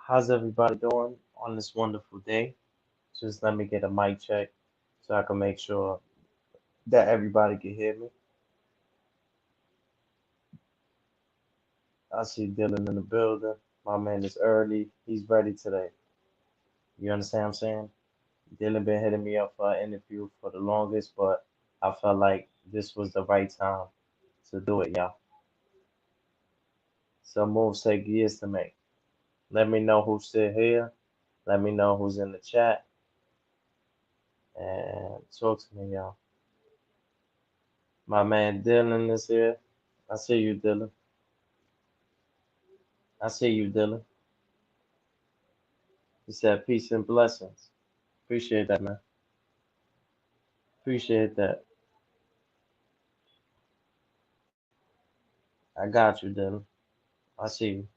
How's everybody doing on this wonderful day? Just let me get a mic check so I can make sure that everybody can hear me. I see Dylan in the building. My man is early. He's ready today. You understand what I'm saying? Dylan been hitting me up for an interview for the longest, but I felt like this was the right time to do it, y'all. Some moves take years to make. Let me know who's still here. Let me know who's in the chat and talk to me, y'all. My man Dylan is here. I see you, Dylan. I see you, Dylan. He said peace and blessings. Appreciate that, man. Appreciate that. I got you, Dylan. I see you.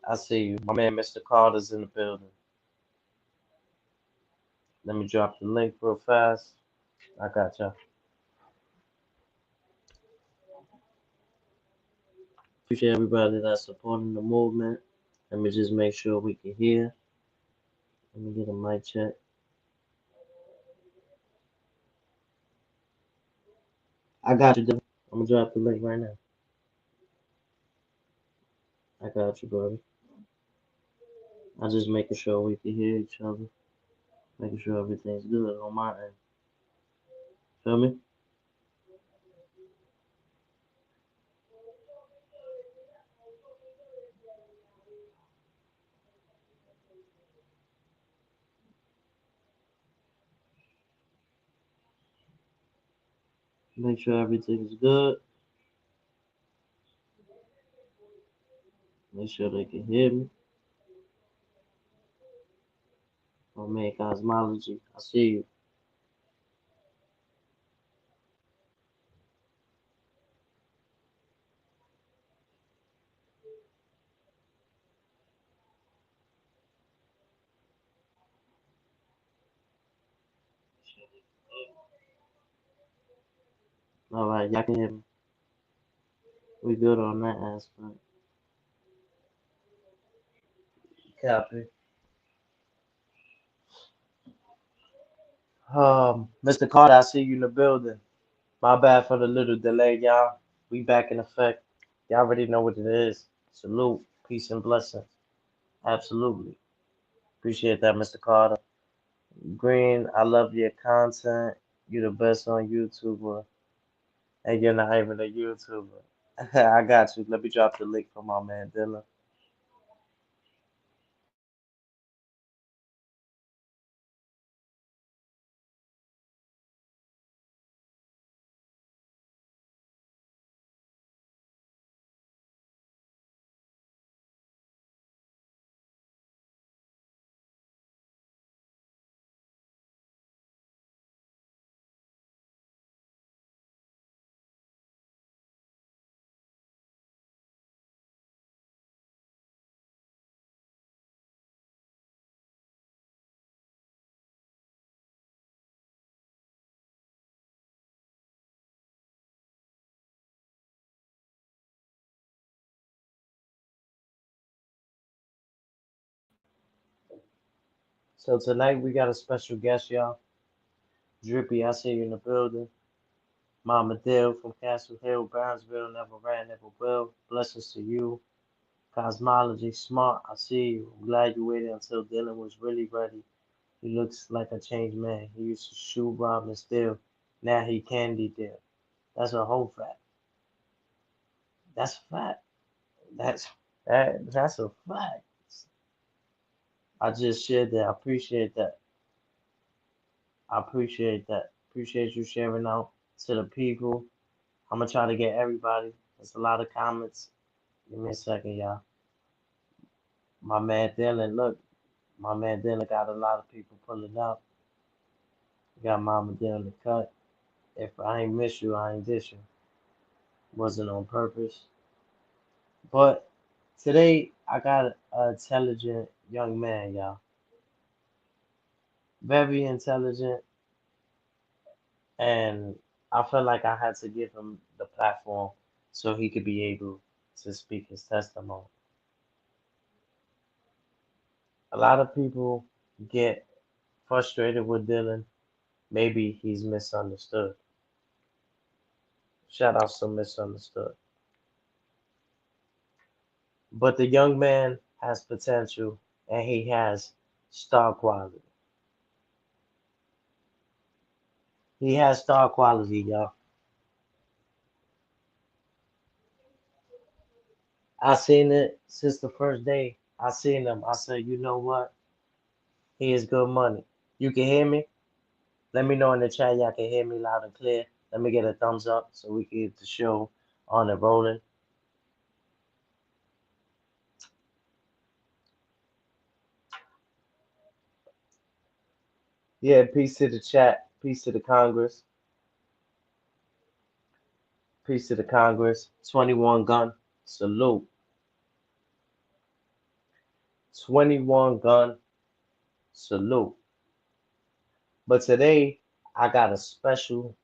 I see you. My man, Mr. Carter's in the building. Let me drop the link real fast. I got you. Appreciate everybody that's supporting the movement. Let me just make sure we can hear. Let me get a mic check. I got you, Dylan. I'm gonna drop the link right now. I got you, brother. I'm just making sure we can hear each other. Making sure everything's good on my end. Feel me? Make sure everything's good. Make sure they can hear me. Oh man, cosmology. I see you. All right, y'all can hear me. We good on that aspect. Copy. Mr. Carter, I see you in the building. My bad for the little delay, y'all. We back in effect. Y'all already know what it is. Salute, peace and blessings. Absolutely. Appreciate that, Mr. Carter. Green, I love your content. You the best on YouTuber. And you're not even a YouTuber. I got you. Let me drop the link for my man Dylan. So tonight we got a special guest, y'all. Drippy, I see you in the building. Mama Dill from Castle Hill, Brownsville, never ran, never will. Blessings to you. Cosmology, smart, I see you. I'm glad you waited until Dylan was really ready. He looks like a changed man. He used to shoot, rob, and steal. Now he candy deal. That's a whole fact. That's a fact. That's that's a fact. I just shared that. I appreciate that. I appreciate that. Appreciate you sharing out to the people. I'm gonna try to get everybody. There's a lot of comments. Give me a second, y'all. My man Dylan, look, my man Dylan got a lot of people pulling up. Got Mama Dylan the cut. If I ain't miss you, I ain't diss you. Wasn't on purpose. But today I got an intelligent young man, y'all. Very intelligent, and I felt like I had to give him the platform so he could be able to speak his testimony. A lot of people get frustrated with Dylan. Maybe he's misunderstood. Shout out to misunderstood. But the young man has potential and he has star quality. He has star quality, y'all. I seen it since the first day. I seen him. I said, you know what? He is good money. You can hear me? Let me know in the chat. Y'all can hear me loud and clear. Let me get a thumbs up so we can get the show on and rolling. Yeah, peace to the chat. Peace to the Congress. Peace to the Congress. 21 gun. Salute. 21 gun. Salute. But today, I got a special,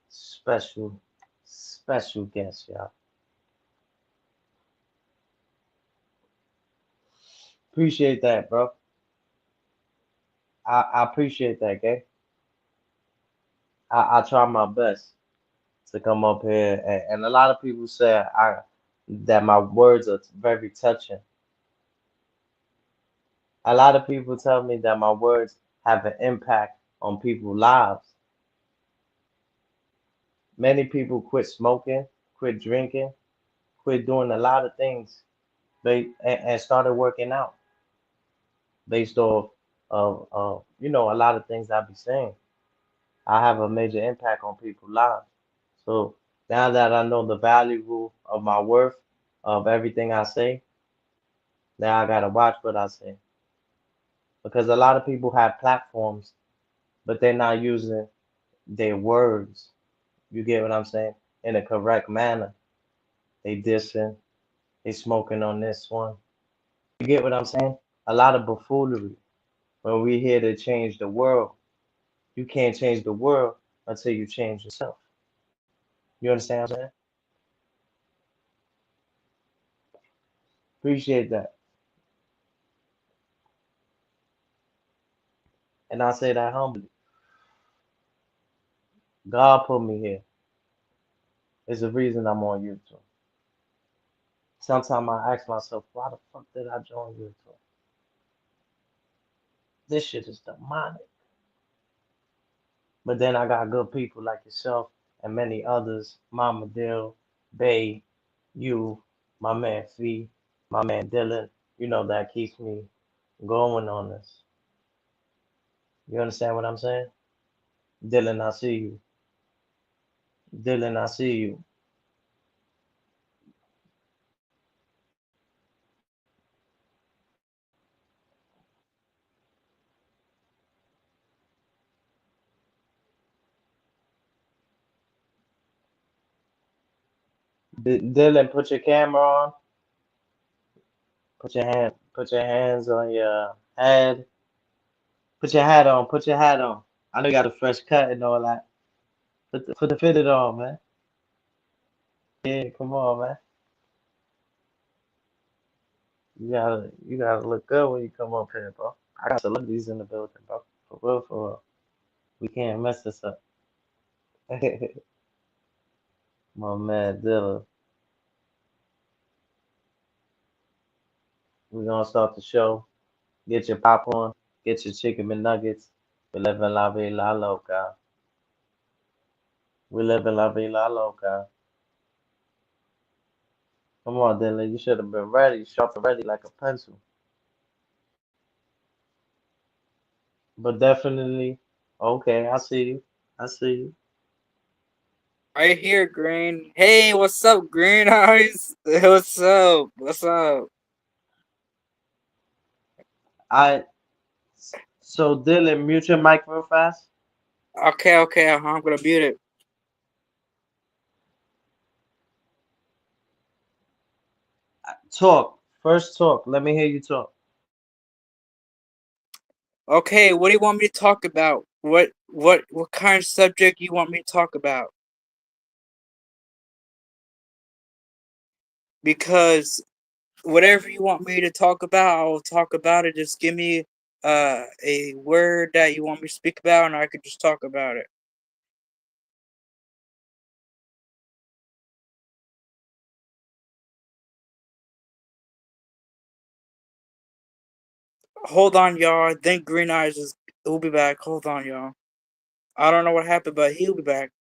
special guest, y'all. Appreciate that, bro. I appreciate that, okay? I try my best to come up here, and a lot of people say that my words are very touching. A lot of people tell me that my words have an impact on people's lives. Many people quit smoking, quit drinking, quit doing a lot of things, and started working out based off of a lot of things I be saying. I have a major impact on people's lives. So now that I know the value of my worth, of everything I say, now I gotta watch what I say. Because a lot of people have platforms, but they're not using their words. You get what I'm saying? In a correct manner. They dissing, they smoking on this one. You get what I'm saying? A lot of buffoonery. When we here to change the world, you can't change the world until you change yourself. You understand what I'm saying? Appreciate that. And I say that humbly. God put me here. It's the reason I'm on YouTube. Sometimes I ask myself, why the fuck did I join YouTube? This shit is demonic. But then I got good people like yourself and many others, Mama Dill, Bay, you, my man Fee, my man Dylan, that keeps me going on this. You understand what I'm saying? Dylan, I see you. Dylan, I see you. Dylan, put your camera on. Put your hands on your head. Put your hat on. Put your hat on. I know you got a fresh cut and all that. Put the fitted on, man. Yeah, come on, man. You gotta look good when you come up here, bro. I got celebrities in the building, bro. For real, for real. We can't mess this up. My man Dilla. We're gonna start the show. Get your popcorn, get your chicken McNuggets. We live in La Vida Loca. We live in La Vida Loca. Come on, Dylan. You should have been ready, sharp and ready like a pencil. But definitely, okay, I see you. I see you. Right here, Green. Hey, what's up, Green Eyes? What's up? What's up? I so Dylan, mute your mic real fast. Okay, I'm gonna mute it. Talk. First talk. Let me hear you talk. Okay, what do you want me to talk about? What kind of subject you want me to talk about? Because whatever you want me to talk about, I'll talk about it. Just give me a word that you want me to speak about, and I could just talk about it. Hold on, y'all. I think Green Eyes is. He'll be back. Hold on, y'all. I don't know what happened, but he'll be back.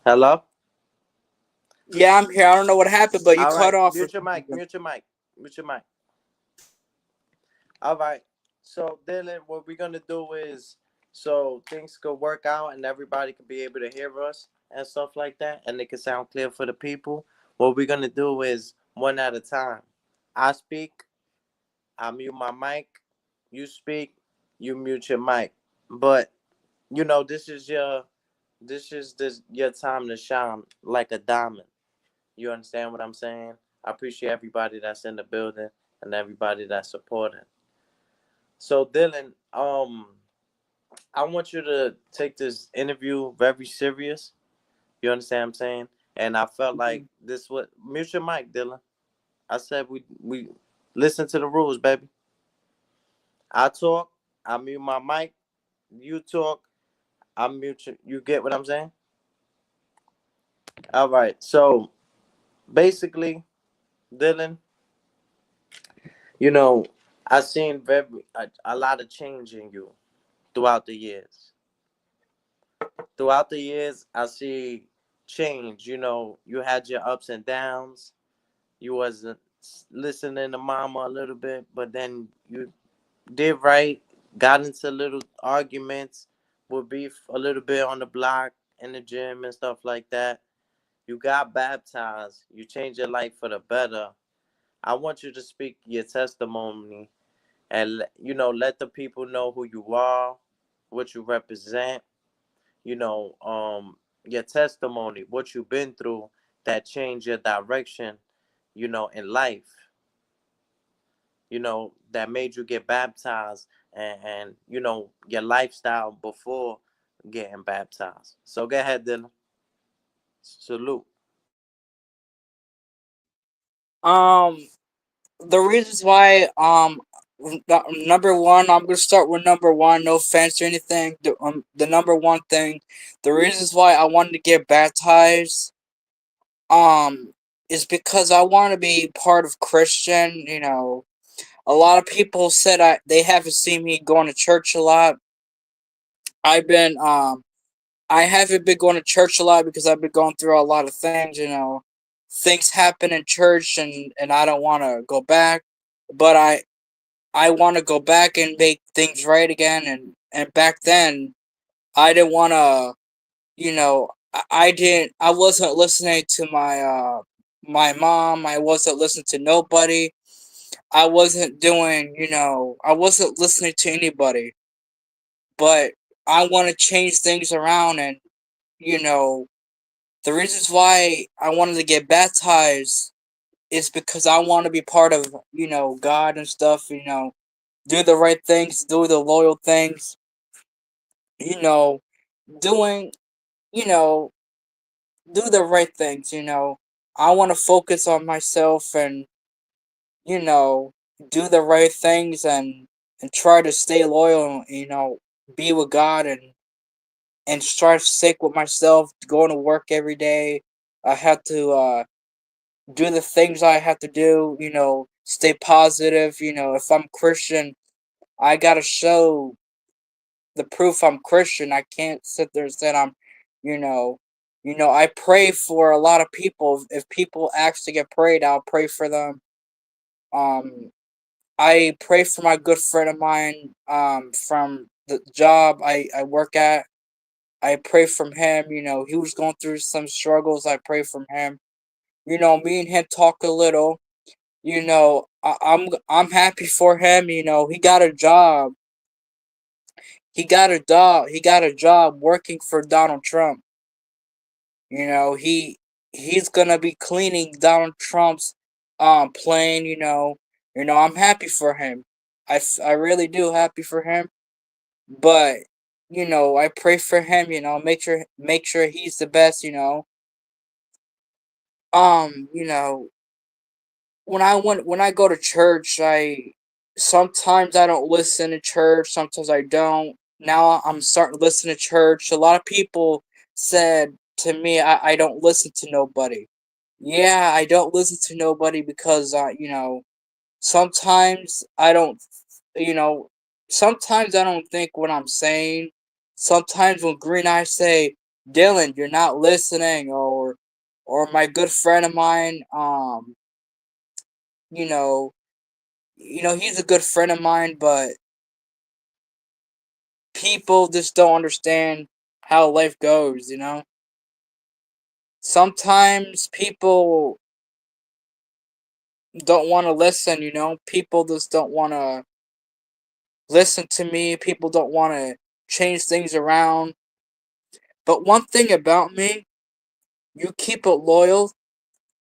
Hello? Yeah, I'm here. I don't know what happened, but you All cut right. off or Mute your mic. something. Mute your mic. Mute your mic. All right. So, Dylan, what we're going to do is so things could work out and everybody could be able to hear us and stuff like that, and it can sound clear for the people. What we're going to do is one at a time. I speak, I mute my mic. You speak, you mute your mic. But, this is your time to shine like a diamond. You understand what I'm saying? I appreciate everybody that's in the building and everybody that's supporting. So Dylan, I want you to take this interview very serious. You understand what I'm saying? And I felt like Mhm. this would mute your mic, Dylan. I said we listen to the rules, baby. I talk, I mute my mic. You talk, I mute you. You get what I'm saying? All right. So basically, Dylan, you know, I've seen a lot of change in you throughout the years. Throughout the years, I see change. You had your ups and downs. You wasn't listening to mama a little bit, but then you did right. Got into little arguments, would be a little bit on the block in the gym and stuff like that. You got baptized. You changed your life for the better. I want you to speak your testimony and let the people know who you are, what you represent, your testimony, what you've been through that changed your direction, in life, that made you get baptized and your lifestyle before getting baptized. So go ahead, Dylan. Salute. Um, the reasons why number one, I'm gonna start with number one. No offense or anything. The number one thing, the reasons why I wanted to get baptized, um, is because I want to be part of Christian. A lot of people said they haven't seen me going to church a lot. I've been I haven't been going to church a lot because I've been going through a lot of things. Things happen in church, and I don't want to go back, but I want to go back and make things right again. And back then, I didn't want to. I didn't. I wasn't listening to my mom. I wasn't listening to nobody. I wasn't doing. I wasn't listening to anybody. But I want to change things around, and you know, the reasons why I wanted to get baptized is because I want to be part of God and stuff. Do the right things, do the loyal things, you know, doing, you know, do the right things. I want to focus on myself and, you know, do the right things and try to stay loyal, be with God and try to stick with myself, going to work every day. I have to do the things I have to do, stay positive. If I'm Christian, I gotta show the proof I'm Christian. I can't sit there and say you know, I pray for a lot of people. If people ask to get prayed, I'll pray for them. Um, I pray for my good friend of mine, from the job I work at. I pray from him. He was going through some struggles. I pray from him. Me and him talk a little. I'm happy for him. He got a job. He got a job working for Donald Trump. He's gonna be cleaning Donald Trump's playing. I'm happy for him. I really do happy for him. But I pray for him. Make sure he's the best. Um, you know, when I go to church, I sometimes I don't listen to church, sometimes I don't. Now I'm starting to listen to church. A lot of people said to me, I don't listen to nobody. Yeah, I don't listen to nobody because sometimes I don't you know sometimes I don't think what I'm saying. Sometimes when Green Eyes say, Dylan, you're not listening, or my good friend of mine, you know, he's a good friend of mine, but people just don't understand how life goes. Sometimes people don't want to listen. People just don't want to listen to me. People don't want to change things around. But one thing about me, you keep it loyal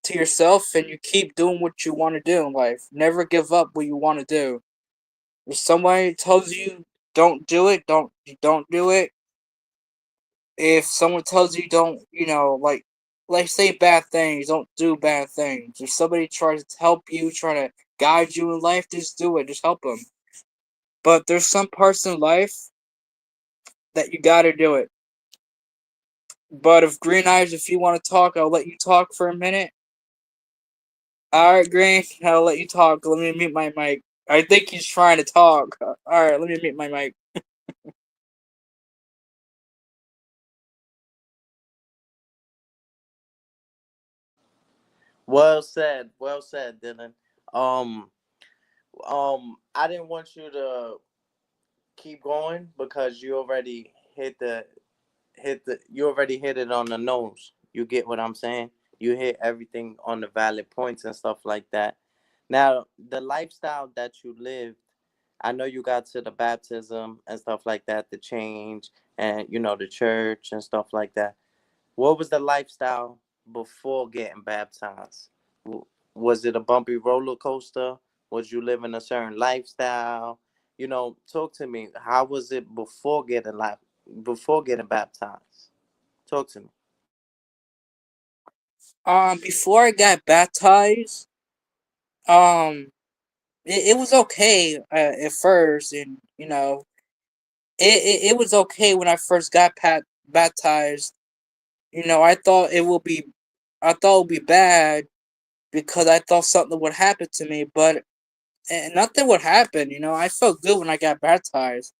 to yourself and you keep doing what you want to do in life. Never give up what you want to do. If somebody tells you don't do it, don't do it. If someone tells you don't, like say bad things, don't do bad things. If somebody tries to help you, try to guide you in life, just do it. Just help them. But there's some parts in life that you gotta do it. But if Green Eyes, if you want to talk, I'll let you talk for a minute. Alright, Green, I'll let you talk. Let me mute my mic. I think he's trying to talk. Alright, let me mute my mic. Well said, Dylan. Um, I didn't want you to keep going because you already hit it on the nose. You get what I'm saying? You hit everything on the valid points and stuff like that. Now, the lifestyle that you lived, I know you got to the baptism and stuff like that, the change and the church and stuff like that. What was the lifestyle before getting baptized? Was it a bumpy roller coaster? Was you living a certain lifestyle? Talk to me. How was it before getting baptized? Talk to me. Before I got baptized, um, it was okay at first, and it was okay when I first got baptized. I thought it would be bad because I thought something would happen to me, but nothing would happen. I felt good when I got baptized.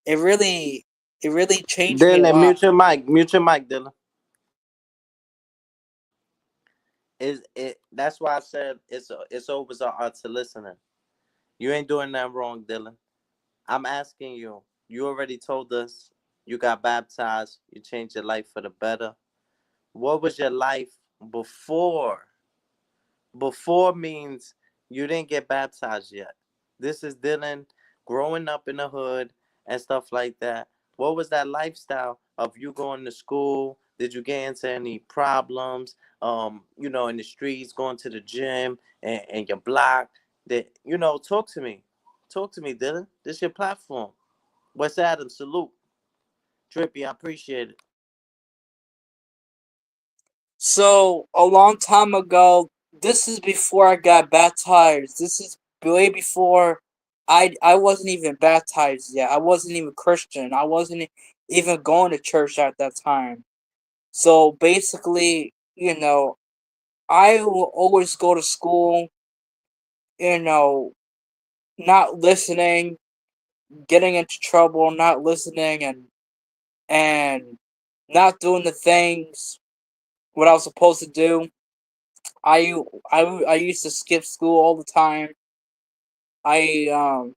It really, it really changed me a Dylan, lot. mute your mic. Mute your mic, Dylan. Is it? That's why I said it's always an art to listening. You ain't doing nothing wrong, Dylan. I'm asking you. You already told us you got baptized. You changed your life for the better. What was your life before? Before means you didn't get baptized yet. This is Dylan growing up in the hood and stuff like that. What was that lifestyle of you going to school? Did you get into any problems? In the streets, going to the gym and your block. Talk to me. Talk to me, Dylan. This is your platform. West Adams, salute. Drippy, I appreciate it. So a long time ago, this is before I got baptized. This is way before I wasn't even baptized yet. I wasn't even Christian. I wasn't even going to church at that time. So basically, I will always go to school, you know, not listening, getting into trouble, not listening, and not doing the things what I was supposed to do. I used to skip school all the time. I um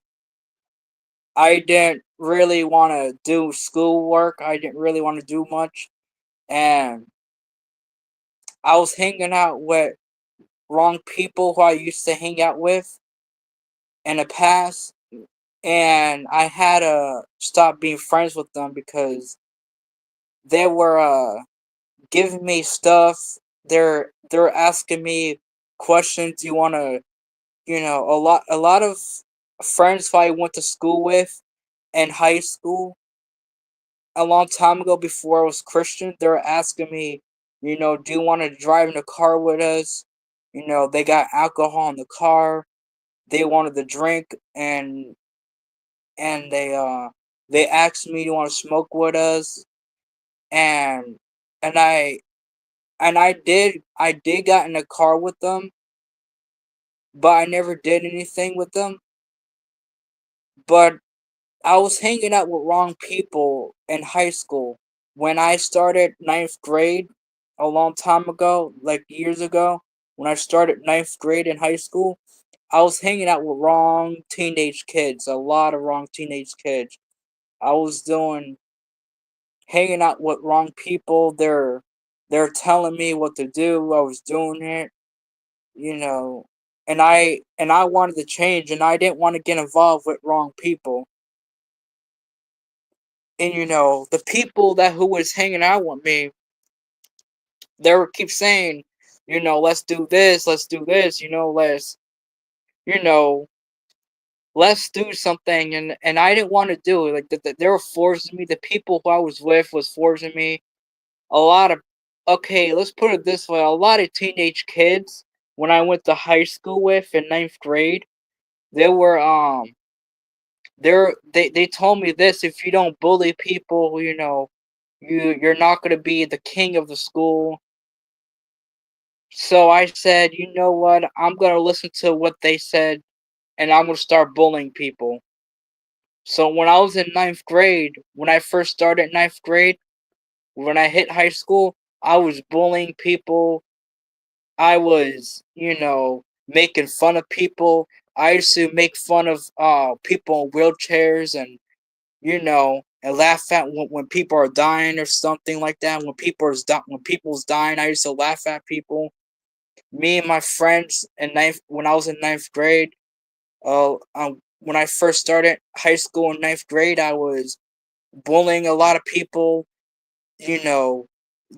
I didn't really want to do schoolwork. I didn't really want to do much, and I was hanging out with wrong people who I used to hang out with in the past, and I had to stop being friends with them because they were giving me stuff. They're asking me questions you want to, a lot of friends who I went to school with in high school a long time ago before I was Christian, they were asking me, do you want to drive in the car with us? They got alcohol in the car. They wanted to drink, and they asked me, do you want to smoke with us? And and I did got in a car with them, but I never did anything with them. But I was hanging out with wrong people in high school. When I started ninth grade a long time ago, like years ago, when I started ninth grade in high school, I was hanging out with wrong teenage kids, a lot of wrong teenage kids. I was doing hanging out with wrong people. They're telling me what to do. I was doing it, you know, and I wanted to change, and I didn't want to get involved with wrong people. And the people that who was hanging out with me, they would keep saying, let's do this, let's do this, you know, let's do something, and I didn't want to do it. Like they were forcing me. The people who I was with was forcing me. A lot of Okay, let's put it this way: a lot of teenage kids when I went to high school with in ninth grade, they were they told me this: if you don't bully people, you're not gonna be the king of the school. So I said, you know what? I'm gonna listen to what they said, and I'm gonna start bullying people. So when I was in ninth grade, when I first started ninth grade, when I hit high school, I was bullying people. I was, making fun of people. I used to make fun of people in wheelchairs, and laugh at when people are dying or something like that. When people's dying, I used to laugh at people. Me and my friends in when I was in ninth grade, when I first started high school in ninth grade, I was bullying a lot of people, you know,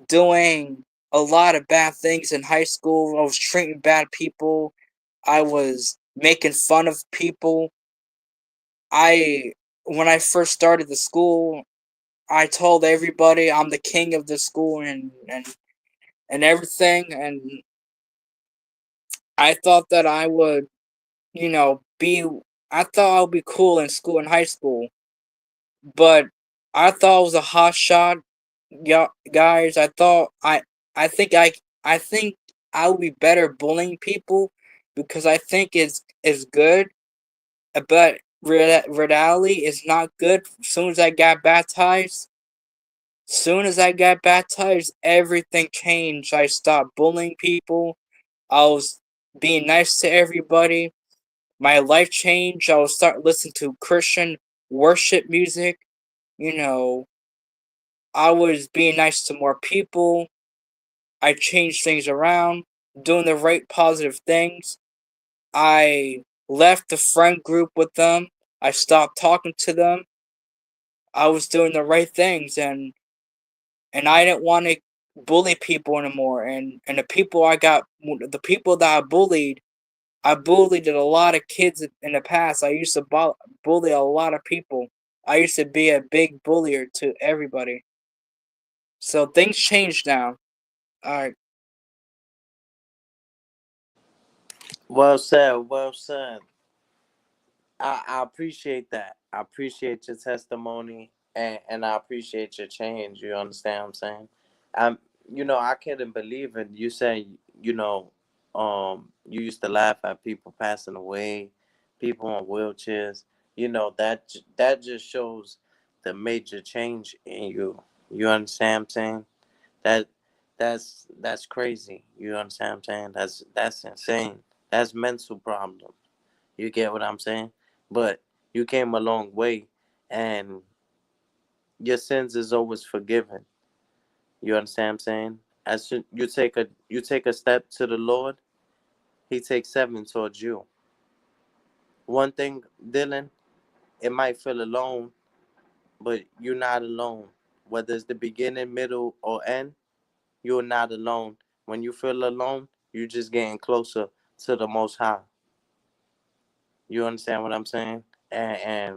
doing a lot of bad things in high school. I was treating bad people. I was making fun of people. I When I first started the school, I told everybody I'm the king of the school, and everything, and I thought that I would, be I thought I would be cool in school in high school, but I thought I was a hot shot. Yeah, guys, I think I would be better bullying people because I think it's good, but reality is not good. Soon as I got baptized, everything changed. I stopped bullying people. I was being nice to everybody. My life changed. I would start listening to Christian worship music. You know, I was being nice to more people. I changed things around, doing the right positive things. I left the friend group with them. I stopped talking to them. I was doing the right things, and I didn't want to bully people anymore. And the people that I bullied a lot of kids in the past. I used to bully a lot of people. I used to be a big bullier to everybody. So things changed now. All right. Well said, well said. I appreciate that. I appreciate your testimony, and I appreciate your change. You understand what I'm saying? I'm I couldn't believe it. You say, you used to laugh at people passing away, people on wheelchairs. That just shows the major change in you. You understand what I'm saying? That that's crazy. You understand what I'm saying? That's insane. That's mental problem. You get what I'm saying? But you came a long way, and your sins is always forgiven. You understand what I'm saying? You take a step to the Lord, He takes seven towards you. One thing, Dylan, it might feel alone, but you're not alone. Whether it's the beginning, middle, or end, you're not alone. When you feel alone, You just getting closer to the Most High. You understand what I'm saying? And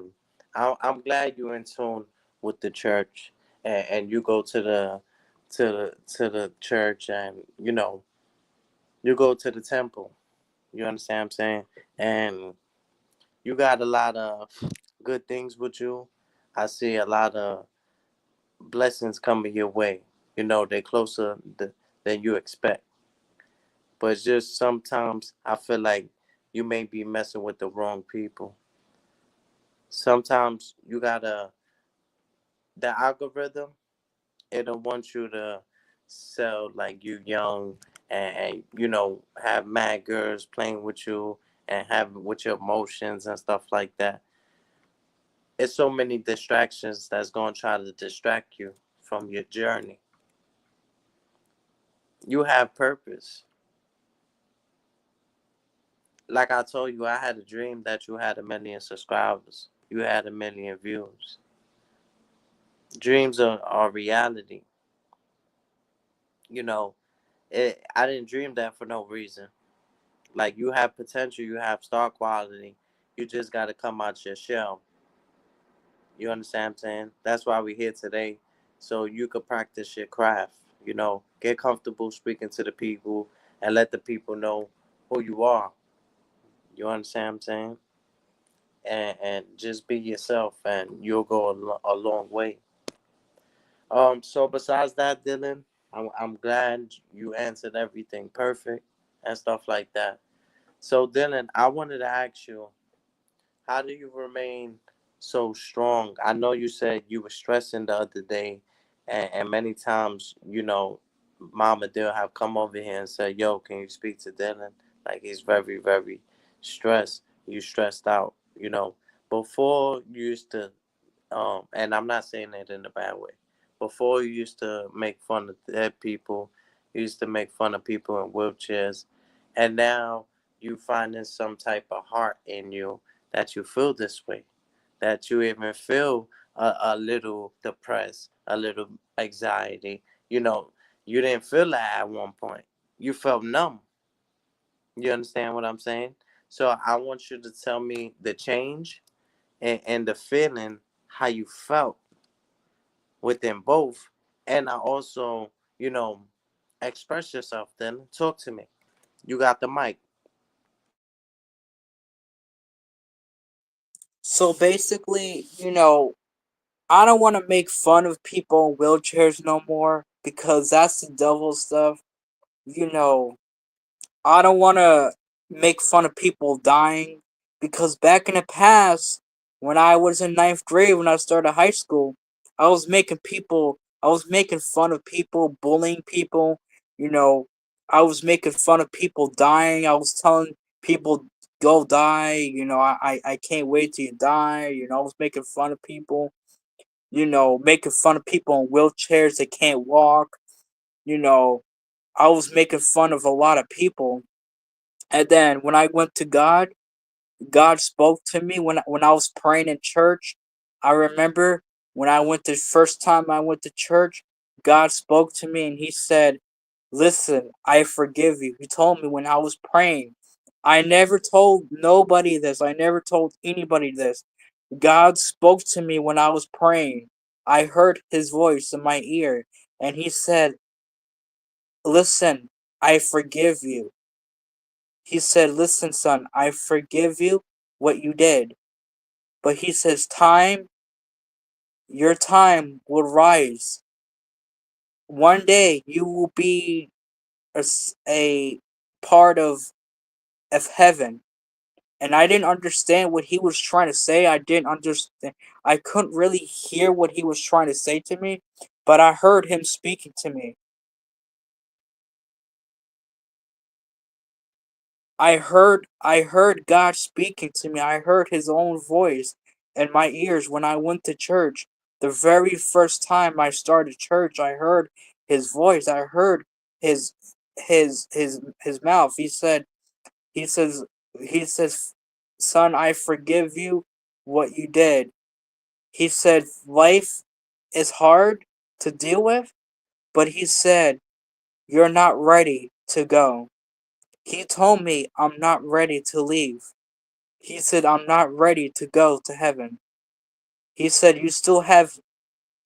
I'm glad you're in tune with the church, and you go to the church, and you go to the temple. You understand what I'm saying? And you got a lot of good things with you. I see a lot of blessings coming your way. They're closer than you expect. But it's just sometimes I feel like you may be messing with the wrong people. Sometimes you gotta the algorithm, it'll want you to sell like you young, and have mad girls playing with you and have with your emotions and stuff like that. It's so many distractions that's gonna try to distract you from your journey. You have purpose. Like I told you, I had a dream that you had 1 million subscribers. You had 1 million views. Dreams are reality. You know, I didn't dream that for no reason. Like, you have potential, you have star quality. You just got to come out your shell. You understand what I'm saying? That's why we're here today. So you could practice your craft. Get comfortable speaking to the people and let the people know who you are. You understand what I'm saying? And just be yourself, and you'll go a long way. So besides that, Dylan, I'm glad you answered everything perfect and stuff like that. So Dylan, I wanted to ask you, how do you remain so strong? I know you said you were stressing the other day, and many times, Mama Dill have come over here and said, "Yo, can you speak to Dylan? Like, he's very, very stressed. You stressed out. Before you used to, and I'm not saying it in a bad way. Before, you used to make fun of dead people. You used to make fun of people in wheelchairs, and now you finding some type of heart in you that you feel this way, that you even feel a little depressed, a little anxiety. You didn't feel that at one point. You felt numb. You understand what I'm saying? So I want you to tell me the change and the feeling, how you felt within both. And I also, express yourself then. Talk to me. You got the mic. So basically, I don't want to make fun of people in wheelchairs no more because that's the devil stuff. You know, I don't want to make fun of people dying because back in the past, when I was in ninth grade, when I started high school, I was making fun of people, bullying people. You know, I was making fun of people dying. I was telling people, go die. I can't wait till you die. I was making fun of people, making fun of people in wheelchairs that can't walk. You know, I was making fun of a lot of people, and then when I went to God, God spoke to me when I was praying in church. I remember when I went the first time I went to church, God spoke to me and he said, "Listen, I forgive you." He told me when I was praying. I never told nobody this. I never told anybody this. God spoke to me when I was praying. I heard his voice in my ear and he said, "Listen, I forgive you." He said, "Listen, son, I forgive you what you did." But he says, your time will rise. One day you will be a part of heaven. And I didn't understand what he was trying to say. I didn't understand. I couldn't really hear what he was trying to say to me, but I heard him speaking to me. I heard God speaking to me. I heard his own voice in my ears when I went to church. The very first time I started church, I heard his voice. I heard his his mouth. He says he says, "Son, I forgive you what you did." He said life is hard to deal with, but he said you're not ready to go. He told me I'm not ready to leave. He said I'm not ready to go to heaven. He said you still have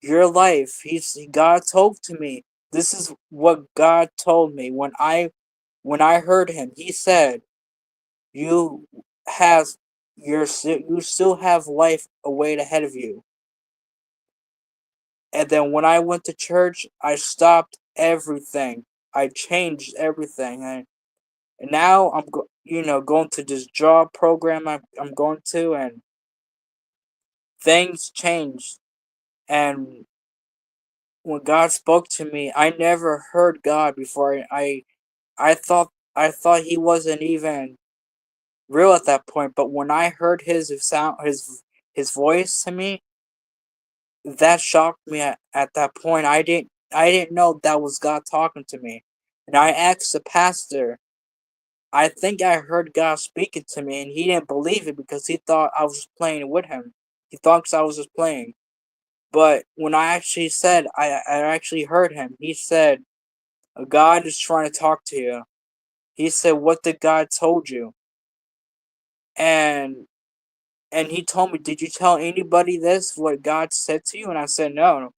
your life. God told to me. This is what God told me when I heard him. He said you have you still have life away ahead of you. And then when I went to church, I stopped everything. I changed everything, and now going to this job program I'm going to, and things changed. And when God spoke to me, I never heard God before. I thought he wasn't even real at that point. But when I heard his voice to me, that shocked me at that point. I didn't know that was God talking to me. And I asked the pastor, I think I heard God speaking to me, and he didn't believe it because he thought I was just playing with him. He thought I was just playing. But when I actually said I actually heard him, he said, God is trying to talk to you. He said, what did God told you? And he told me, did you tell anybody this, what God said to you? And I said, no.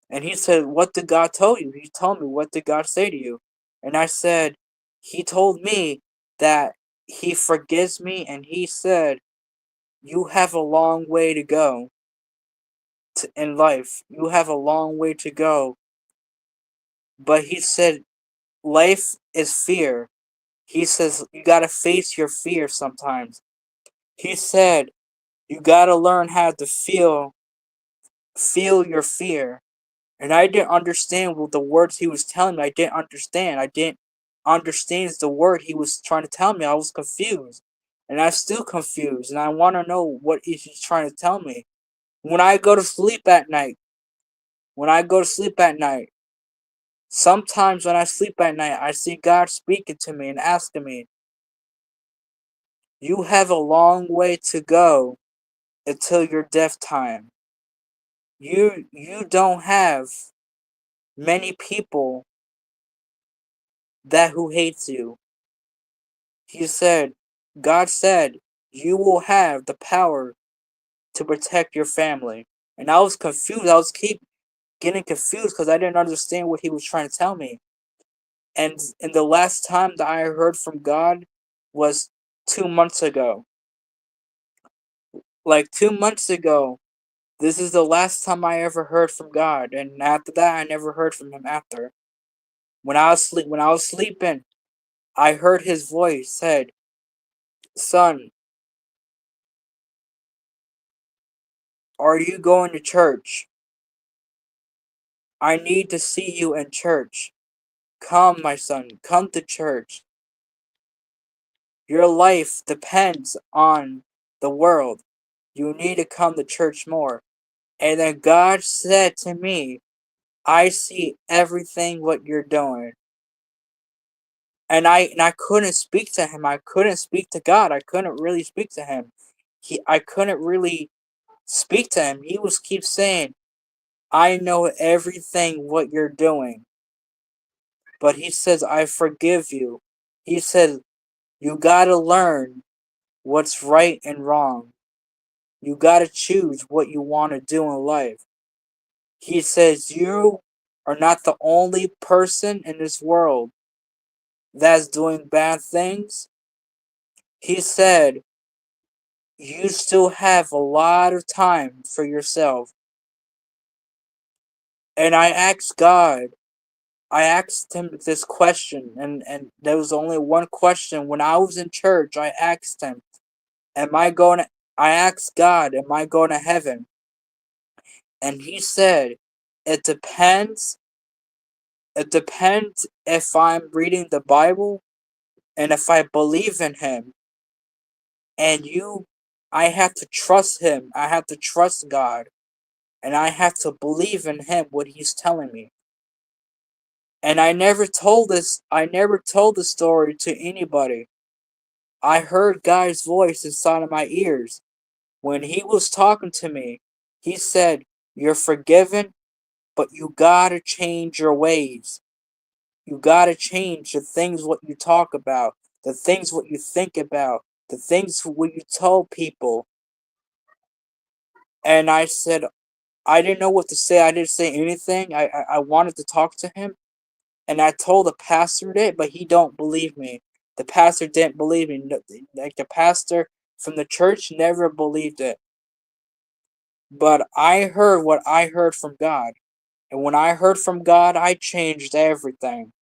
And he said, what did God tell you? He told me, what did God say to you? And I said, he told me that he forgives me, and he said, you have a long way to go in life. You have a long way to go. But he said, life is fear. He says, you gotta face your fear sometimes. He said, you gotta learn how to feel your fear. And I didn't understand what the words he was telling me. I didn't understand. I didn't understand the word he was trying to tell me. I was confused. And I'm still confused. And I want to know what he's trying to tell me. When I go to sleep at night, when I go to sleep at night, sometimes when I sleep at night, I see God speaking to me and asking me, you have a long way to go until your death time. You don't have many people that who hates you. He said, God said, you will have the power to protect your family. And I was confused. I was keep getting confused because I didn't understand what he was trying to tell me. And the last time that I heard from God was 2 months ago. Like 2 months ago, this is the last time I ever heard from God. And after that, I never heard from him after. When I was sleeping, I heard his voice said, son, are you going to church? I need to see you in church. Come, my son, come to church. Your life depends on the world. You need to come to church more. And then God said to me, I see everything what you're doing. And I couldn't speak to him. I couldn't speak to God. I couldn't really speak to him. I couldn't really speak to him. He was keep saying, I know everything what you're doing. But he says, I forgive you. He says, you gotta learn what's right and wrong. You gotta choose what you want to do in life. He says, you are not the only person in this world that's doing bad things. He said, you still have a lot of time for yourself. And I asked him this question, and there was only one question. When I was in church, I asked him, Am I going to, I asked God, am I going to heaven? And he said, it depends. It depends if I'm reading the Bible and if I believe in him. And I have to trust him. I have to trust God. And I have to believe in him, what he's telling me. And I never told the story to anybody. I heard God's voice inside of my ears. When he was talking to me, he said, you're forgiven, but you gotta change your ways. You gotta change the things what you talk about, the things what you think about, the things what you tell people. And I said, I didn't know what to say. I didn't say anything. I wanted to talk to him, and I told the pastor it, but he don't believe me. The pastor didn't believe me. Like the pastor from the church never believed it. But I heard what I heard from God. And when I heard from God, I changed everything.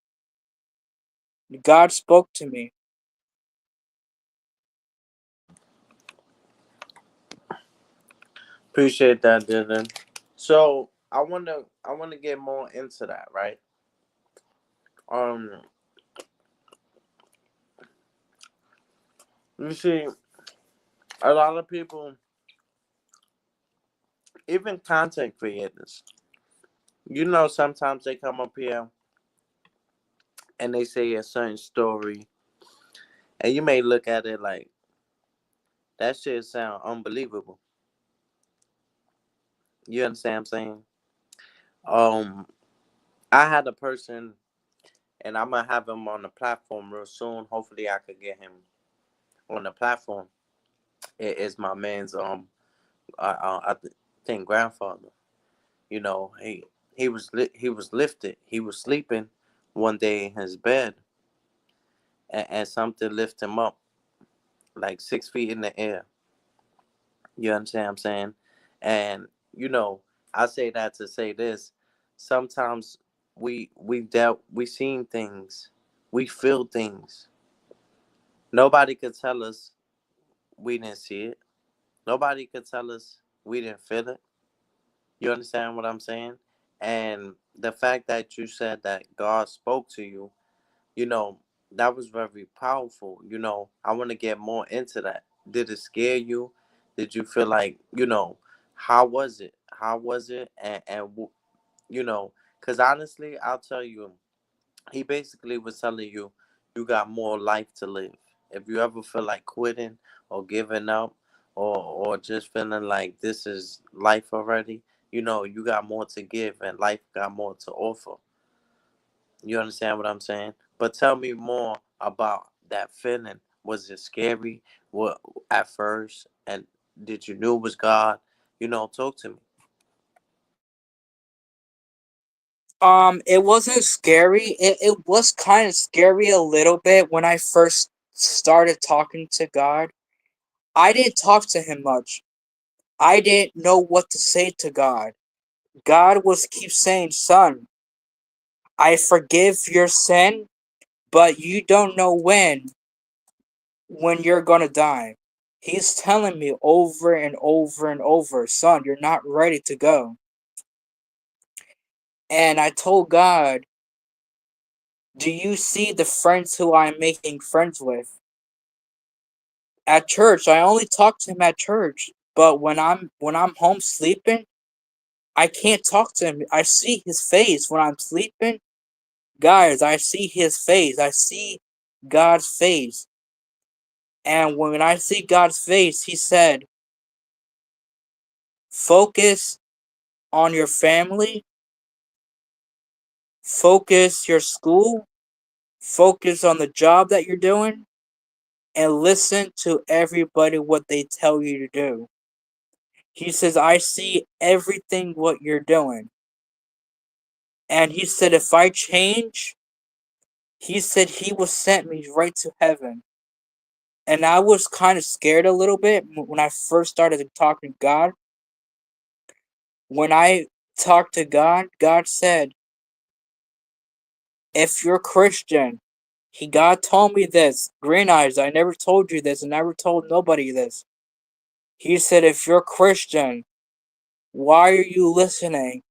God spoke to me. Appreciate that, Dylan. So I wanna get more into that, right? Um, you see, a lot of people, even content creators, sometimes they come up here and they say a certain story, and you may look at it like that shit sound unbelievable. You understand what I'm saying? Um, I had a person, and I'm gonna have him on the platform real soon. Hopefully, I could get him on the platform. It is my man's I think grandfather. He was lifted. He was sleeping one day in his bed, and something lifted him up like 6 feet in the air. You understand what I'm saying? And you know, I say that to say this. Sometimes we seen things, we feel things. Nobody could tell us we didn't see it. Nobody could tell us we didn't feel it. You understand what I'm saying? And the fact that you said that God spoke to you, you know, that was very powerful. I want to get more into that. Did it scare you? Did you feel like, how was it? How was it? Because honestly, I'll tell you, he basically was telling you, you got more life to live. If you ever feel like quitting or giving up, or just feeling like this is life already, you got more to give and life got more to offer. You understand what I'm saying? But tell me more about that feeling. Was it scary? What at first? And did you knew it was God? Talk to me. It wasn't scary. It was kind of scary a little bit when I first started talking to God. I didn't talk to him much. I didn't know what to say to God. God was keep saying, "Son, I forgive your sin, but you don't know when you're gonna die." He's telling me over and over and over, "Son, you're not ready to go." And I told God, "Do you see the friends who I'm making friends with?" At church, I only talk to him at church, but when I'm home sleeping, I can't talk to him. I see his face when I'm sleeping. Guys, I see his face. I see God's face. And when I see God's face, he said, "Focus on your family, focus your school, focus on the job that you're doing, and listen to everybody what they tell you to do." He says, "I see everything what you're doing." And he said, if I change, he said he will send me right to heaven. And I was kind of scared a little bit when I first started talking to God. When I talked to God, God said, if you're Christian, God told me this. Green Eyes, I never told you this and never told nobody this. He said, if you're Christian, why are you listening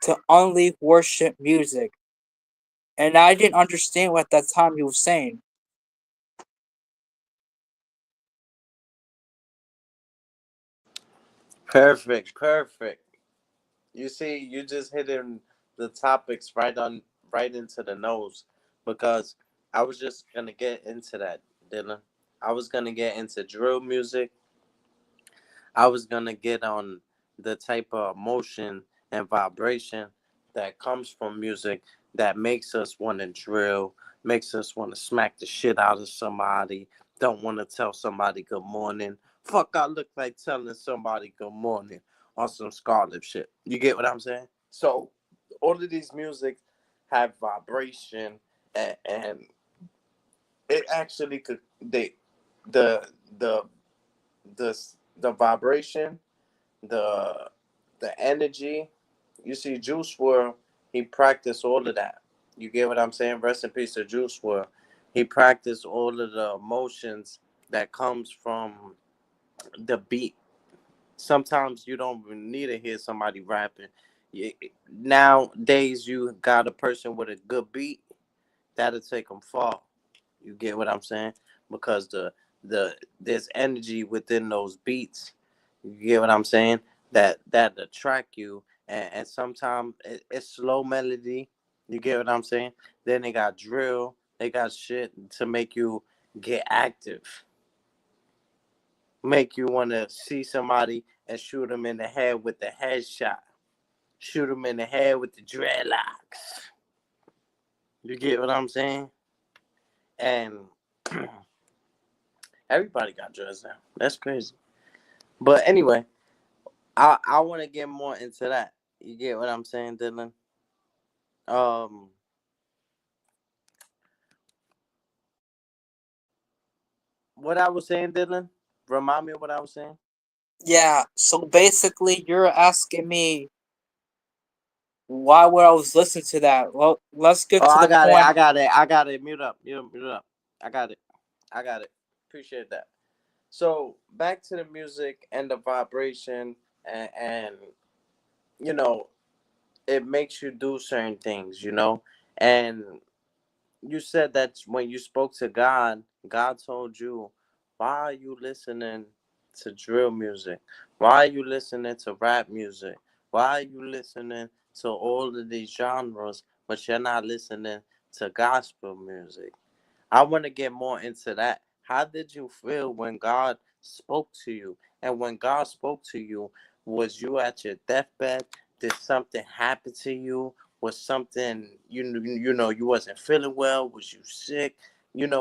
to only worship music? And I didn't understand what at that time he was saying. Perfect, perfect. You see, you just hitting the topics right into the nose, because I was just gonna get into that, Dylan. I was gonna get into drill music. I was gonna get on the type of motion and vibration that comes from music that makes us want to drill, makes us want to smack the shit out of somebody, don't want to tell somebody good morning. Fuck, I look like telling somebody good morning on some Scarlet shit. You get what I'm saying? So, all of these music have vibration, and it actually could the the the the vibration, the the energy. You see, Juice WRLD, he practiced all of that. You get what I'm saying? Rest in peace to Juice WRLD. He practiced all of the emotions that comes from the beat. Sometimes you don't even need to hear somebody rapping. Nowadays, you got a person with a good beat that'll take them far. You get what I'm saying? Because there's energy within those beats. You get what I'm saying? That attract you, and sometimes it's slow melody. You get what I'm saying? Then they got drill. They got shit to make you get active, make you want to see somebody and shoot them in the head with the headshot, shoot them in the head with the dreadlocks. You get what I'm saying? And everybody got dreads now. That's crazy. But anyway, I want to get more into that. You get what I'm saying, Dylan? Um, what I was saying, Dylan? Remind me of what I was saying. Yeah, so basically you're asking me why would I was listening to that? Well, let's get Oh, to I the got it. point. I got it. I got it. Mute up. Mute up. I got it. I got it. Appreciate that. So back to the music and the vibration, and you know, it makes you do certain things. And you said that when you spoke to God, God told you, why are you listening to drill music? Why are you listening to rap music? Why are you listening to all of these genres, but you're not listening to gospel music? I want to get more into that. How did you feel when God spoke to you? And when God spoke to you, was you at your deathbed? Did something happen to you? Was something you wasn't feeling well? Was you sick?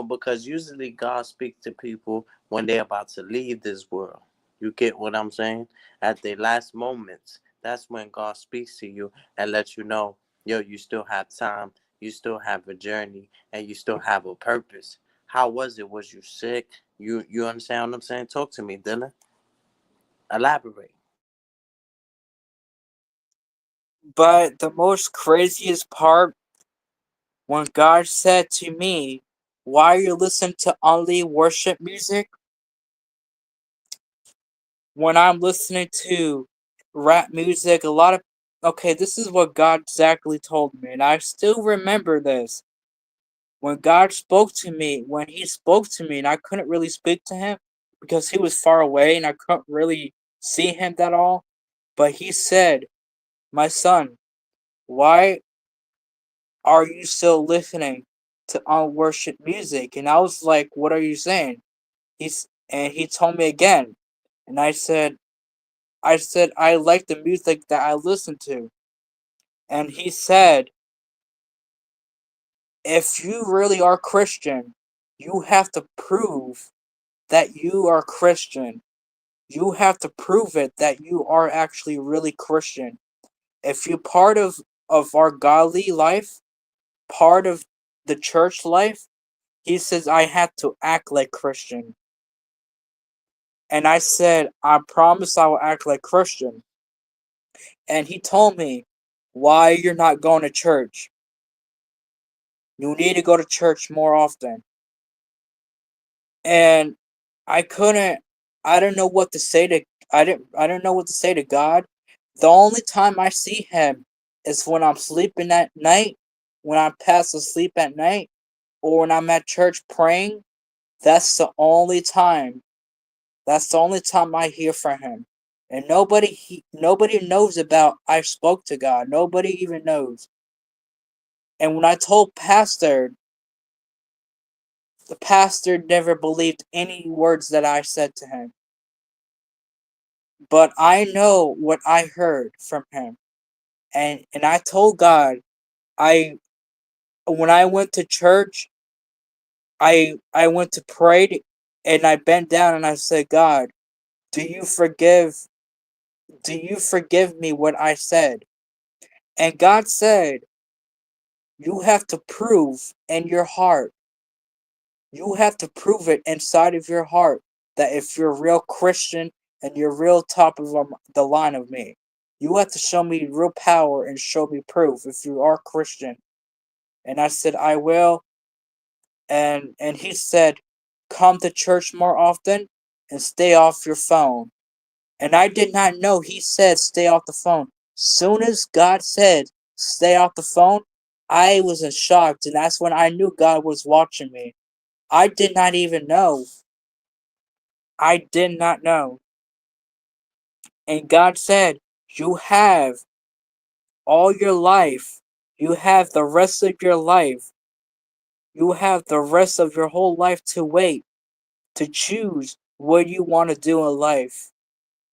Because usually God speaks to people when they're about to leave this world. You get what I'm saying? At their last moments, that's when God speaks to you and lets you know, yo, you still have time, you still have a journey, and you still have a purpose. How was it? Was you sick? You understand what I'm saying? Talk to me, Dylan. Elaborate. But the most craziest part when God said to me, why are you listening to only worship music? When I'm listening to rap music, a lot of okay, this is what God exactly told me, and I still remember this. When God spoke to me, when He spoke to me, and I couldn't really speak to Him because He was far away and I couldn't really see Him at all. But He said, my son, why are you still listening to unworship music? And I was like, what are you saying? And he told me again. And I said I like the music that I listen to. And he said, if you really are Christian, you have to prove that you are Christian. You have to prove it that you are actually really Christian. If you're part of our godly life, part of the church life, he says I have to act like Christian. And I said, I promise I will act like Christian. And he told me, why you're not going to church? You need to go to church more often. And I couldn't I didn't know what to say to I didn't know what to say to God. The only time I see him is when I'm sleeping at night, when I'm past asleep at night, or when I'm at church praying. That's the only time. That's the only time I hear from him. And nobody knows about I spoke to God. Nobody even knows. And when I told Pastor, the pastor never believed any words that I said to him. But I know what I heard from him. And I told God, I when I went to church, I went to pray, and I bent down and I said, God, do you forgive do you forgive me what I said? And God said, you have to prove in your heart. You have to prove it inside of your heart that if you're a real Christian and you're real top of the line of me, you have to show me real power and show me proof if you are Christian. And I said, I will. And he said, come to church more often and stay off your phone. And I did not know he said stay off the phone. Soon as God said stay off the phone, I was in shock, and that's when I knew God was watching me. I did not even know. I did not know. And God said, you have all your life. You have the rest of your life. You have the rest of your whole life to wait, to choose what you want to do in life,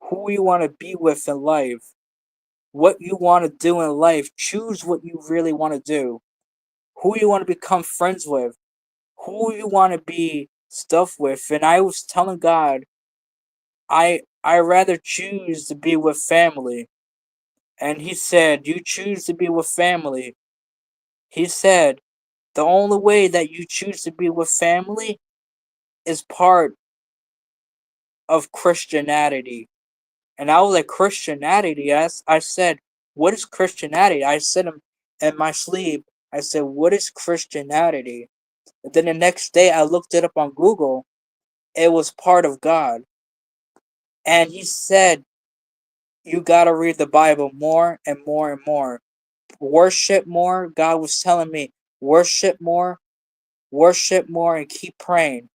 who you want to be with in life, what you want to do in life. Choose what you really want to do, who you want to become friends with, who you want to be stuff with. And I was telling God, I rather choose to be with family. And he said, you choose to be with family. He said, the only way that you choose to be with family is part of Christianity. And I was like, Christianity? I said, what is Christianity? I said in my sleep, I said, what is Christianity? And then the next day I looked it up on Google. It was part of God. And he said, you gotta read the Bible more and more and more. Worship more. God was telling me, worship more, and keep praying.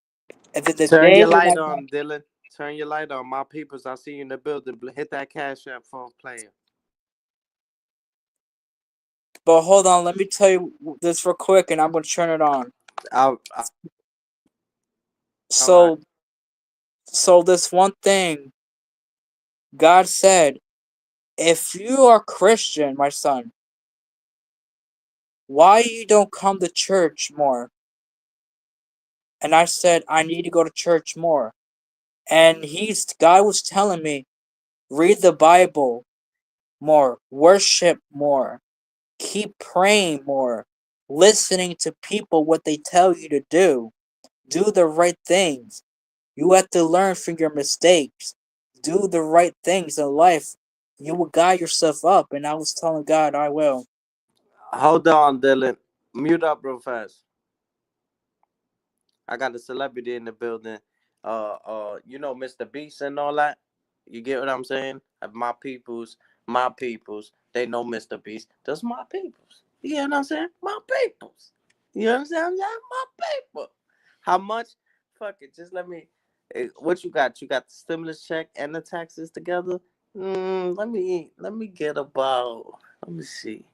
And then the Turn day your when I light got, on, Dylan. Turn your light on. My peoples, I see you in the building. Hit that cash app phone player. but hold on, let me tell you this real quick, and I'm gonna turn it on. I, all right. So, so this one thing, God said, if you are Christian, my son, why you don't come to church more? And I said, I need to go to church more. And God was telling me, read the Bible more, worship more, keep praying more, listening to people what they tell you to do the right things. You have to learn from your mistakes, do the right things in life. You will guide yourself up. And I was telling God, I will. Hold on, Dylan. Mute up real fast. I got a celebrity in the building. You know Mr. Beast and all that. You get what I'm saying? My peoples. They know Mr. Beast. That's my peoples. You get what I'm saying? My peoples. You know what I'm saying? My people. How much? Fuck it. Just let me. What you got? You got the stimulus check and the taxes together. Let me get about. Let me see.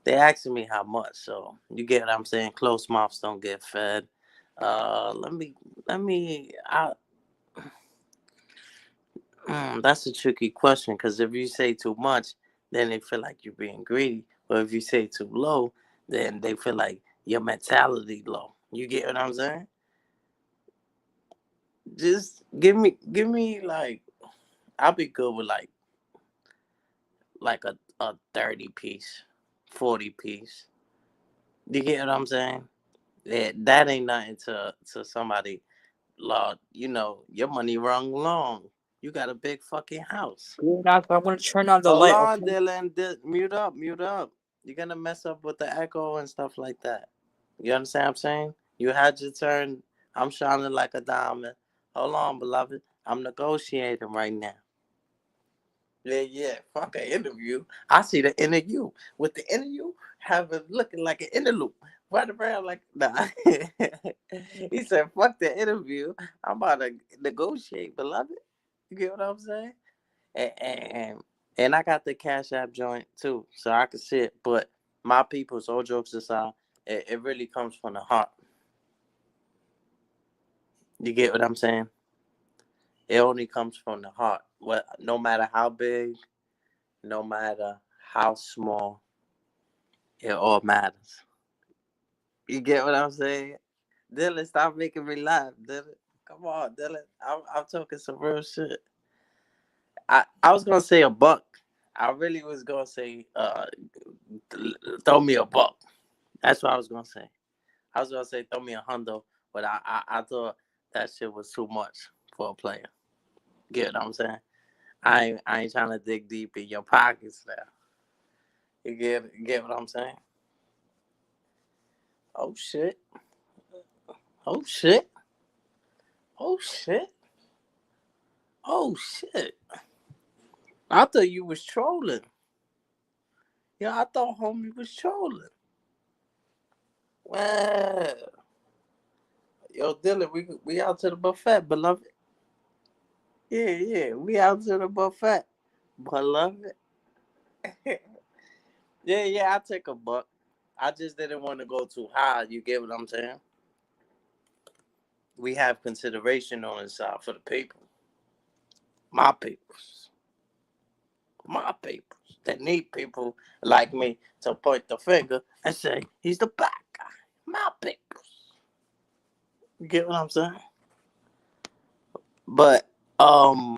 They asking me how much, so you get what I'm saying. Close mouths don't get fed. Let me, let me. That's a tricky question because if you say too much, then they feel like you're being greedy. But if you say too low, then they feel like your mentality low. You get what I'm saying? Just give me like I'll be good with like a 30 piece, 40 piece. You get what I'm saying? That ain't nothing to somebody. Lord, your money run long. You got a big fucking house. I'm going to turn on the Hold light, on, okay? Dylan. Mute up, mute up. You're gonna mess up with the echo and stuff like that. You understand what I'm saying? You had your turn. I'm shining like a diamond. Hold on, beloved. I'm negotiating right now. Yeah, yeah. Fuck an interview. I see the interview. With the interview having looking like an interlude. Right around like nah. He said, fuck the interview. I'm about to negotiate, beloved. You get what I'm saying? And and I got the Cash App joint too, so I can see it. But my people's all jokes aside, it really comes from the heart. You get what I'm saying? It only comes from the heart. What no matter how big, no matter how small it all matters. You get what I'm saying? Dylan, stop making me laugh, Dylan. Come on, Dylan. I'm talking some real shit. I was gonna say a buck. I really was gonna say throw me a buck. That's what I was gonna say. I was gonna say throw me a hundo, but I thought that shit was too much for a player. Get what I'm saying? I ain't trying to dig deep in your pockets now. You get what I'm saying? Oh shit. Oh shit. Oh shit. Oh shit. I thought you was trolling. Yeah, I thought homie was trolling. Well, yo, Dylan, we out to the buffet, beloved. Yeah, yeah, we out to the buffet, beloved. Yeah, yeah, I take a buck. I just didn't want to go too high. You get what I'm saying? We have consideration on the side for the people, my peoples, my peoples. That need people like me to point the finger and say he's the bad guy. My peoples. You get what I'm saying? But I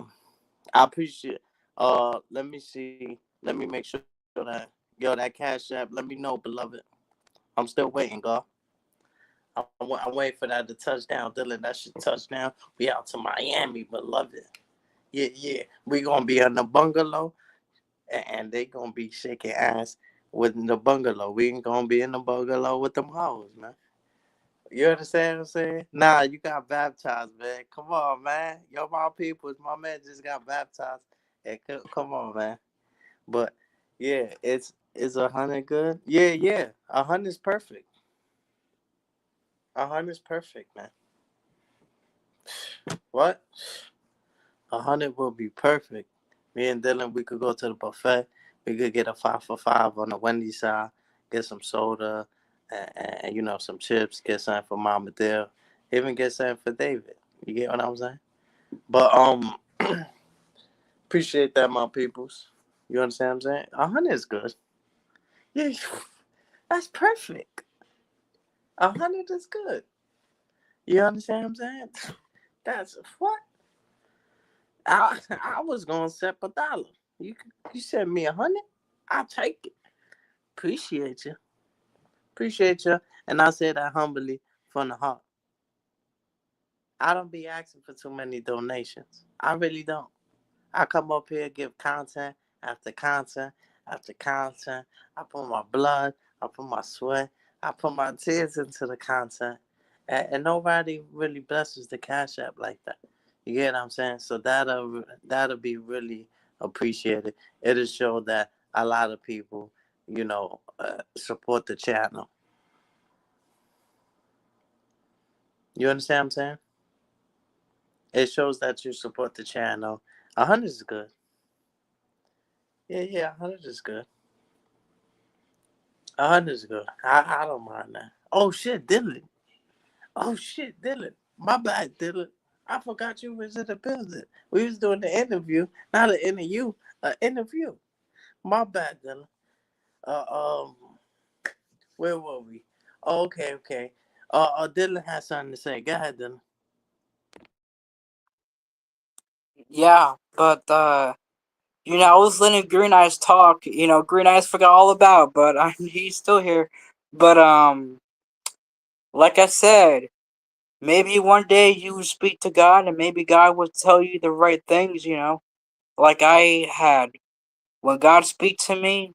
appreciate. Let me see. Let me make sure that that cash app. Let me know, beloved. I'm still waiting, girl. I'm waiting for that to touch down, Dylan. That should touch down. We out to Miami, beloved. Yeah, yeah. We gonna be in the bungalow, and they gonna be shaking ass with the bungalow. We ain't gonna be in the bungalow with them hoes, man. You understand what I'm saying? Nah, you got baptized, man. Come on, man. Yo, my people, my man just got baptized. Hey, come on, man. But yeah, it's 100 good. Yeah, yeah. 100's perfect. 100's perfect, man. What? 100 will be perfect. Me and Dylan, we could go to the buffet. We could get a 5 for 5 on the Wendy's side. Get some soda and you know some chips. Get something for Mama Dale. Even get something for David. You get what I'm saying? But appreciate that, my peoples. You understand what I'm saying? 100 is good. Yeah, that's perfect. 100 is good. You understand what I'm saying? That's what I was gonna set $1. You sent me 100. I'll take it. Appreciate you. Appreciate you. And I say that humbly from the heart. I don't be asking for too many donations. I really don't. I come up here, give content after content after content. I put my blood, I put my sweat, I put my tears into the content. And nobody really blesses the Cash App like that. You get what I'm saying? So that'll be really appreciated. It'll show that a lot of people, support the channel. You understand what I'm saying? It shows that you support the channel. 100 is good. Yeah, yeah, 100 is good. 100 is good. I don't mind that. Oh shit, Dylan. Oh shit, Dylan. My bad, Dylan. I forgot you was in the building. We was doing the interview, not an interview, an interview. My bad, Dylan. Uh, um, where were we? Oh, okay, okay. Dylan has something to say. Go ahead, Dylan. Yeah, but I was letting Green Eyes talk. Green Eyes forgot all about, but he's still here. But like I said, maybe one day you speak to God, and maybe God will tell you the right things. Like I had when God speak to me,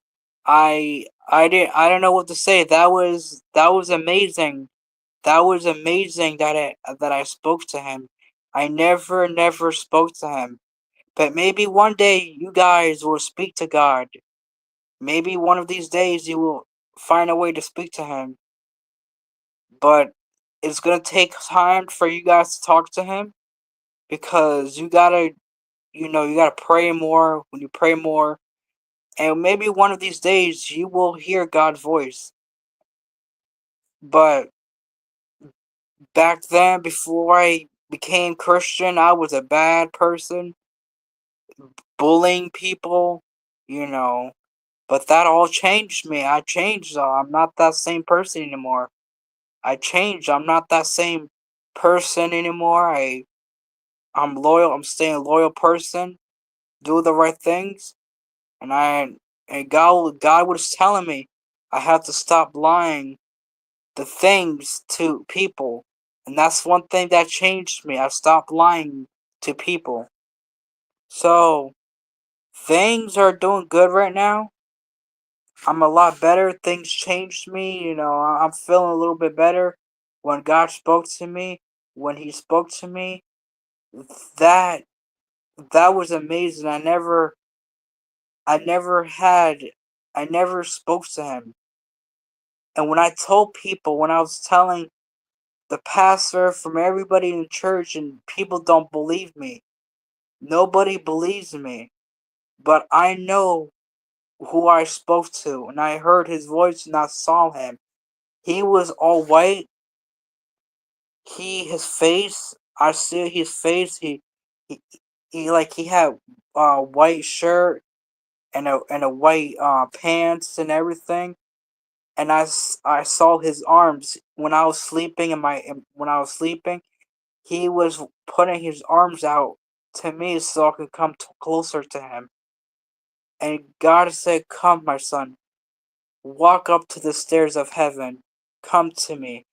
I didn't know what to say. That was amazing. That was amazing that I spoke to him. I never spoke to him. But maybe one day you guys will speak to God. Maybe one of these days you will find a way to speak to him. But it's gonna take time for you guys to talk to him because you gotta pray more. When you pray more, and maybe one of these days you will hear God's voice. But back then, before I became Christian, I was a bad person, bullying people, you know, But that all changed me. I changed. I'm not that same person anymore. I changed. I'm not that same person anymore. I'm loyal. I'm staying a loyal person. Do the right things. And God was telling me I have to stop lying the things to people. And that's one thing that changed me. I stopped lying to people. So things are doing good right now. I'm a lot better. Things changed me. I'm feeling a little bit better. When God spoke to me, when He spoke to me, that that was amazing. I never had, I never spoke to Him. And when I told people, when I was telling the pastor from everybody in church, and people don't believe me, nobody believes me, but I know who I spoke to, and I heard His voice, and I saw Him. He was all white. His face, I see his face. He, he had a white shirt and a white pants and everything. And I saw his arms when I was sleeping. When I was sleeping, he was putting his arms out to me so I could come closer to him. And God said, "Come, my son, walk up to the stairs of heaven. Come to me."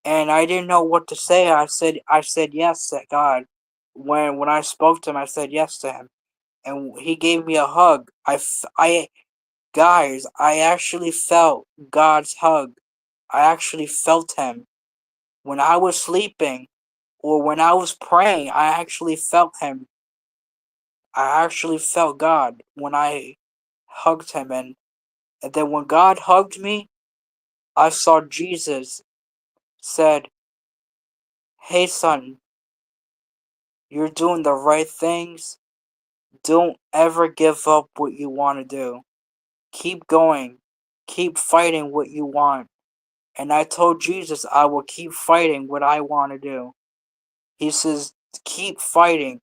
And I didn't know what to say. I said yes to God. When I spoke to Him, I said yes to Him, and He gave me a hug. Guys, I actually felt God's hug. I actually felt Him when I was sleeping or when I was praying. I actually felt Him. I actually felt God when I hugged Him, and then when God hugged me, I saw Jesus said, "Hey, son, you're doing the right things. Don't ever give up what you want to do. Keep going. Keep fighting what you want." And I told Jesus I will keep fighting what I want to do. He says, "Keep fighting.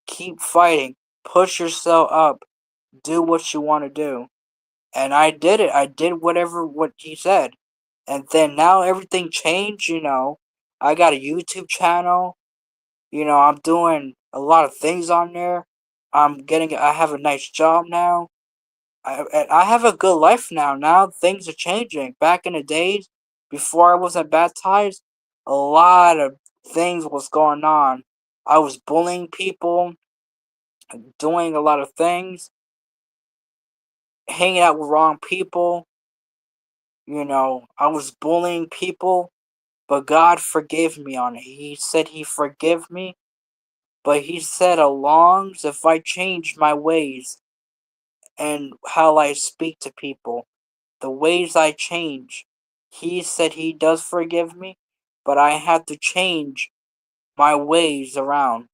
Keep fighting. Push yourself up. Do what you want to do." And I did it. I did what he said. And then now everything changed. I got a YouTube channel. I'm doing a lot of things on there. I have a nice job now. I have a good life now. Now things are changing. Back in the days, before I wasn't baptized, a lot of things was going on. I was bullying people, doing a lot of things, hanging out with wrong people. I was bullying people, but God forgave me on it. He said He forgave me, but He said, along if I change my ways and how I speak to people, the ways I change. He said He does forgive me, but I have to change my ways around.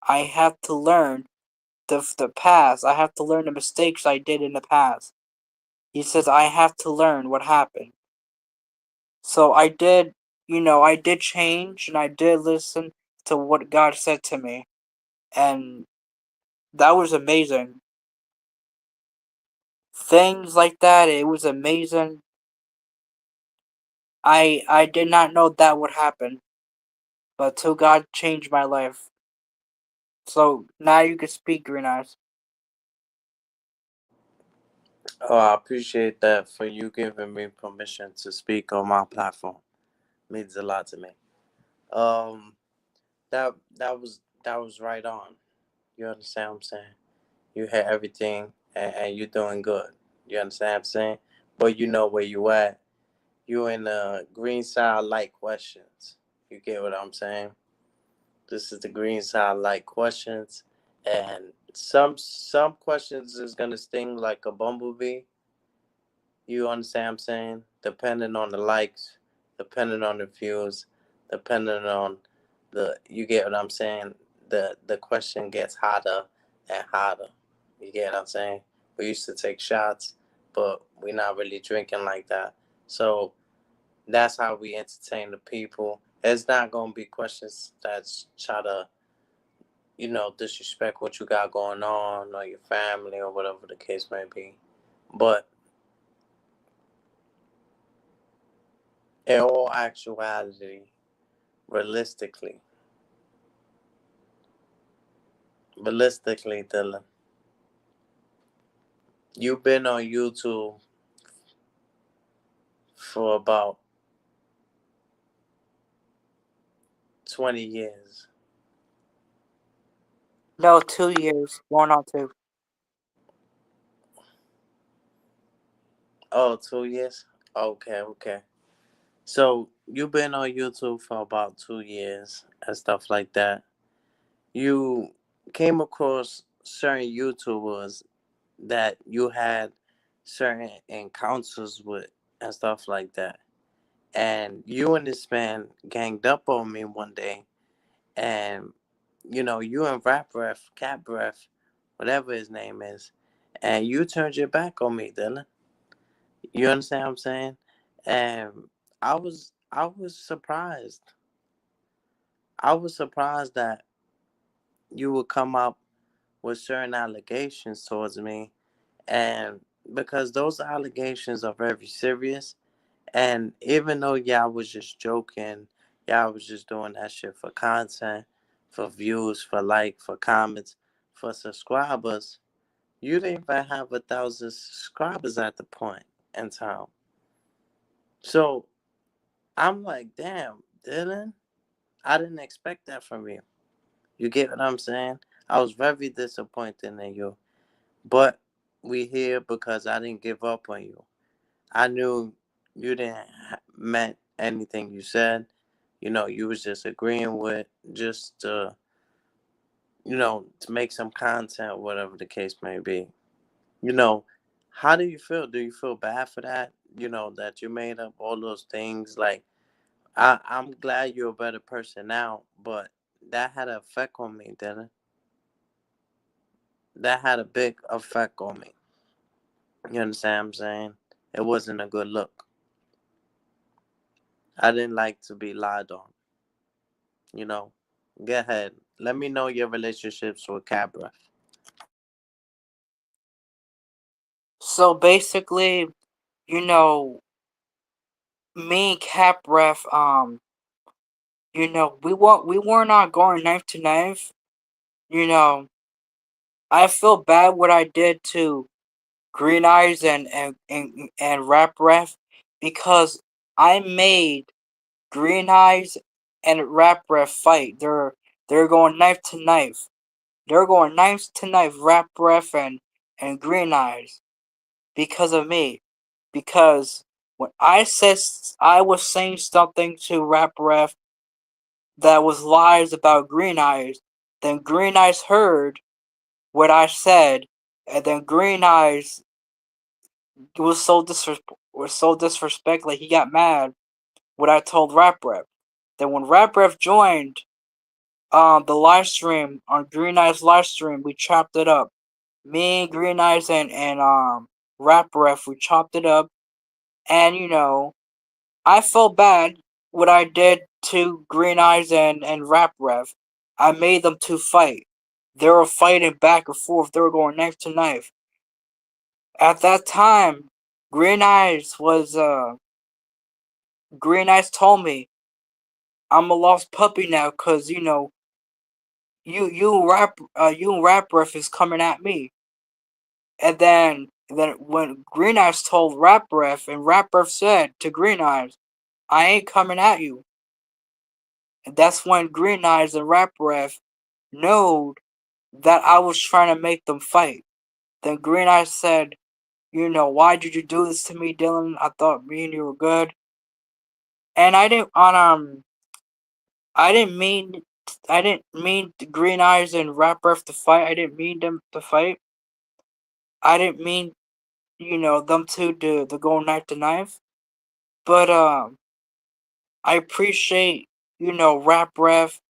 I have to learn the past. I have to learn the mistakes I did in the past. He says I have to learn what happened. So I did change, and I did listen to what God said to me. And that was amazing. Things like that, it was amazing. I did not know that would happen, but till God changed my life. So now you can speak, Green Eyes. Oh, I appreciate that for you giving me permission to speak on my platform. Means a lot to me. Um, that was right on. You understand what I'm saying? You had everything, and you're doing good. You understand what I'm saying? But you know where you at. You in the green side like questions. You get what I'm saying? This is the green side like questions, and some questions is gonna sting like a bumblebee. You understand what I'm saying? Depending on the likes, depending on the views, depending on you get what I'm saying? The question gets hotter and hotter. You get what I'm saying? We used to take shots, but we're not really drinking like that. So that's how we entertain the people. It's not gonna be questions that's try to, disrespect what you got going on or your family or whatever the case may be. But in all actuality, realistically, Dylan, you've been on YouTube for about 20 years. No, 2 years. Going on 2. Oh, 2 years? Okay, okay. So you've been on YouTube for about 2 years and stuff like that. You came across certain YouTubers that you had certain encounters with and stuff like that. And you and this man ganged up on me one day, and you and Rap Breath, Cat Breath, whatever his name is, and you turned your back on me, Dylan. You understand what I'm saying? And I was surprised. I was surprised that you would come up with certain allegations towards me, and because those allegations are very serious. And even though y'all was just joking, y'all was just doing that shit for content, for views, for for comments, for subscribers, you didn't even have 1,000 subscribers at the point in time. So I'm like, damn, Dylan, I didn't expect that from you. You get what I'm saying? I was very disappointed in you. But we here because I didn't give up on you. I knew you didn't meant anything you said. You was just agreeing with just to make some content, whatever the case may be. You know, how do you feel? Do you feel bad for that? That you made up all those things. Like, I'm glad you're a better person now, but that had an effect on me, didn't it? That had a big effect on me. You understand what I'm saying? It wasn't a good look. I didn't like to be lied on. You know, go ahead. Let me know your relationships with Cabra. So basically, you know, me and Capref, we were not going knife to knife. You know, I feel bad what I did to Green Eyes and Rap Ref because I made Green Eyes and Rap Ref fight. They're going knife to knife. They're going knife to knife, Rap Ref and Green Eyes because of me. Because when I said I was saying something to Rap Ref that was lies about Green Eyes, then Green Eyes heard what I said, and then Green Eyes was so disrespectful. Like, he got mad when I told Rap Ref. Then when Rap Ref joined the live stream on Green Eyes live stream, we chopped it up. Me, Green Eyes, and Rap Ref, we chopped it up, and I felt bad what I did to Green Eyes and Rap Ref. I made them two fight. They were fighting back and forth. They were going knife to knife. At that time, Green Eyes was Green Eyes told me I'm a lost puppy now because you and Rap Ref is coming at me. And then when Green Eyes told Rap Ref, and Rap Ref said to Green Eyes, I ain't coming at you. And that's when Green Eyes and Rap Ref knowed that I was trying to make them fight. Then Green Eyes said, why did you do this to me, Dylan? I thought me and you were good. And I didn't mean Green Eyes and Rap Ref to fight. I didn't mean them to fight. I didn't mean, them two to go knife to knife. But I appreciate, Rap Ref,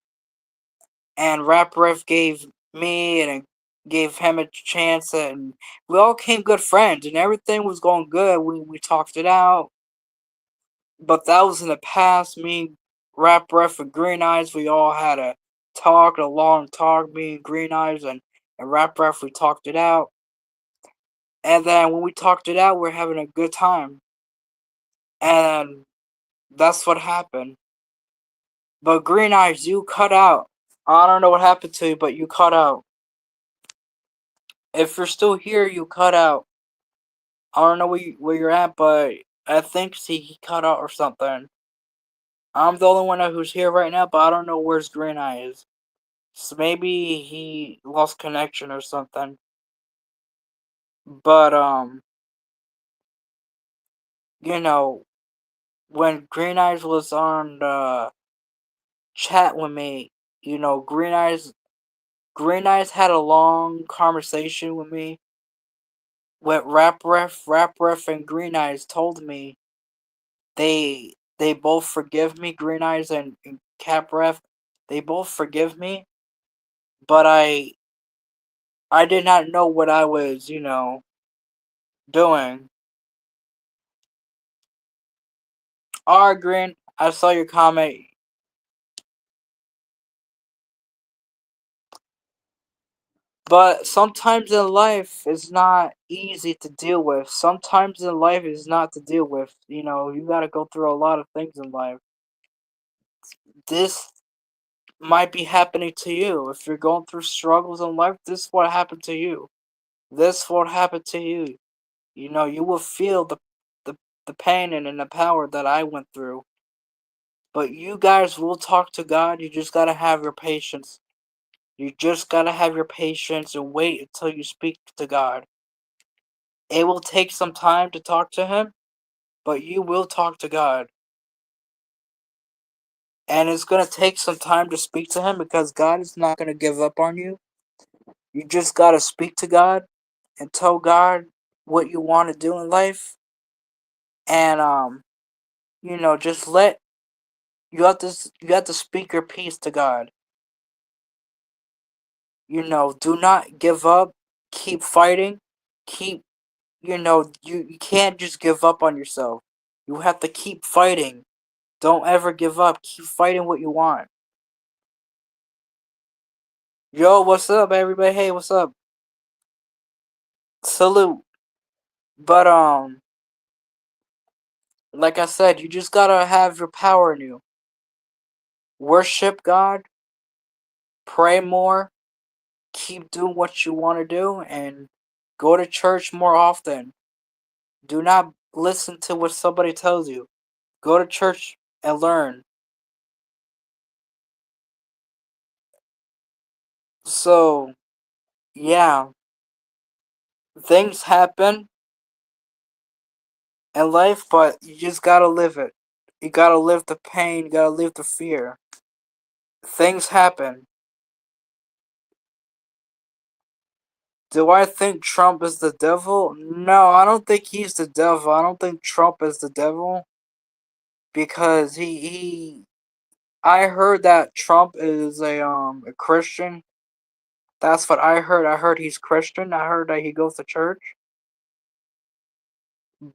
and Rap Ref gave me and gave him a chance, and we all became good friends, and everything was going good. We talked it out, but that was in the past. Me, Rap Ref, and Green Eyes, we all had a long talk. Me and Green Eyes and Rap Ref, we talked it out, And then when we talked it out, we're having a good time. And that's what happened. But Green Eyes, you cut out. I don't know what happened to you, but you cut out. If you're still here, you cut out. I don't know where you're at, but I think he cut out or something. I'm the only one who's here right now, but I don't know where's Green Eyes. So maybe he lost connection or something. But you know, when Green Eyes was on the chat with me, you know, Green Eyes had a long conversation with me. What Rap Ref, and Green Eyes told me they both forgive me. Green Eyes and Cap Ref, they both forgive me, but I did not know what I was, doing. Alright, Green, I saw your comment. But sometimes in life it's not easy to deal with. Sometimes in life is not to deal with. You gotta go through a lot of things in life. This might be happening to you. If you're going through struggles in life, this is what happened to you. This is what happened to you. You will feel the pain and the power that I went through. But you guys will talk to God. You just gotta have your patience. You just gotta have your patience and wait until you speak to God. It will take some time to talk to Him, but you will talk to God. And it's gonna take some time to speak to Him because God is not gonna give up on you. You just gotta speak to God and tell God what you want to do in life. And just you have to speak your peace to God. Do not give up. Keep fighting. Keep you can't just give up on yourself. You have to keep fighting. Don't ever give up. Keep fighting what you want. Yo, what's up, everybody? Hey, what's up? Salute. But like I said, you just gotta have your power in you. Worship God, pray more, keep doing what you want to do, and go to church more often. Do not listen to what somebody tells you. Go to church and learn. So, yeah, things happen in life, but you just gotta live it. You gotta live the pain, you gotta live the fear. Things happen. Do I think Trump is the devil? No, I don't think he's the devil. I don't think Trump is the devil because I heard that Trump is a Christian. That's what I heard. I heard he's Christian. I heard that he goes to church.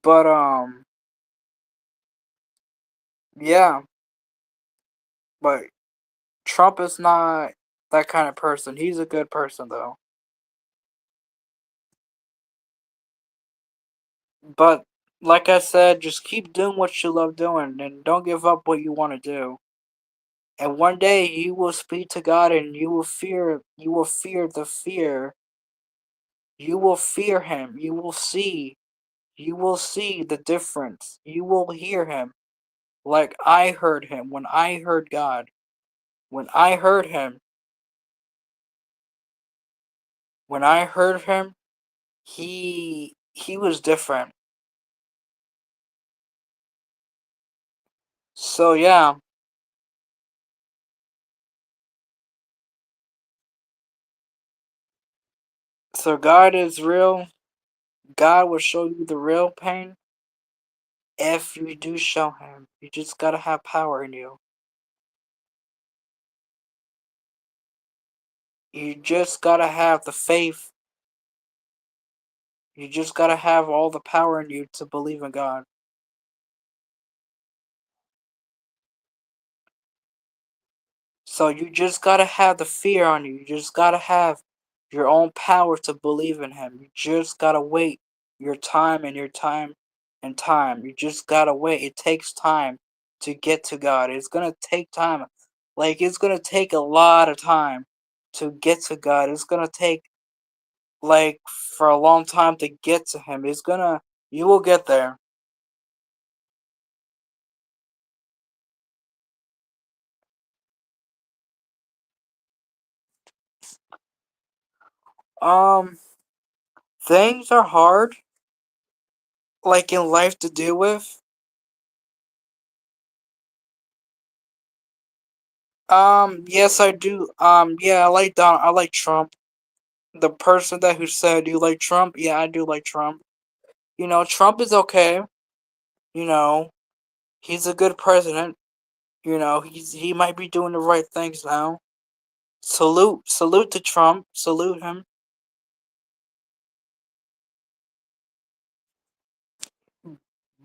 But yeah, but Trump is not that kind of person. He's a good person though. But like I said, just keep doing what you love doing and don't give up what you want to do. And one day you will speak to God and you will fear the fear. You will fear him. You will see the difference. You will hear him. Like I heard him when I heard God. When I heard him, when I heard him, he was different. So yeah. So God is real. God will show you the real pain if you do show him. You just gotta have power in you. You just gotta have the faith. You just gotta have all the power in you to believe in God. So you just gotta have the fear on you. You just gotta have your own power to believe in him. You just gotta wait. your time and your time and time. You just gotta wait. It takes time to get to God. It's gonna take time. Like, it's gonna take a lot of time to get to God. It's gonna take, like, for a long time to get to Him. You will get there. Um, Things are hard, like, in life to deal with. Yes, I do. Yeah, I like Trump. The person who said, "Do you like Trump?" Yeah, I do like Trump. Trump is okay. You know, he's a good president. He might be doing the right things now. Salute to Trump. Salute him.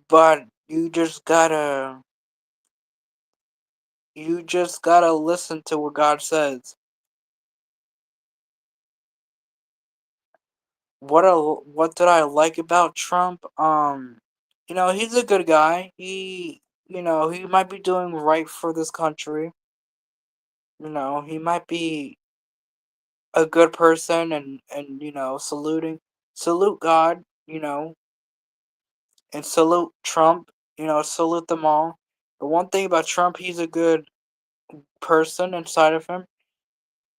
But you just gotta listen to what God says. What did I like about Trump? He's a good guy. He might be doing right for this country. He might be a good person, and salute God, and salute Trump, salute them all. The one thing about Trump, he's a good person inside of him.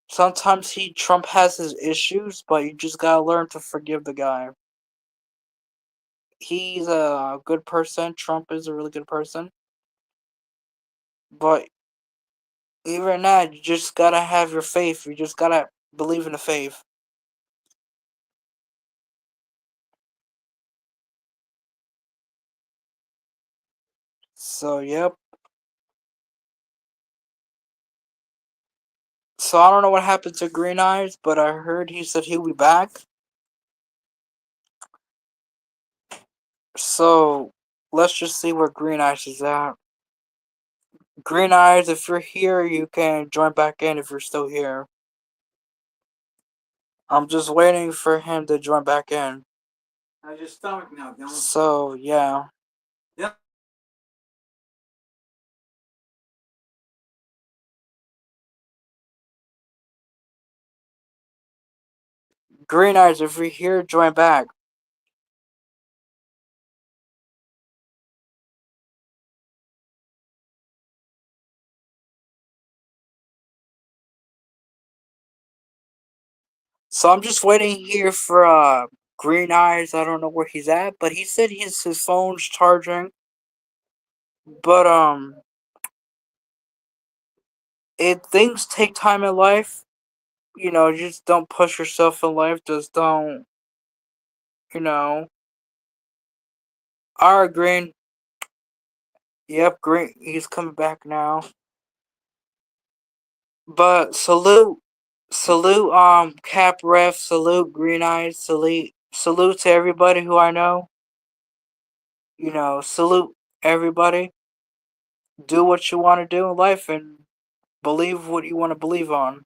Sometimes Trump has his issues, but you just gotta learn to forgive the guy. He's a good person. Trump is a really good person. But even that, you just gotta have your faith. You just gotta believe in the faith. So, yep. So, I don't know what happened to Green Eyes, but I heard he said he'll be back. So, let's just see where Green Eyes is at. Green Eyes, if you're here, you can join back in if you're still here. I'm just waiting for him to join back in. How's your stomach now, Dylan? So, yeah. Yep. Green Eyes, if you're here, join back. So I'm just waiting here for Green Eyes. I don't know where he's at, but he said his phone's charging. But things take time in life. Just don't push yourself in life. Just don't. You know. Alright, Green. Yep, Green. He's coming back now. But salute Cap Ref, salute Green Eyes, salute to everybody who I know. Salute everybody. Do what you want to do in life and believe what you want to believe on.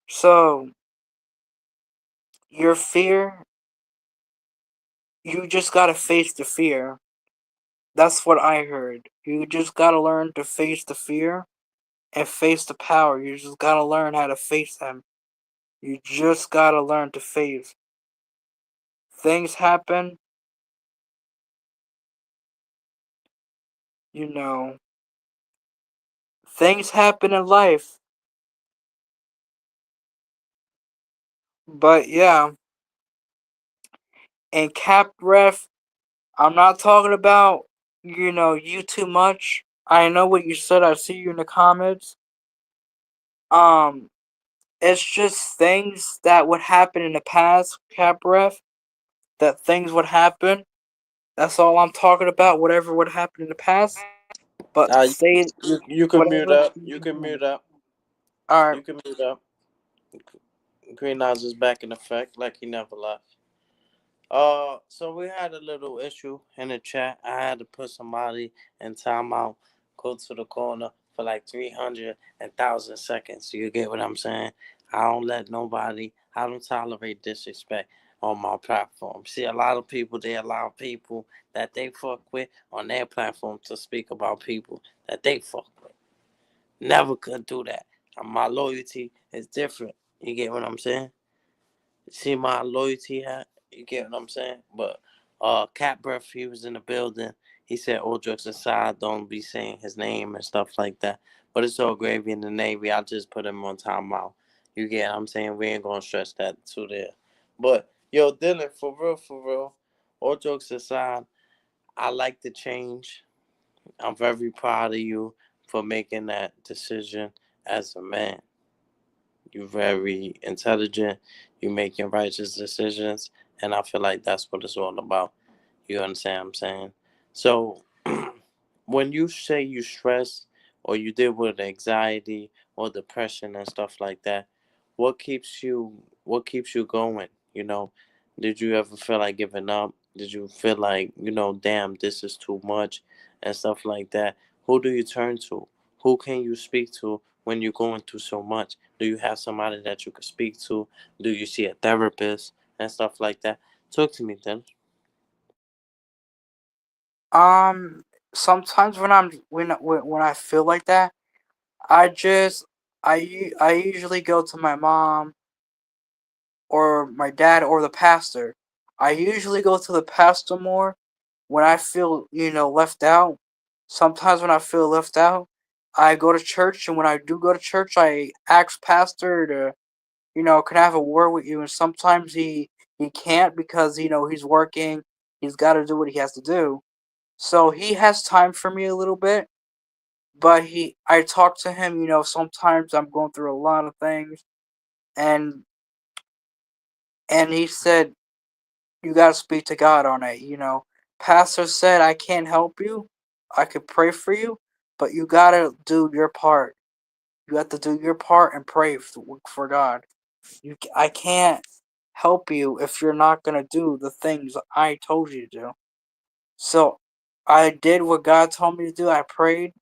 So, your fear, you just gotta face the fear. That's what I heard. You just gotta learn to face the fear and face the power. You just gotta learn how to face them. You just gotta learn to face. Things happen, you know. Things happen in life. But yeah. And Cap Ref, I'm not talking about, you too much. I know what you said. I see you in the comments. Um, it's just things that would happen in the past, Cap Ref. That things would happen. That's all I'm talking about. Whatever would happen in the past. But Uh, say you can mute whatever. up. You can mute up. Alright. You can mute up. Green Eyes is back in effect, like he never left. So we had a little issue in the chat. I had to put somebody in timeout, go to the corner for like 300,000 seconds. You get what I'm saying? I don't let nobody. I don't tolerate disrespect. on my platform. See, a lot of people, they allow people that they fuck with on their platform to speak about people that they fuck with. Never could do that. My loyalty is different. You get what I'm saying? See my loyalty hat? You get what I'm saying? But Cat Breath, he was in the building. He said, all jokes aside, don't be saying his name and stuff like that. But it's all gravy in the Navy. I just put him on timeout. You get what I'm saying? We ain't gonna stress that too there. But yo, Dylan, for real, all jokes aside, I like the change. I'm very proud of you for making that decision as a man. You're very intelligent. You're making righteous decisions. And I feel like that's what it's all about. You understand what I'm saying? So when you say you stress or you deal with anxiety or depression and stuff like that, what keeps you going? Did you ever feel like giving up? Did you feel like, damn, this is too much and stuff like that? Who do you turn to? Who can you speak to when you're going through so much? Do you have somebody that you could speak to? Do you see a therapist and stuff like that? Talk to me then. Um, Sometimes when I feel like that, I just I usually go to my mom or my dad or the pastor. I usually go to the pastor more when I feel, left out. Sometimes when I feel left out, I go to church, and when I do go to church, I ask pastor to, can I have a word with you? And sometimes he can't because, he's working. He's got to do what he has to do. So he has time for me a little bit, but I talk to him, sometimes I'm going through a lot of things, and he said, you got to speak to God on it. Pastor said, I can't help you. I could pray for you, but you got to do your part. You have to do your part and pray for God. I can't help you if you're not going to do the things I told you to do. So I did what God told me to do. I prayed.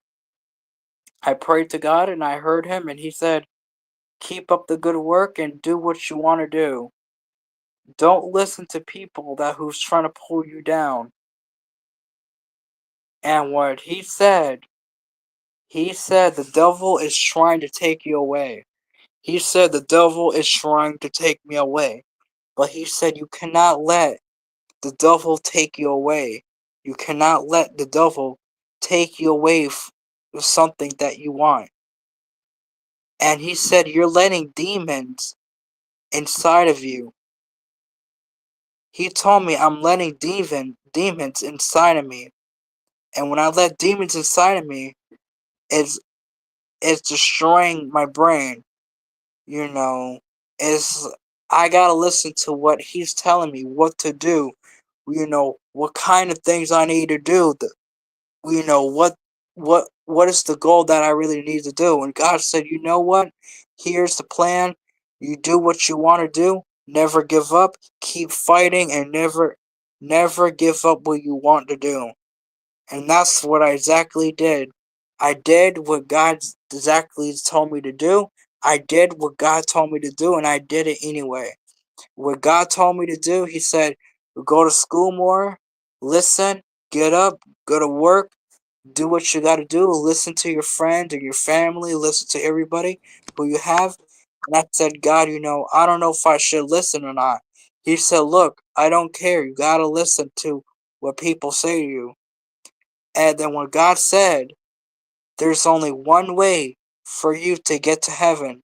I prayed to God and I heard him, and he said, keep up the good work and do what you want to do. Don't listen to people who's trying to pull you down. And what he said the devil is trying to take you away. He said the devil is trying to take me away. But he said you cannot let the devil take you away. You cannot let the devil take you away with something that you want. And he said you're letting demons inside of you. He told me I'm letting demons inside of me. And when I let demons inside of me, it's destroying my brain. You know, it's I gotta listen to what he's telling me what to do. What kind of things I need to do. What is the goal that I really need to do. And God said, you know what? Here's the plan. You do what you want to do. Never give up. Keep fighting and never give up what you want to do. And that's what I exactly did. I did what God exactly told me to do. I did what God told me to do, and I did it anyway. What God told me to do, he said, go to school more, listen, get up, go to work, do what you got to do, listen to your friends or your family, listen to everybody who you have. And I said, God, I don't know if I should listen or not. He said, look, I don't care. You got to listen to what people say to you. And then when God said, there's only one way for you to get to heaven,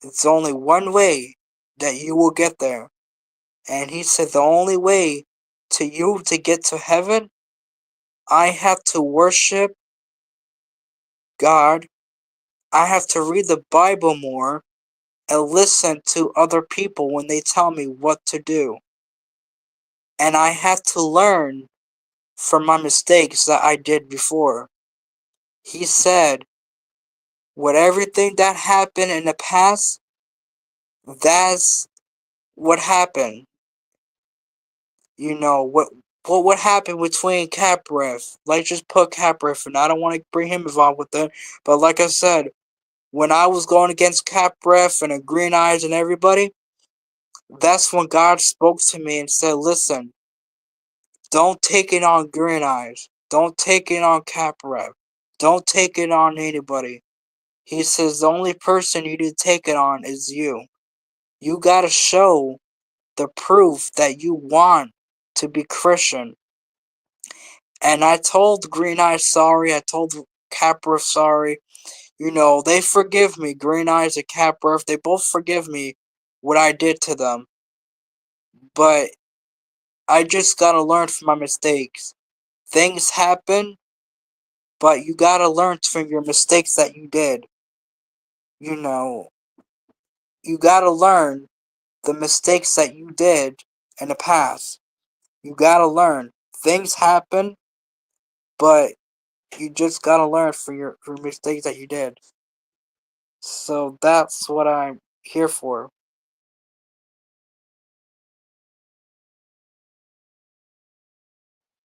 it's only one way that you will get there. And he said, the only way to you to get to heaven, I have to worship God. I have to read the Bible more and listen to other people when they tell me what to do. And I have to learn from my mistakes that I did before. He said, with everything that happened in the past, that's what happened. What happened between Capref? Like, just put Capref, and I don't want to bring him involved with it. But like I said, when I was going against Capref and the Green Eyes and everybody, that's when God spoke to me and said, listen, don't take it on Green Eyes. Don't take it on Caprep. Don't take it on anybody. He says the only person you need to take it on is you. You gotta show the proof that you want to be Christian. And I told Green Eyes sorry. I told Caprep sorry. You know, they forgive me. Green Eyes and Caprep, they both forgive me what I did to them. But I just gotta learn from my mistakes. Things happen, but you gotta learn from your mistakes that you did. You know, you gotta learn the mistakes that you did in the past. You gotta learn. Things happen, but you just gotta learn from your mistakes that you did. So that's what I'm here for.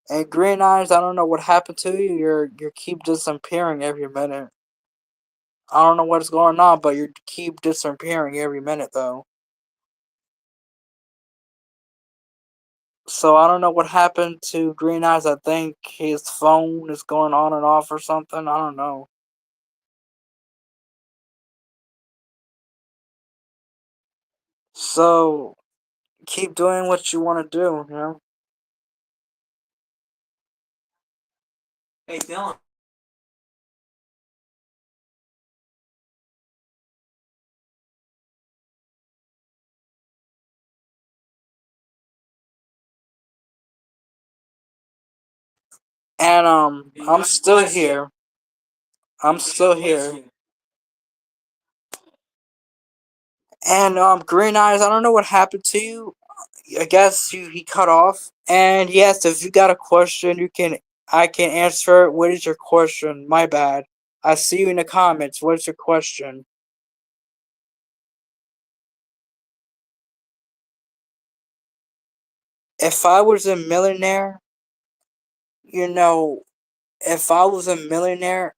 And Green Eyes, I don't know what happened to you. You keep disappearing every minute. I don't know what's going on, but you keep disappearing every minute though. So I don't know what happened to Green Eyes. I think his phone is going on and off or something. I don't know. So keep doing what you want to do, you know? Hey, Dylan. And I'm still bless you. here. I'm still Bless here. you. And Green Eyes, I don't know what happened to you. I guess he cut off. And yes, if you got a question, I can answer it. What is your question? My bad. I see you in the comments. What's your question? If I was a millionaire, you know, if I was a millionaire,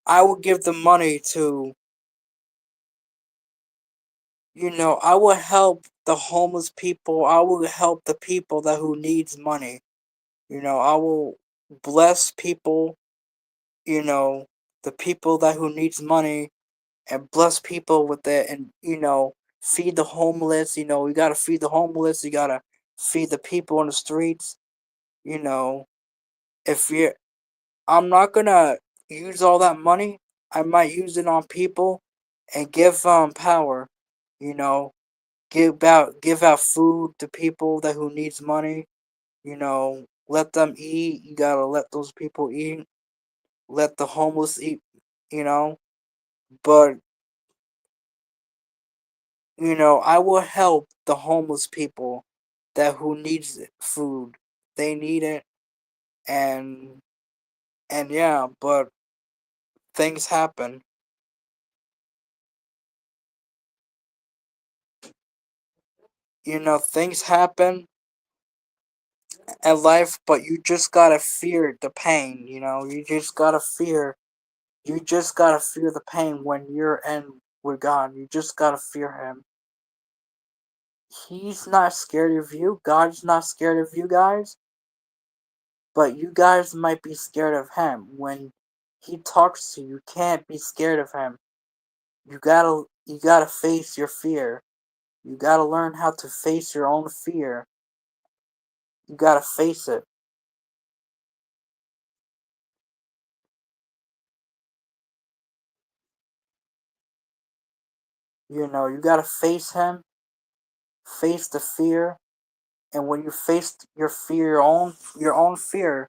I would give the money to, I would help the homeless people. I would help the people that who needs money. I will bless people, you know, the people that who needs money and bless people with it and, feed the homeless. You gotta feed the homeless, you gotta feed the people on the streets, you know. If you I'm not gonna use all that money. I might use it on people and give power. You know, give out food to people that who needs money. Let them eat. You gotta let those people eat. Let the homeless eat. You know, but I will help the homeless people that who needs food. They need it, and yeah, but things happen. Things happen in life, but you just gotta fear the pain. You just gotta fear the pain when you're in with God. You just gotta fear Him. He's not scared of you. God's not scared of you guys, but you guys might be scared of Him. When He talks to you, you can't be scared of Him. You gotta face your fear. You gotta learn how to face your own fear. You gotta face it. You gotta face Him, face the fear, and when you face your fear, your own fear,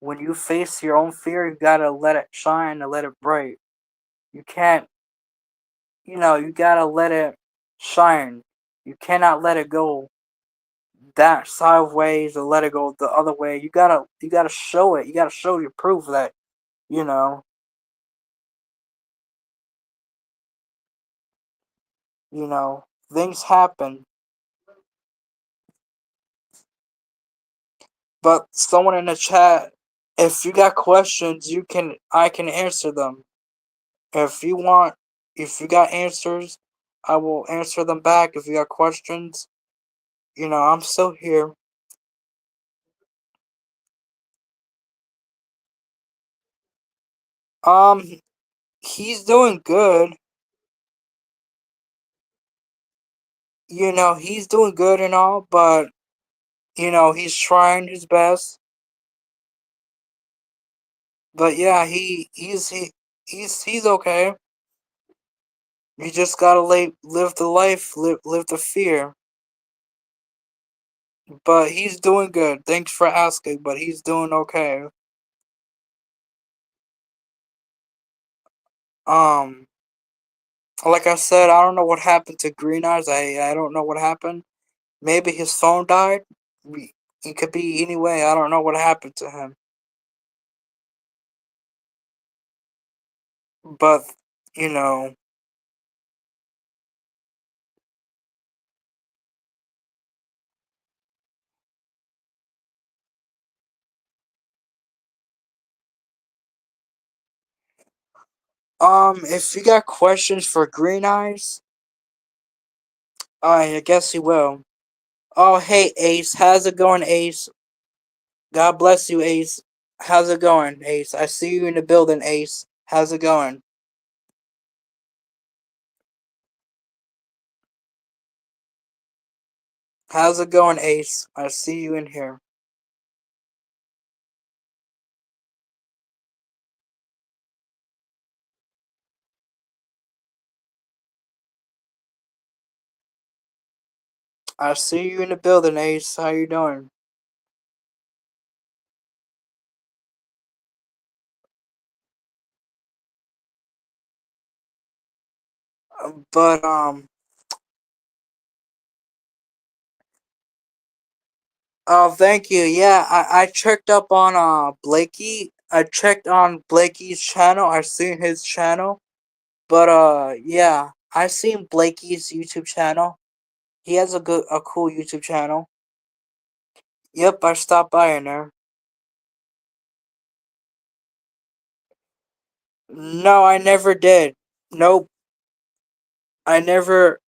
when you face your own fear, you gotta let it shine and let it bright. You can't, you gotta let it shine. You cannot let it go that sideways or let it go the other way. You gotta show it. You gotta show your proof that, you know, things happen. But someone in the chat, if you got questions, I can answer them. If you got answers, I will answer them back if you got questions. I'm still here. Um, he's doing good. He's doing good and all, but he's trying his best. But yeah, he's okay. You just gotta live the life, live the fear. But he's doing good. Thanks for asking, but he's doing okay. Um, like I said, I don't know what happened to Green Eyes. I don't know what happened. Maybe his phone died. It could be anyway. I don't know what happened to him. But you know, if you got questions for Green Eyes, I guess he will. Oh, hey Ace, how's it going, Ace? God bless you, Ace. How's it going, Ace? I see you in the building, Ace. How's it going? How's it going, Ace? I see you in here. I see you in the building, Ace. How you doing? But oh, thank you. Yeah, I checked up on Blakey. I checked on Blakey's channel. I seen his channel. But yeah, I seen Blakey's YouTube channel. He has a cool YouTube channel. Yep, I stopped by in there. No, I never did. Nope. I never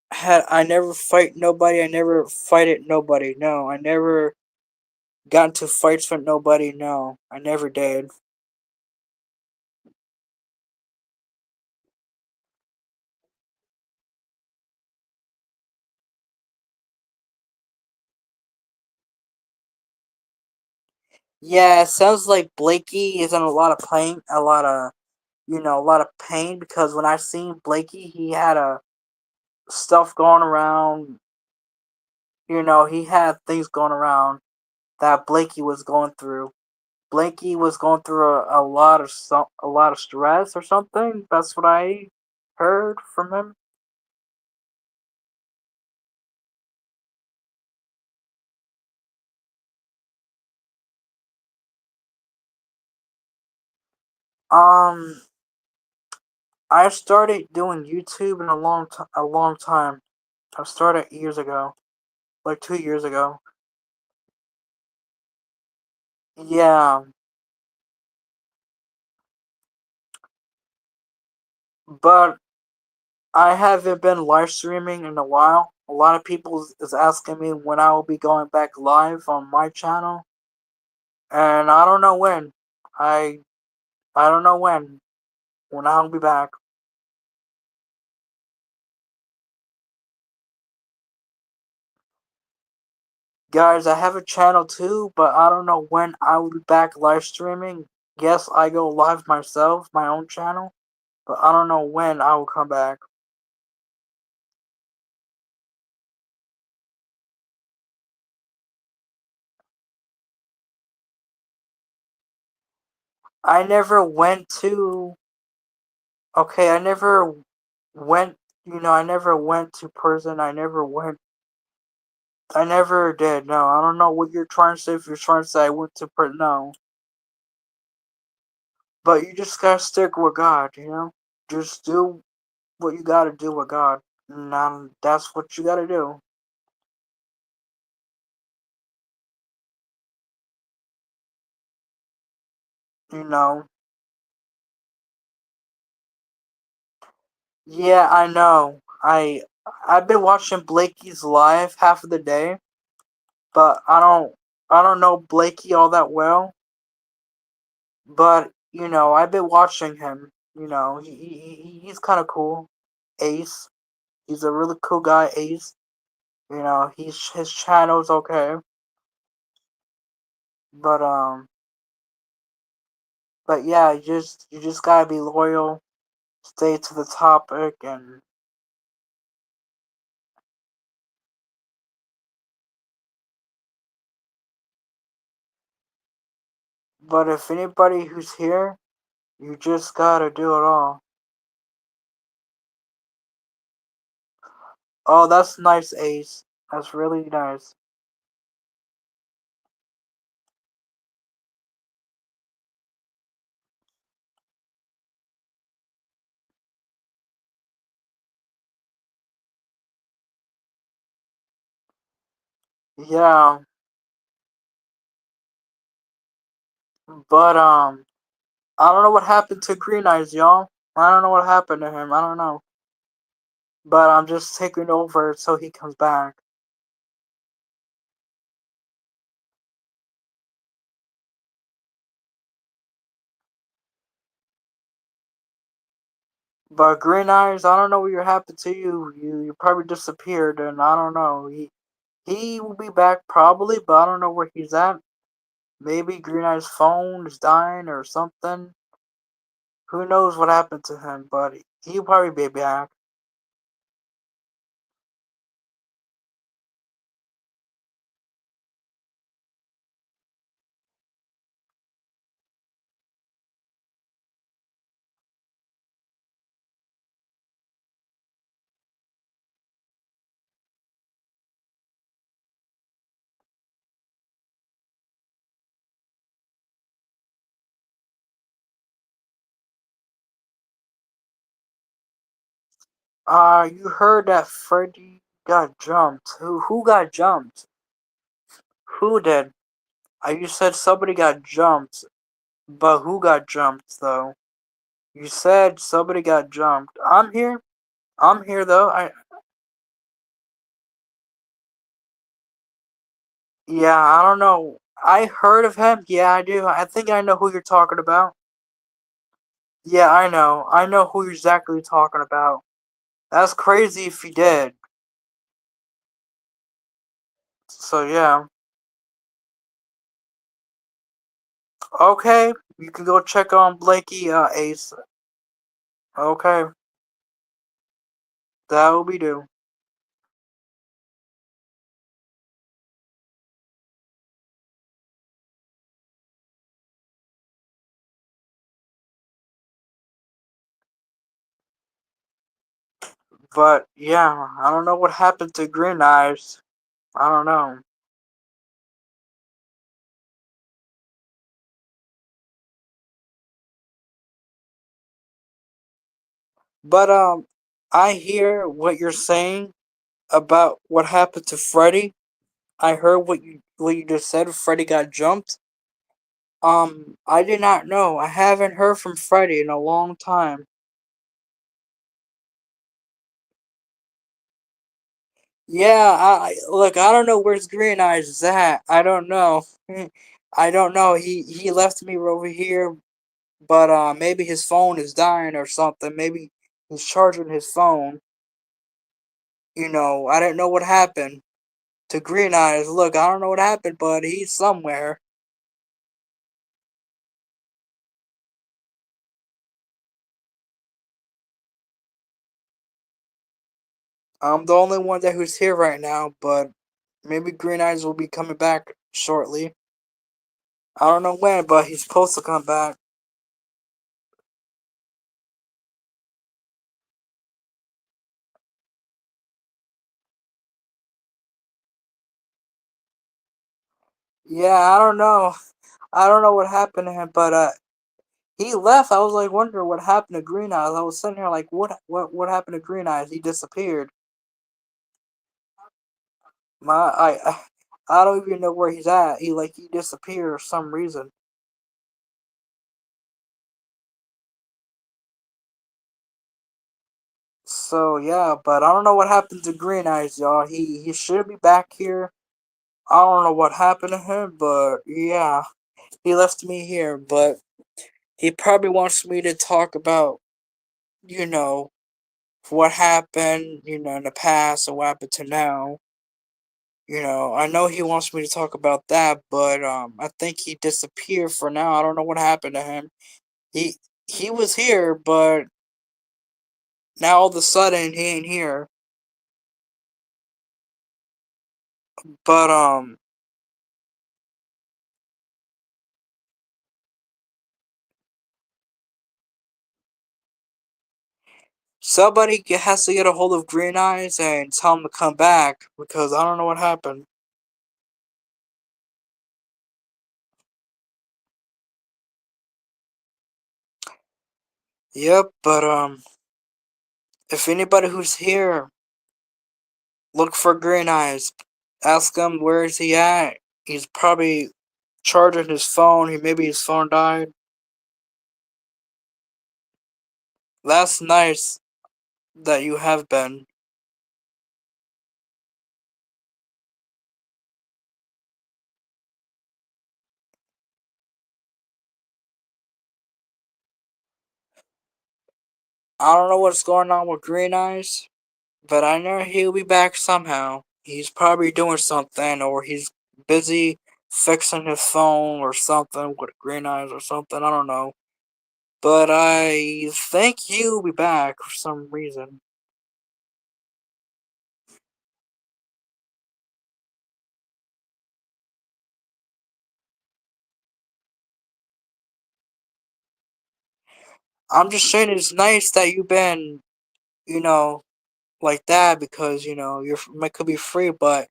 fight nobody. I never fighted nobody. No, I never got into fights with nobody. No, I never did. Yeah, it sounds like Blakey is in a lot of pain, a lot of pain because when I seen Blakey, he had a stuff going around. He had things going around that Blakey was going through. Blakey was going through a lot of stress or something. That's what I heard from him. Um, I started doing YouTube in a long time. I started years ago, like 2 years ago. Yeah, but I haven't been live streaming in a while. A lot of people is asking me when I will be going back live on my channel, and I don't know when. I I don't know when I'll be back. Guys, I have a channel too, but I don't know when I will be back live streaming. Yes, I go live myself, my own channel, but I don't know when I will come back. I never went to. Okay, I never went. I never went to prison. I never did. No, I don't know what you're trying to say. If you're trying to say I went to prison, no. But you just gotta stick with God. Just do what you gotta do with God. And that's what you gotta do. You know. Yeah, I know. I've been watching Blakey's live half of the day, but I don't know Blakey all that well. But I've been watching him. He's kind of cool. Ace, he's a really cool guy. Ace, his channel's okay. But yeah, you just gotta be loyal, stay to the topic, and but if anybody who's here, you just gotta do it all. Oh, that's nice, Ace. That's really nice. Yeah, but I don't know what happened to Green Eyes, y'all. I don't know what happened to him. I don't know. But I'm just taking over so he comes back. But Green Eyes, I don't know what happened to you. You probably disappeared, and I don't know. He will be back probably, but I don't know where he's at. Maybe Green Eyes' phone is dying or something. Who knows what happened to him, but he'll probably be back. You heard that Freddy got jumped. Who got jumped? Who did? You said somebody got jumped, but who got jumped though? You said somebody got jumped. I'm here. I'm here though. Yeah, I don't know. I heard of him. Yeah, I do. I think I know who you're talking about. Yeah, I know. I know who you're exactly talking about. That's crazy if you did. So yeah. Okay, you can go check on Blakey, Ace. Okay, that will be due. But yeah, I don't know what happened to Green Eyes. I don't know. But I hear what you're saying about what happened to Freddy. I heard what you just said. Freddy got jumped. I did not know. I haven't heard from Freddy in a long time. Yeah, look. I don't know where's Green Eyes is at. I don't know. I don't know. He left me over here, but maybe his phone is dying or something. Maybe he's charging his phone. I didn't know what happened to Green Eyes. Look, I don't know what happened, but he's somewhere. I'm the only one who's here right now, but maybe Green Eyes will be coming back shortly. I don't know when, but he's supposed to come back. Yeah, I don't know. I don't know what happened to him, but he left. I was like wondering what happened to Green Eyes. I was sitting here like, what happened to Green Eyes? He disappeared. I don't even know where he's at. He disappeared for some reason. So yeah, but I don't know what happened to Green Eyes, y'all. He should be back here. I don't know what happened to him, but yeah, he left me here. But he probably wants me to talk about, you know, what happened, in the past and what happened to now. I know he wants me to talk about that, but I think he disappeared for now. I don't know what happened to him. He he was here, but now all of a sudden he ain't here. But somebody has to get a hold of Green Eyes and tell him to come back because I don't know what happened. Yep, but if anybody who's here, look for Green Eyes. Ask him where is he at. He's probably charging his phone. Maybe his phone died. That's nice that you have been. I don't know what's going on with Green Eyes, but I know he'll be back somehow. He's probably doing something, or he's busy fixing his phone or something with Green Eyes or something. I don't know. But I think he'll be back for some reason. I'm just saying it's nice that you've been, you know, like that because, you could be free, but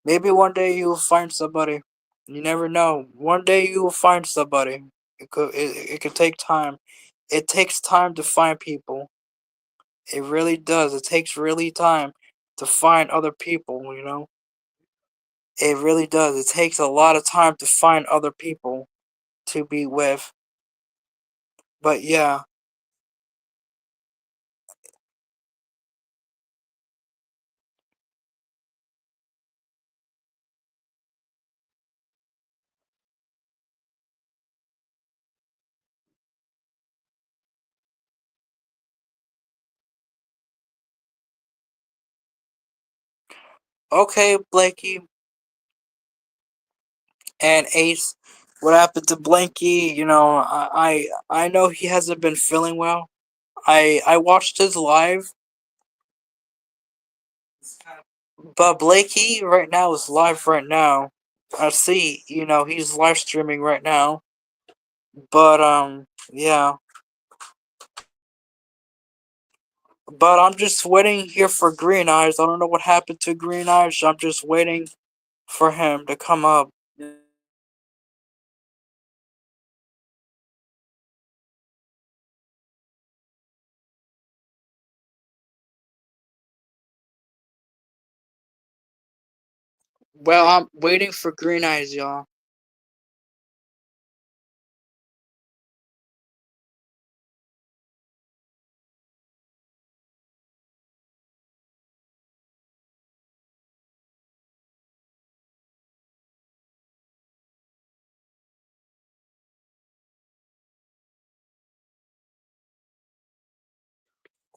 maybe one day you'll find somebody. You never know. One day you will find somebody. It could take time. It takes time to find people. It really does. It takes really time to find other people. It really does. It takes a lot of time to find other people to be with. But yeah. Okay, Blakey and Ace. What happened to Blanky? I know he hasn't been feeling well. I watched his live, but Blakey right now is live right now. I see, he's live streaming right now. But yeah. But I'm just waiting here for Green Eyes. I don't know what happened to Green Eyes. I'm just waiting for him to come up. Well, I'm waiting for Green Eyes, y'all.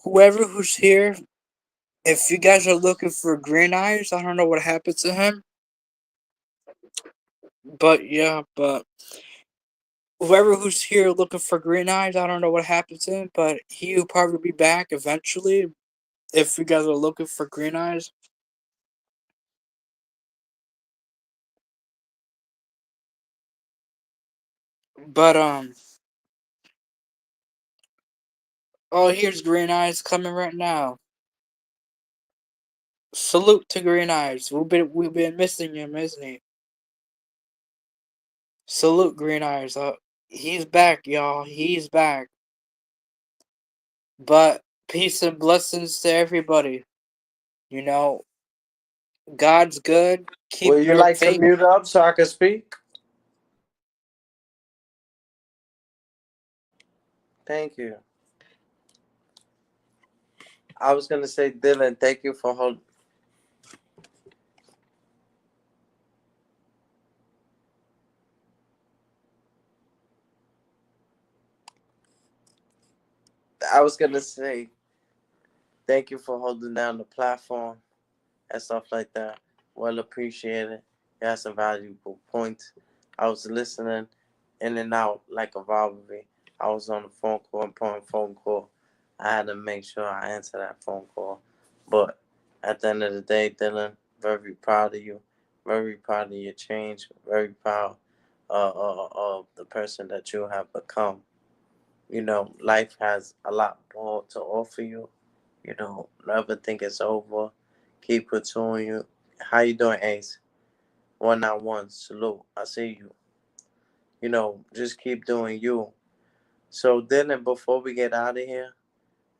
Whoever who's here, if you guys are looking for Green Eyes, I don't know what happened to him. But yeah, but whoever who's here looking for Green Eyes, I don't know what happened to him, but he will probably be back eventually if you guys are looking for Green Eyes. But oh, here's Green Eyes coming right now. Salute to Green Eyes. We've been missing him, isn't he? Salute Green Eyes. He's back, y'all. He's back. But peace and blessings to everybody. You know, God's good. Keep Would you your like to faith. mute up so I can speak? Thank you. I was gonna say, Dylan, thank you for holding. I was gonna say, thank you for holding down the platform and stuff like that. Well appreciated. You had some valuable points. I was listening in and out like a robbery. I was on a phone call, important phone call. I had to make sure I answer that phone call. But at the end of the day, Dylan, very proud of you. Very proud of your change. Very proud of the person that you have become. Life has a lot more to offer you. Never think it's over. Keep pursuing you. How you doing, Ace? 191, salute. I see you. Just keep doing you. So, Dylan, before we get out of here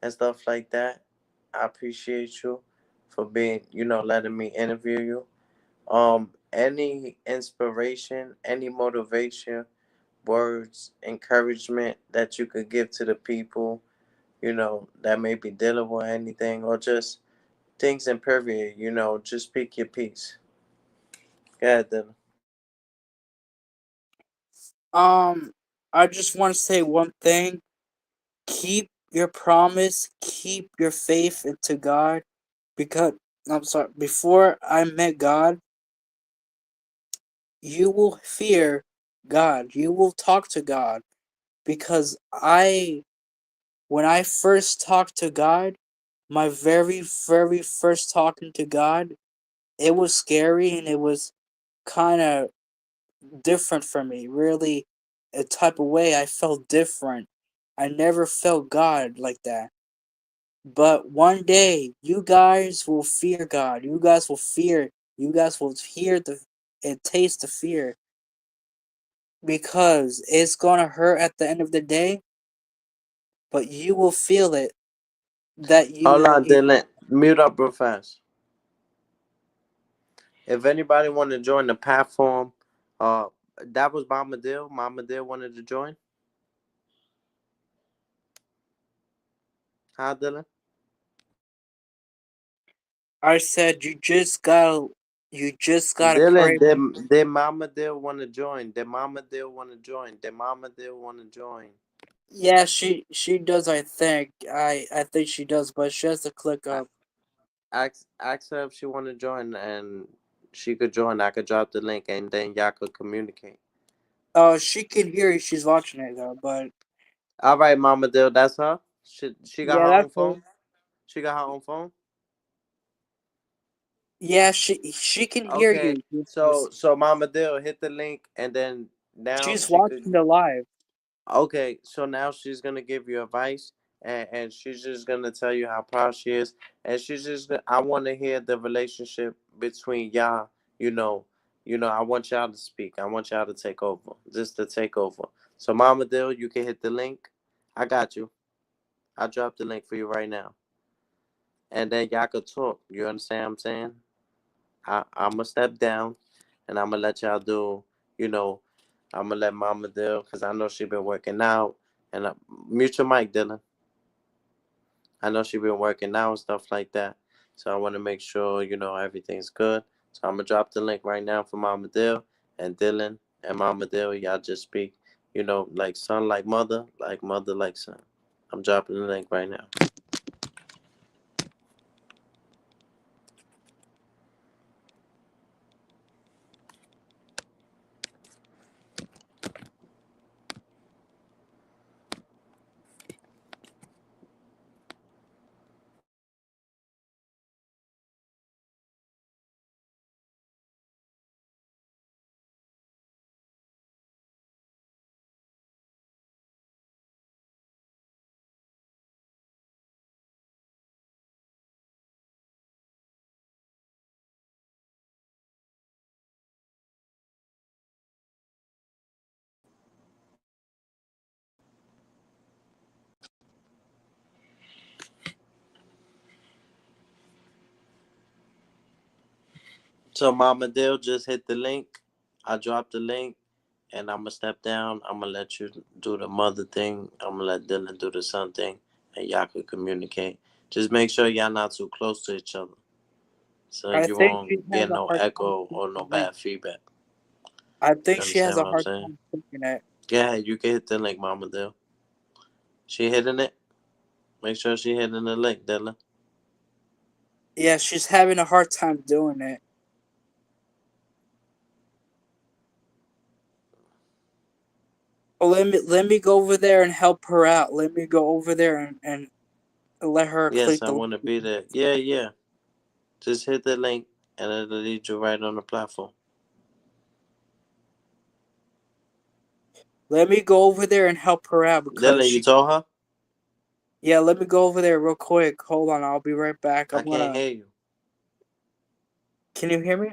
and stuff like that, I appreciate you for being, letting me interview you. Any inspiration, any motivation, words, encouragement that you could give to the people, that may be dealing with anything or just things in period, just speak your piece. Go ahead, Dylan. Um, I just want to say one thing. Keep your promise, keep your faith into God. Because, I'm sorry, before I met God, you will fear God. You will talk to God. Because when I first talked to God, my very, very first talking to God, it was scary and it was kind of different for me. Really, a type of way I felt different. I never felt God like that. But one day, you guys will fear God. You guys will fear. You guys will hear and taste the fear. Because it's gonna hurt at the end of the day, but you will feel it that Hold on, you Dylan. Mute up real fast. If anybody want to join the platform, uh, that was Mama Dill. Mama Dill wanted to join. Hi, Dylan. I said you just gotta Dylan, pray. did Mama Dill want to join? Did Mama Dill want to join? Did Mama Dill want to join? Yeah, she does. I think I think she does, but she has to click A- up. ask her if she want to join, and she could join. I could drop the link, and then y'all could communicate. Oh, she can hear you. She's watching it though, but All right, Mama Dill, that's her. She got yeah, her that's own her. phone. She got her own phone. Yeah, she can hear Okay, you. so Mama Dill hit the link, and then now She's she could. watching the live. Okay, so now she's gonna give you advice, and she's just gonna tell you how proud she is, and she's just. I want to hear the relationship between y'all. You know, I want y'all to speak. I want y'all to take over, just to take over. So, Mama Dill, you can hit the link. I got you. I dropped the link for you right now, and then y'all could talk. You understand what I'm saying? I'm gonna step down, and I'm gonna let y'all do. You know, I'm gonna let Mama do because I know she been working out. And mute your mic, Dylan. I know she been working out and stuff like that. So I want to make sure everything's good. So I'm gonna drop the link right now for Mama Dill and Dylan and Mama Dill. Y'all just speak. Like son, like mother, like son. I'm dropping the link right now. So Mama Dill just hit the link. I dropped the link. And I'm gonna step down. I'm gonna let you do the mother thing. I'm gonna let Dylan do the son thing, and y'all can communicate. Just make sure y'all not too close to each other, so I you think she won't has get a no hard time echo or no clicking it. bad feedback. I think You she has understand a what I'm hard saying? time clicking it. Yeah, you can hit the link, Mama Dill. She hitting it. Make sure she hitting the link, Dylan. Yeah, she's having a hard time doing it. Oh, let me go over there and help her out. Let me go over there and let her Yes, click I the want to be there. Yeah, yeah. Just hit the link and it'll lead you right on the platform. Let me go over there and help her out because Dylan, you she. told her? Yeah, let me go over there real quick. Hold on, I'll be right back. I can't hear you. Can you hear me?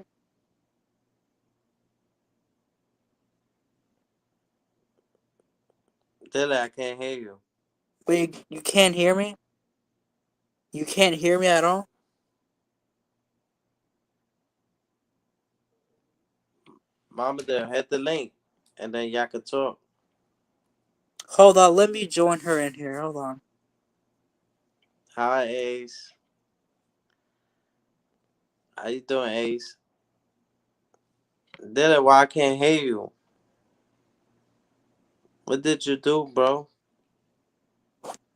Dylan, I can't hear you. Wait, you can't hear me? You can't hear me at all? Mama there, hit the link and then y'all can talk. Hold on, let me join her in here. Hold on. Hi, Ace. How you doing, Ace? Dylan, why I can't hear you? What did you do, bro?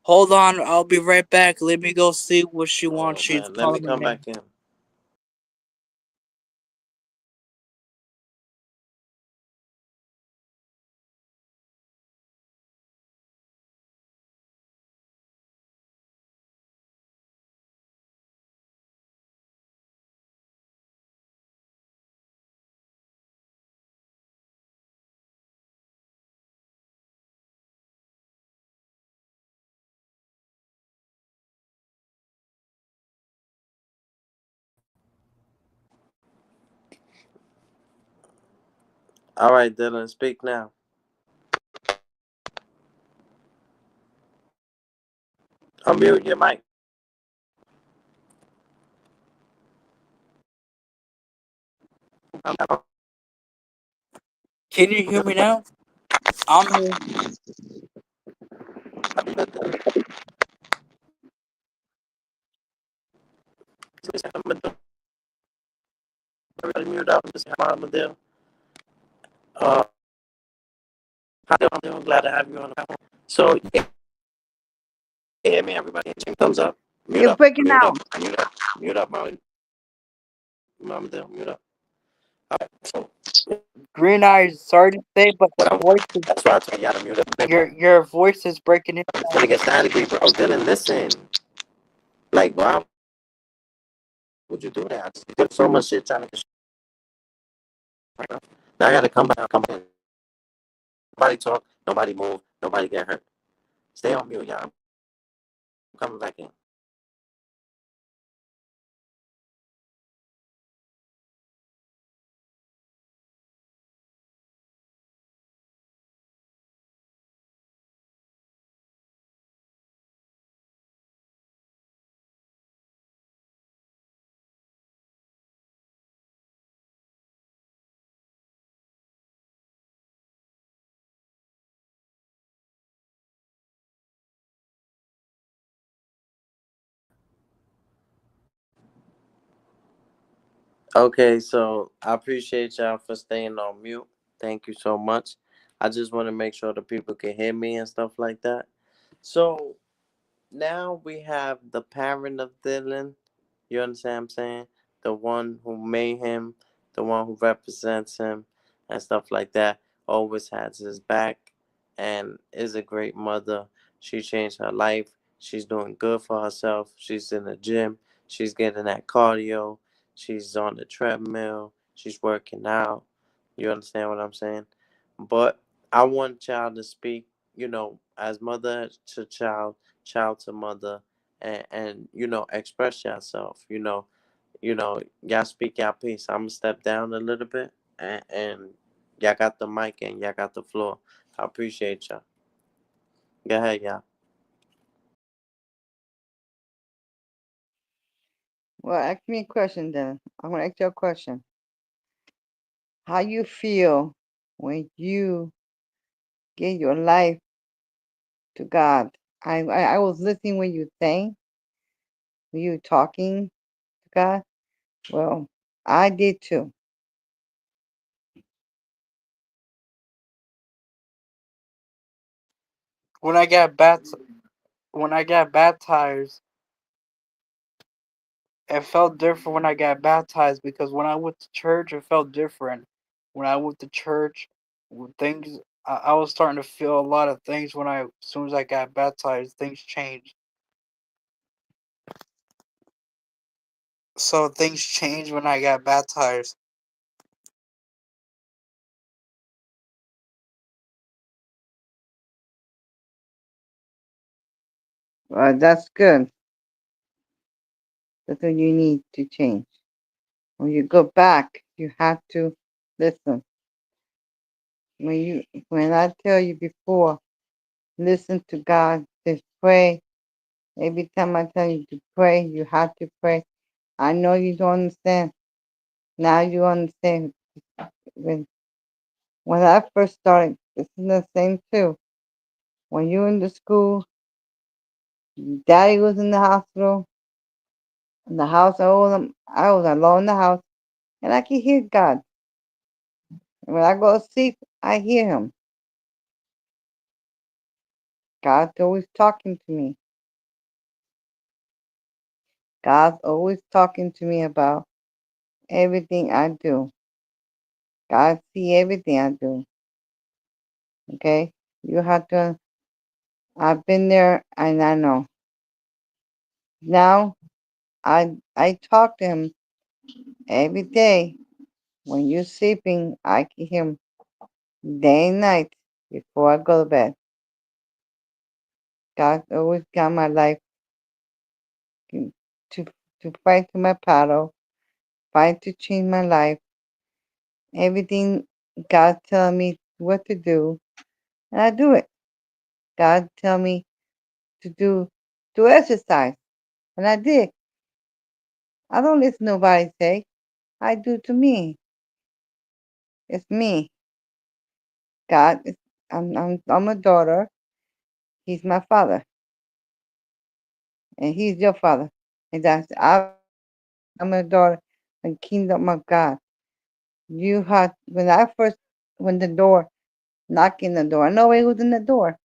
Hold on, I'll be right back. Let me go see what she wants. Oh She's man, let me calling my come name. back in. All right, Dylan, speak now. Unmute your mic. Can you hear me now? I'm here. Everybody mute up. This is Mama Dill. Uh, I'm glad to have you on the panel. So, you can hear me, everybody? Thumbs up. Mute You're up. breaking Mute up. out. Mute up. Mute up, Mama Dill. Mute up. All right. So, Green Eyes, sorry to say, but what your I'm, voice is that's why I told y'all to mute up. your voice is breaking in. It's gonna get static, bro. Dylan, listen. Like, why would you do that? There's so much shit trying to. Now I gotta come back. Come in. Nobody talk. Nobody move. Nobody get hurt. Stay on mute, y'all. I'm coming back in. Okay, so I appreciate y'all for staying on mute. Thank you so much. I just want to make sure the people can hear me and stuff like that. So now we have the parent of Dylan. You understand what I'm saying? The one who made him, the one who represents him, and stuff like that. Always has his back and is a great mother. She changed her life. She's doing good for herself. She's in the gym. She's getting that cardio. She's on the treadmill. She's working out. You understand what I'm saying? But I want child to speak, as mother to child, child to mother, and express yourself. Y'all speak y'all piece. I'm gonna step down a little bit, and y'all got the mic and y'all got the floor. I appreciate y'all. Go ahead, y'all. Well, ask me a question then. I'm gonna ask you a question. How you feel when you give your life to God? I was listening when you sang, Were you talking to God? Well, I did too. When I got when I got baptized, it felt different when I got baptized because when I went to church, it felt different. When I went to church, things I was starting to feel a lot of things when as soon as I got baptized, things changed. So things changed when I got baptized. Well, that's good. That's what you need to change. When you go back, you have to listen. When I tell you before, listen to God, just pray. Every time I tell you to pray, you have to pray. I know you don't understand. Now you understand. When when I first started, this is the same too. When you were in the school, Daddy was in the hospital. In the house, I was alone in the house, and I could hear God. When I go to sleep, I hear Him. God's always talking to me. God's always talking to me about everything I do. God see everything I do. Okay? You have to. I've been there, and I know. Now I talk to Him every day. When you're sleeping, I can hear Him day and night before I go to bed. God always got my life to to fight to my paddle, fight to change my life. Everything God tell me what to do, and I do it. God tell me to do exercise, and I did. I don't listen to nobody say. I do to me. It's me. God, I'm a daughter. He's my father, and He's your father, and I'm a daughter in the kingdom of God. You had when the door knocking the door. Nobody was in the door.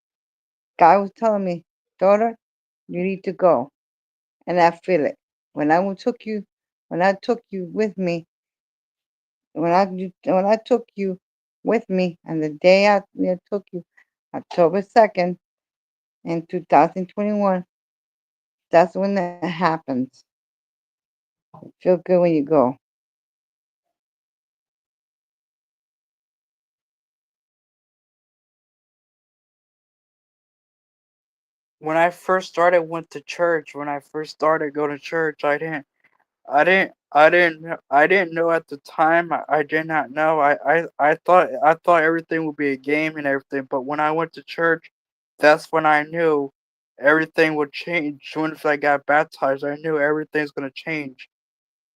God was telling me, daughter, you need to go, and I feel it. When I took you, when I took you with me, when I took you with me, and the day I took you, October 2nd in 2021, that's when that happens. It feels good when you go. When I first started went to church, when I first started going to church, I didn't know at the time. I did not know. I thought everything would be a game and everything. But when I went to church, that's when I knew everything would change. Soon as I got baptized, I knew everything's gonna change.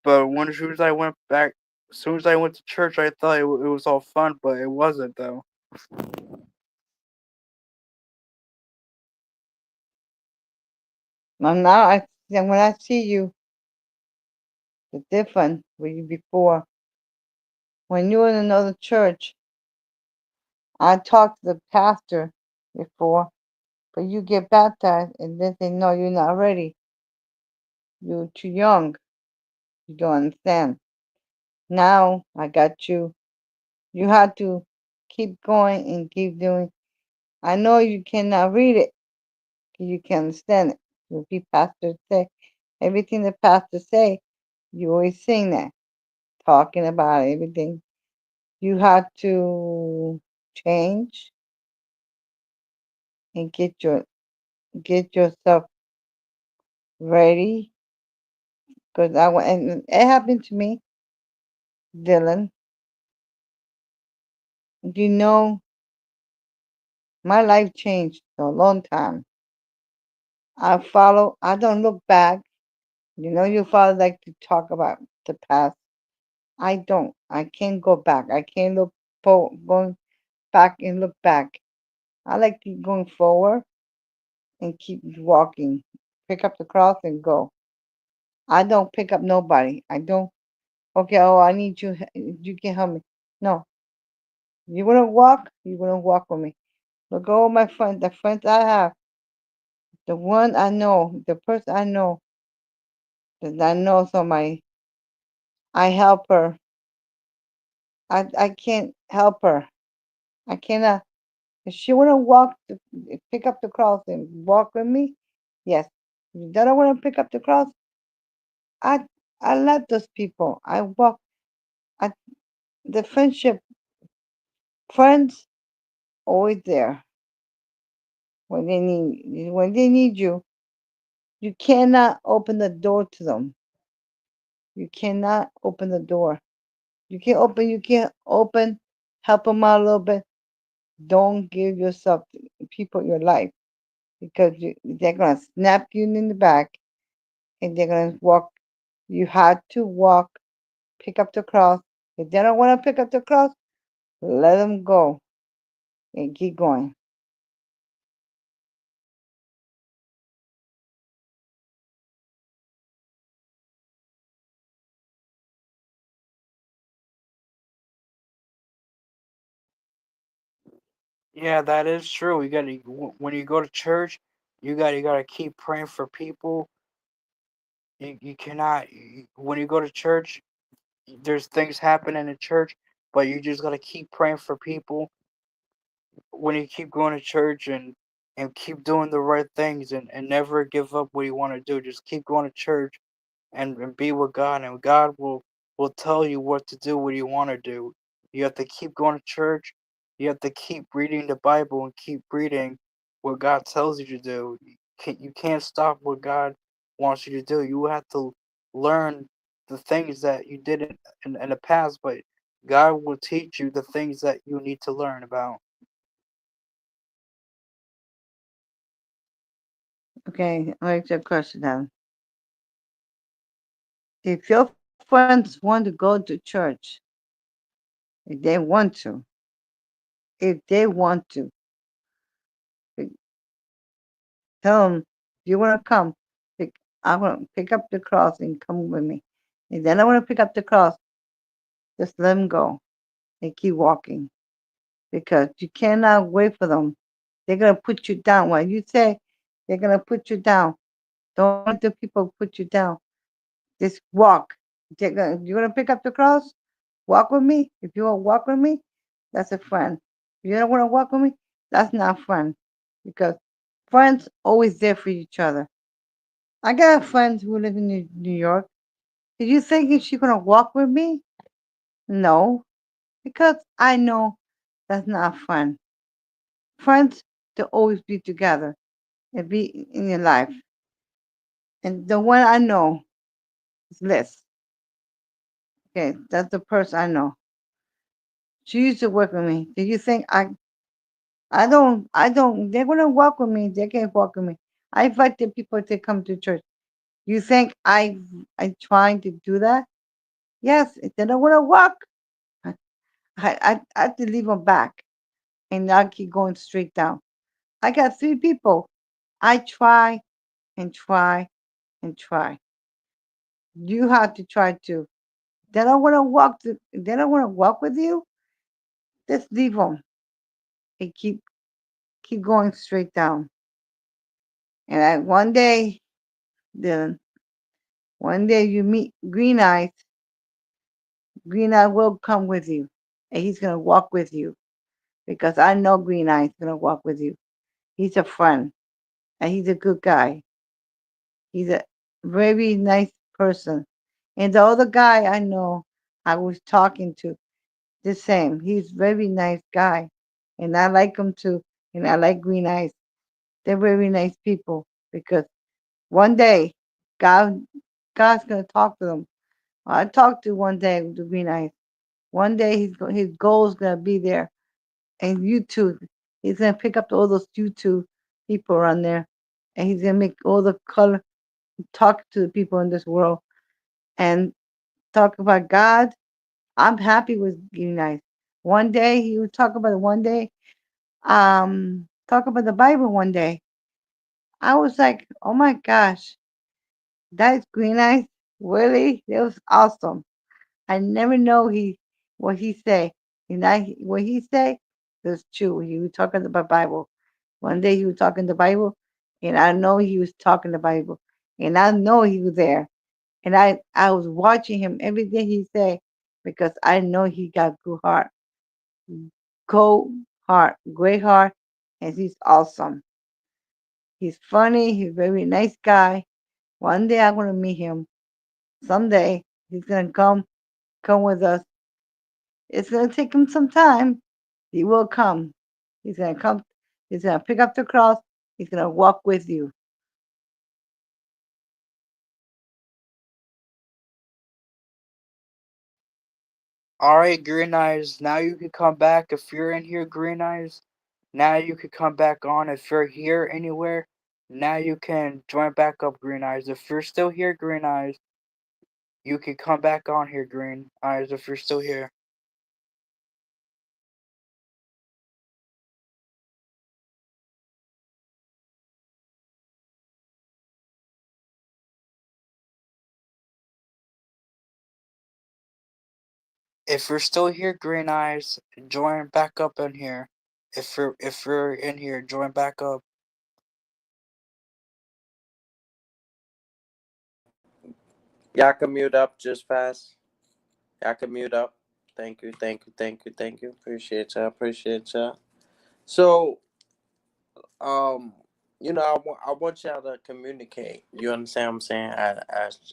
But as soon as I went back, as soon as I went to church, I thought it was all fun, but it wasn't though. Now when I see you, the different with you before. When you were in another church, I talked to the pastor before, but you get baptized and then they know you're not ready. You're too young. You don't understand. Now I got you. You have to keep going and keep doing. I know you cannot read it, but you can understand it. You be pastor say everything the pastor say. You always sing that, talking about everything. You have to change and get yourself ready. Cause I went and it happened to me, Dylan. You know, my life changed for a long time. I don't look back. You know, your father like to talk about the past. I don't. I can't go back. I can't going back and look back. I like to going forward and keep walking. Pick up the cross and go. I don't pick up nobody. I don't. Okay, oh, I need you. You can help me. No, you wanna walk? You wanna walk with me? Look, all my friends, the friends I have, the one I know, the person I know that I know somebody. I help her. I can't help her. I cannot. If she wanna walk, pick up the cross and walk with me, yes. If she doesn't wanna pick up the cross, I I let those people. I walk. I the friendship, friends always there when they need you. You cannot open the door to them. You cannot open the door. You can't open, help them out a little bit. Don't give yourself to people in your life because they're going to snap you in the back and they're going to walk. You have to walk, pick up the cross. If they don't want to pick up the cross, let them go and keep going. Yeah, that is true. You gotta when you go to church, you gotta keep praying for people. You cannot when you go to church, there's things happening in church, but you just gotta keep praying for people. When you keep going to church and keep doing the right things and never give up what you want to do, just keep going to church and be with God, and God will tell you what to do, what you want to do. You have to keep going to church. You have to keep reading the Bible and keep reading what God tells you to do. You can't stop what God wants you to do. You have to learn the things that you did in the past, but God will teach you the things that you need to learn about. Okay, I'll ask you a question now. If your friends want to go to church, if they want to, if they want to, tell them, you want to come, pick, I want to pick up the cross and come with me. If they don't want to pick up the cross, just let them go and keep walking because you cannot wait for them. They're going to put you down. When you say they're going to put you down, don't let the people put you down. Just walk. You're going to pick up the cross? Walk with me. If you want to walk with me, that's a friend. If you don't want to walk with me, that's not a friend because friends always there for each other. I got a friend who live in New York. Did you think she's gonna walk with me? No, because I know that's not fun. Friends to always be together and be in your life. And the one I know is Liz. Okay, that's the person I know. She used to work with me. Did you think I don't they're gonna walk with me, they can't walk with me. I invite the people to come to church. You think I'm trying to do that? Yes, if they don't wanna walk, I have to leave them back and not keep going straight down. I got three people. I try and try and try. You have to try too. They don't want to walk. They don't want to walk with you. Just leave them and keep going straight down. And then one day you meet Green Eyes. Green Eyes will come with you, and he's gonna walk with you because I know Green Eyes gonna walk with you. He's a friend, and he's a good guy. He's a very nice person. And the other guy I know I was talking to, the same. He's very nice guy. And I like him too. And I like Green Eyes. They're very nice people because one day God God's gonna talk to them. I talked to one day with the Green Eyes. One day his goal is gonna be there. And YouTube, he's gonna pick up all those YouTube people around there, and he's gonna make all the color talk to the people in this world and talk about God. I'm happy with Green Eyes. One day he would talk about it. One day, talk about the Bible. One day, I was like, oh my gosh, that is Green Eyes. Really, it was awesome. I never know what he say. And what he say was true. He was talking about Bible. One day he was talking the Bible, and I know he was talking the Bible, and I know he was there. And I was watching him everything he say because I know he got good heart, cold heart, great heart, and he's awesome. He's funny. He's a very nice guy. One day I'm gonna meet him. Someday he's gonna come with us. It's gonna take him some time. He will come. He's gonna come. He's gonna pick up the cross. He's gonna walk with you. Alright, Green Eyes, now you can come back if you're in here, Green Eyes. Now you can come back on if you're here anywhere. Now you can join back up, Green Eyes. If you're still here, Green Eyes, you can come back on here, Green Eyes, if you're still here. If you're still here, Green Eyes, join back up in here. If you're in here, join back up. Y'all can mute up just fast. Y'all can mute up. Thank you, thank you, thank you, thank you. Appreciate y'all, appreciate y'all. So, um, I want y'all to communicate. You understand what I'm saying?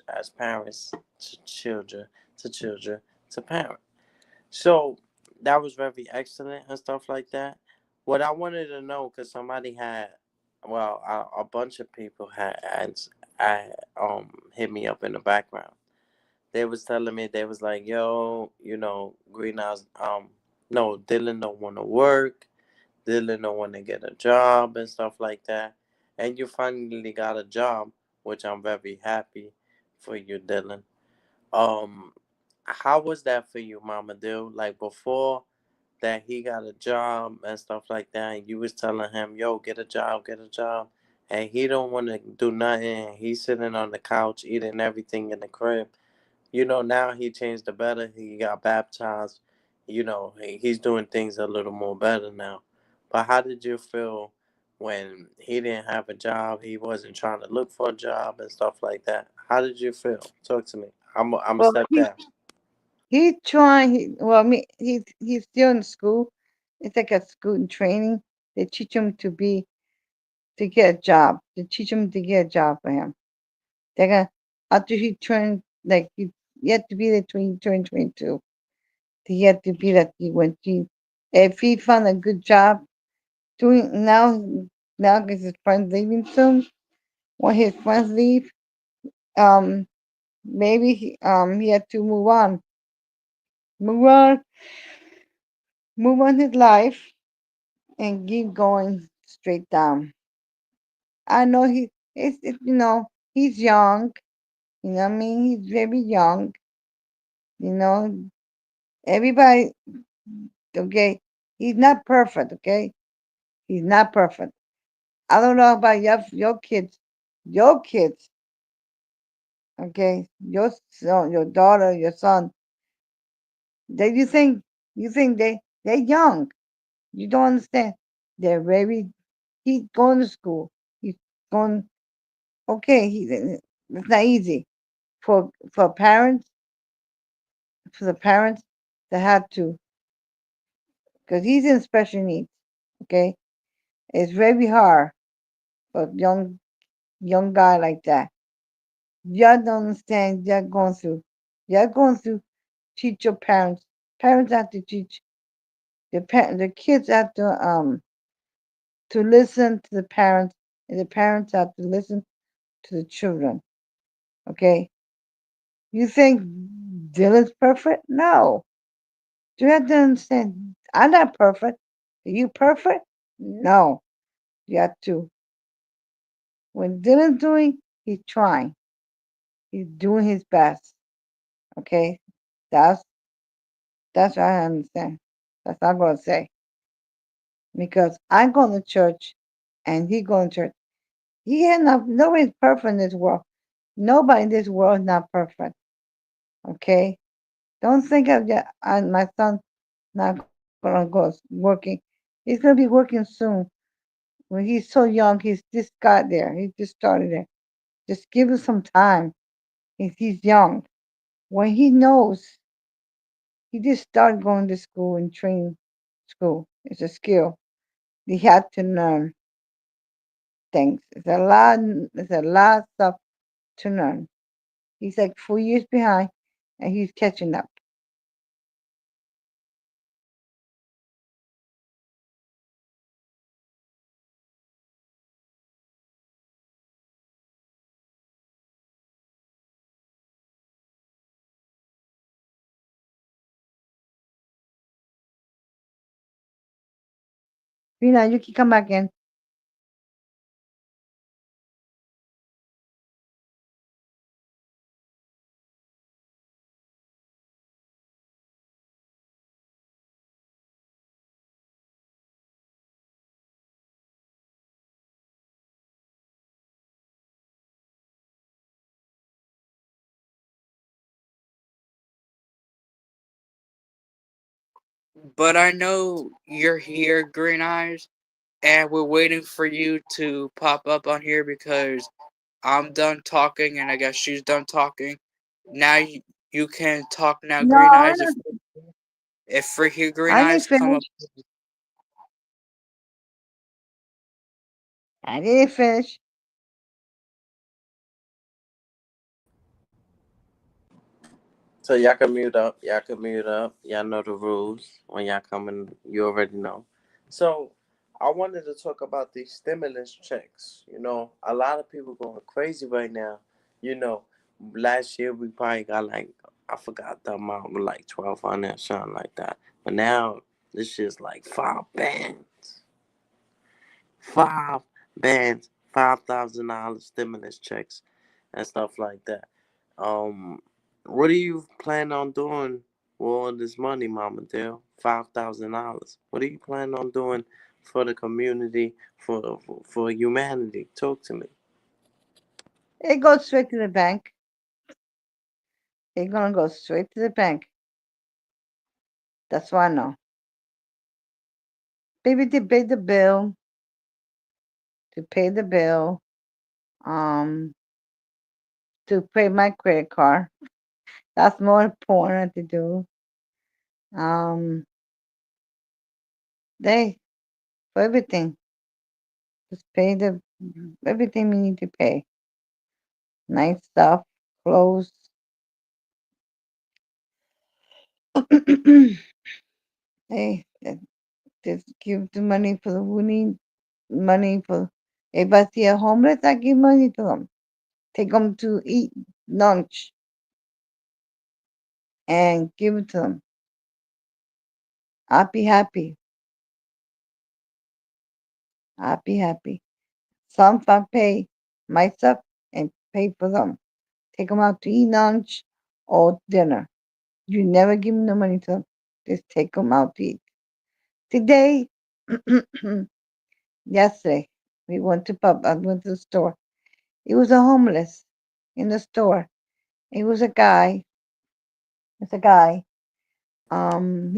As parents to children, to children, to parents. So that was very excellent and stuff like that. What I wanted to know, because somebody had, well, a bunch of people had hit me up in the background. They was telling me, they was like, yo, greenhouse, no, Dylan don't want to work. Dylan don't want to get a job and stuff like that. And you finally got a job, which I'm very happy for you, Dylan. Um, how was that for you, Mama Dill? Like before that he got a job and stuff like that, and you was telling him, "Yo, get a job," and he don't want to do nothing. He's sitting on the couch eating everything in the crib. Now he changed the better. He got baptized. He's doing things a little more better now. But how did you feel when he didn't have a job? He wasn't trying to look for a job and stuff like that. How did you feel? Talk to me. I'm a Well, step down. he's trying. Well, I mean, he's still in school. It's like a school in training. They teach him to get a job. They teach him to get a job for him. They're gonna after he turned like he had to be there between he turned 22. He had to be that he went to if he found a good job doing now because his friends leaving soon. When his friends leave, um maybe he had to move on, move on his life and keep going straight down. I know he's young. You know what I mean? He's very young. You know, everybody. Okay, he's not perfect. Okay, he's not perfect. I don't know about your kids. Okay, your son, your daughter, your son. They you think they're young. You don't understand. They're very. He's going to school. He's going. Okay, it's not easy for parents for the parents that have to because he's in special needs. Okay, it's very hard for a young guy like that. Y'all don't understand. Y'all going through. Y'all going through. Teach your parents. Parents have to teach the kids have to listen to the parents, and the parents have to listen to the children. Okay, you think Dylan's perfect? No. You have to understand. I'm not perfect. Are you perfect? No. You have to. When Dylan's doing, he's trying. He's doing his best. Okay, that's that's what I understand. That's what I'm gonna say because I'm going to church, and he going to church. He had nobody's perfect in this world. Nobody in this world is not perfect. Okay? Don't think of your my son not gonna go working. He's gonna be working soon. When he's so young, he's just got there. He just started it. Just give him some time. He's young. When he knows, he just started going to school and training school. It's a skill. He had to learn things. It's a lot of stuff to learn. He's like 4 years behind, and he's catching up. You can come back in. But I know you're here, Green Eyes, and we're waiting for you to pop up on here because I'm done talking, and I guess she's done talking. Now you can talk now, No, Green Eyes. If freaky Green I didn't Eyes come up, finish. I didn't finish. So y'all can mute up. Y'all can mute up. Y'all know the rules. When y'all coming, you already know. So I wanted to talk about these stimulus checks. A lot of people going crazy right now. You know, last year we probably got like, I forgot the amount, but like 1,200 or something like that. But now this shit's like 5 bands, 5 bands, $5,000 stimulus checks and stuff like that. Um, what do you plan on doing with all this money, Mama Dale? $5,000. What do you plan on doing for the community, for humanity? Talk to me. It goes straight to the bank. It's gonna go straight to the bank. That's what I know. Maybe to pay the bill, to pay the bill, um, to pay my credit card. That's more important to do. Um, they for everything. Just pay the everything we need to pay. Nice stuff, clothes. Hey, just give the money for the who need money for. If I see a homeless, I give money to them. Take them to eat lunch and give it to them. I'll be happy. I'll be happy. Some I pay myself and pay for them. Take them out to eat lunch or dinner. You never give them the money to them. Just take them out to eat. Today, yesterday, we went to pub. I went to the store. It was a homeless in the store. It was a guy. It's a guy. He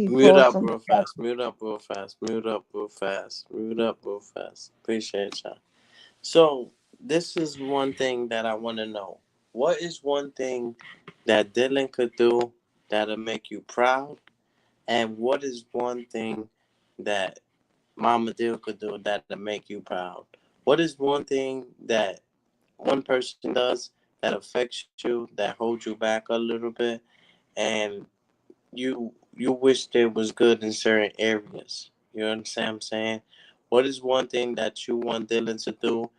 Mute pulled up some real stuff. fast. Mute up real fast. Mute up real fast. Mute up real fast. Appreciate y'all. So this is one thing that I want to know. What is one thing that Dylan could do that'll make you proud? And what is one thing that Mama Deal could do that'll make you proud? What is one thing that one person does that affects you, that holds you back a little bit, and you wish there was good in certain areas? You understand what I'm saying? What is one thing that you want Dylan to do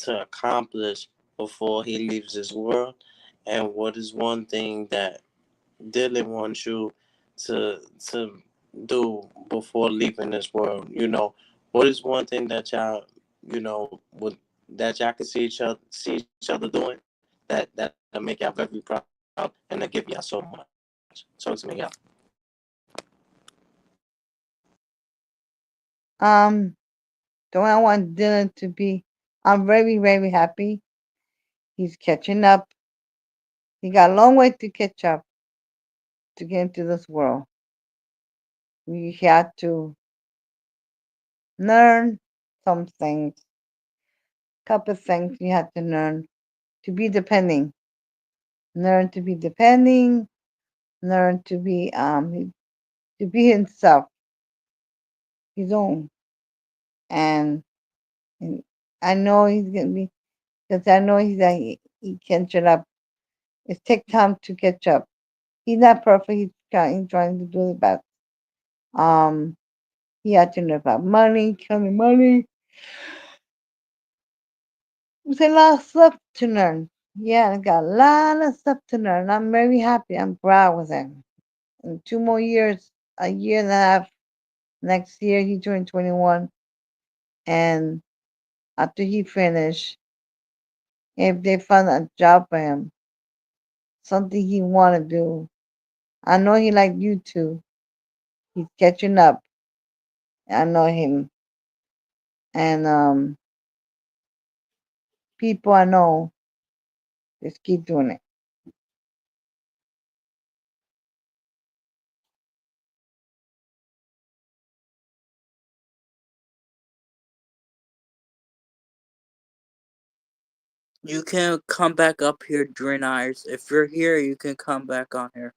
to accomplish before he leaves this world? And what is one thing that Dylan wants you to do before leaving this world? What is one thing that y'all, would that y'all can see each other doing that'll make y'all very proud and that give y'all so much. Talk to me, y'all. Um, the one I want Dylan to be. I'm very, very happy. He's catching up. He got a long way to catch up to get into this world. You had to learn some things, couple things you had to learn to be depending. Learn to be depending. Learn to be himself, his own. And I know he's gonna be because I know he catching up. It take time to catch up. He's not perfect. He's trying to do the best. Um, he had to learn about money, counting money. There's a lot of stuff to learn. Yeah, I got a lot of stuff to learn. I'm very happy. I'm proud with him. In 2 more years, a year and a half, next year he turned 21. And after he finished, if they found a job for him, something he want to do, I know he like you too. He's catching up. I know him. And people I know just keep doing it. You can come back up here, Green Eyes. If you're here, you can come back on here.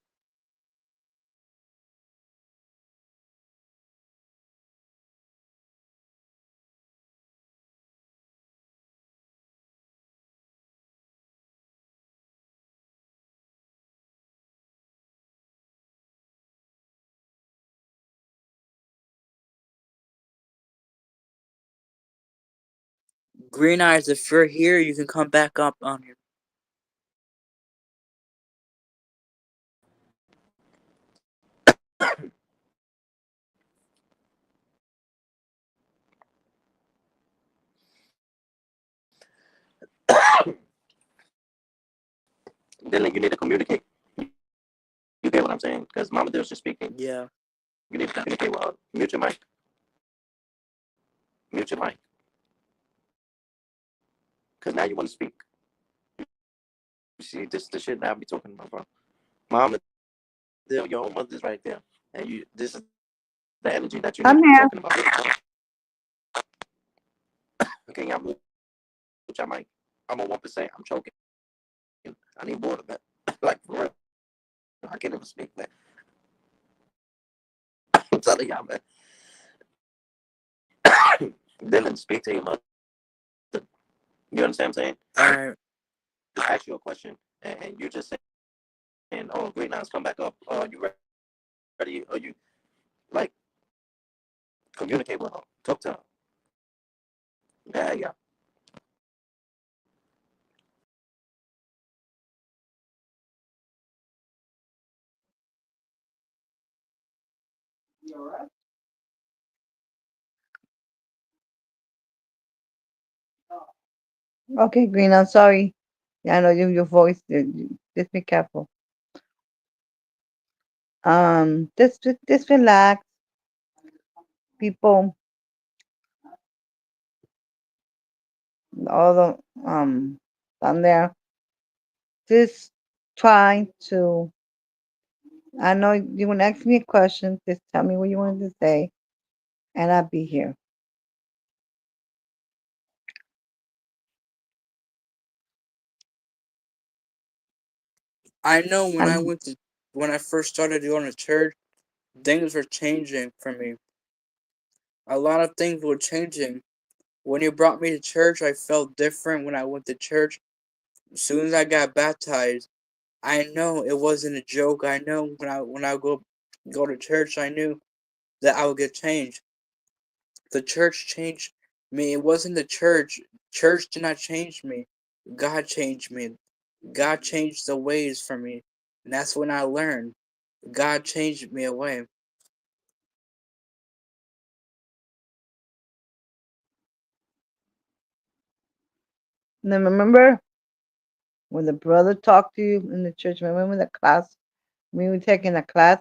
Green Eyes, if you're here, you can come back up on here. Dylan, you need to communicate. You get what I'm saying? Because Mama Dill's just speaking. Yeah. You need to communicate with her. Mute your mic. Mute your mic. Because now you want to speak. See, this is the shit that I be talking about, bro. Mama Dill, your own mother's right there. And this is the energy that you need I'm to be here. talking about. Okay, y'all mute your mic. I'm on 1%. I'm choking. I need more of that. Like, for real. I can't even speak, man. I'm telling y'all, man. Dylan, speak to your mother. You understand what I'm saying? Alright. Just ask you a question, and you just saying, "Oh, great, now come back up. You ready? Or you like communicate with her, talk to her." Yeah, yeah. Okay, Green, I'm sorry. Yeah, I know your voice. Just be careful. Just relax. People, all the down there, just trying to. I know you want to ask me a question. Just tell me what you wanted to say, and I'll be here. I know I'm when I first started going to church, things were changing for me. A lot of things were changing. When you brought me to church, I felt different when I went to church. As soon as I got baptized, I know it wasn't a joke. I know when I go to church, I knew that I would get changed. The church changed me. It wasn't the church. Church did not change me. God changed me. God changed the ways for me. And that's when I learned. God changed me away. now remember when the brother talked to you in the church. Remember the class when we were taking a class.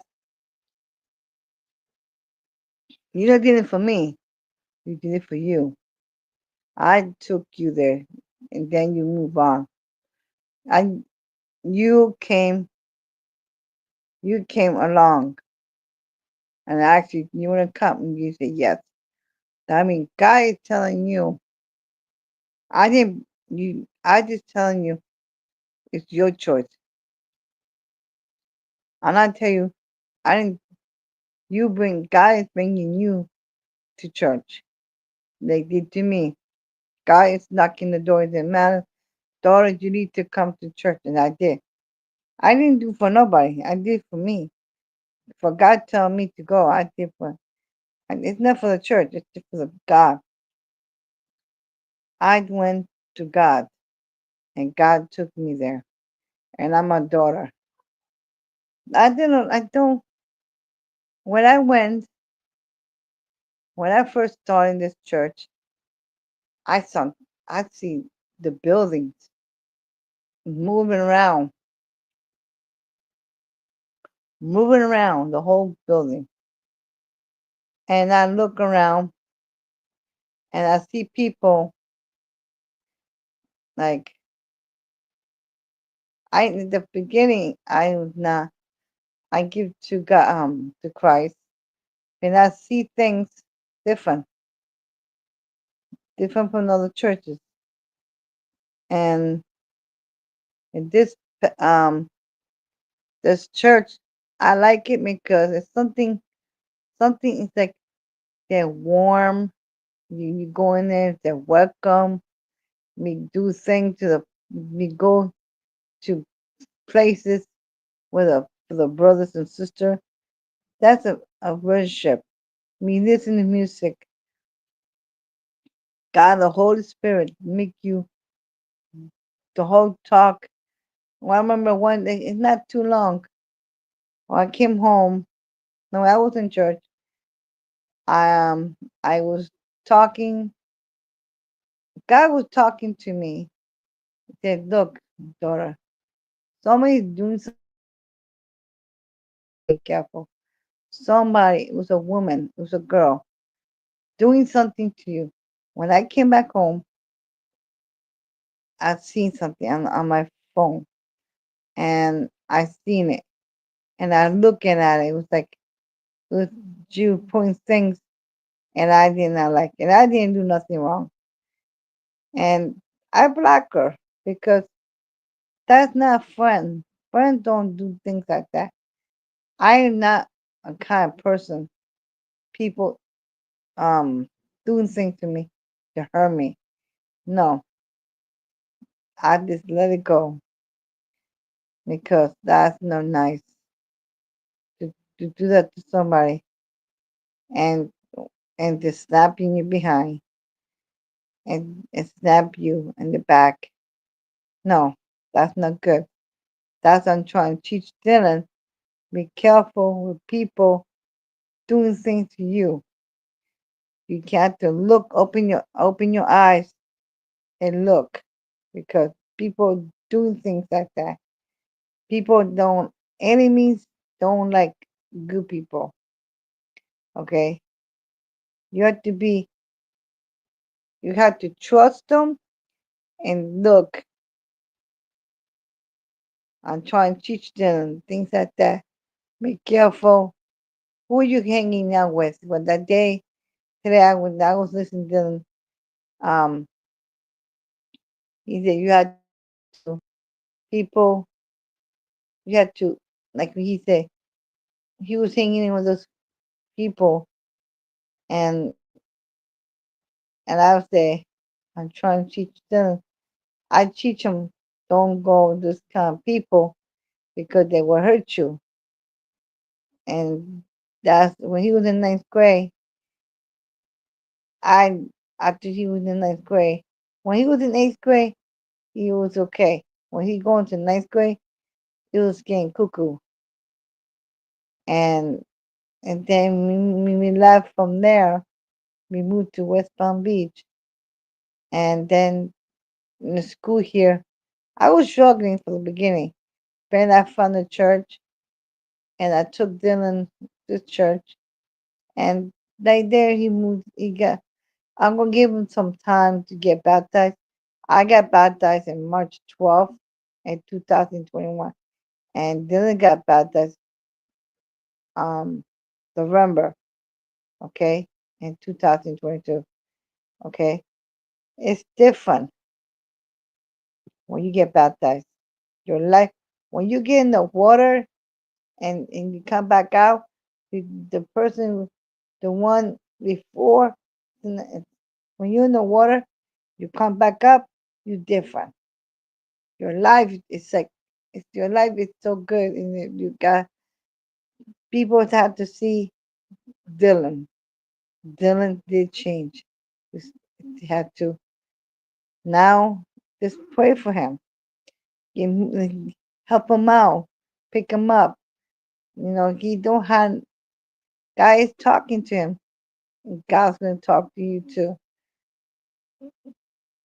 You did it for me. You did it for you. I took you there, and then you move on. I you came you came along and asked you, you want to come, and you said yes. I mean, God is telling you, I didn't, I just telling you, it's your choice. And I tell you, I didn't, God is bringing you to church. They did to me. God is knocking the door. It didn't matter. Daughter, you need to come to church. And I did. I didn't do for nobody. I did for me. For God telling me to go, I did for, and it's not for the church. It's just for the God. I went to God, and God took me there. And I'm a daughter. I don't, when I went, when I first started in this church, I saw, I see the buildings moving around, the whole building. And I look around and I see people like, in the beginning, I was not, I give to God, to Christ, and I see things different, different from other churches. And in um, this church, I like it because it's something, it's like they're warm. You go in there, they're welcome. We do things we go to places with the brothers and sisters. That's a worship. We listen to music. God, the Holy Spirit, make you the whole talk. Well, I remember one day, it's not too long. When I came home, no, I was in church. I was talking. God was talking to me. He said, "Look, daughter, somebody's doing something. Be careful. Somebody, it was a woman, it was a girl, doing something to you." When I came back home, I seen something on my phone, and I seen it, and I looking at it. It was like it was you putting things, and I did not like it. I didn't do nothing wrong, and I block her because that's not friend. Friends don't do things like that. I am not a kind of person. People doing things to me to hurt me. No, I just let it go because that's not nice to do that to somebody and to slap you in your behind and snap you in the back. No, that's not good. That's what I'm trying to teach Dylan. Be careful with people doing things to you. You got to look, open your eyes and look because people doing things like that. People don't enemies don't like good people. Okay? You have to be you have to trust them and look. I'm trying to teach them things like that. Be careful who you hanging out with. But that day today I was listening to them, he said you had to people you had to like he said he was hanging in with those people and I was there. I'm trying to teach them. I teach them don't go with this kind of people because they will hurt you. And that's when he was in ninth grade. I after he was in ninth grade. When he was in eighth grade, he was okay. When he going to ninth grade, he was getting cuckoo. And then when we left from there, we moved to West Palm Beach. And then in the school here, I was struggling from the beginning. Then I found a church and I took Dylan to church. And right there he moved he got I'm gonna give him some time to get baptized. I got baptized in March 12th in 2021, and Dylan got baptized um November, okay, in 2022, okay. It's different when you get baptized. Your life, when you get in the water and you come back out, the person, the one before, when you're in the water, you come back up, you're different. Your life is like, your life is so good, and you got people have to see Dylan. Dylan did change. Just had to now just pray for him. Help him out, pick him up. He don't have God is talking to him, and God's gonna talk to you too.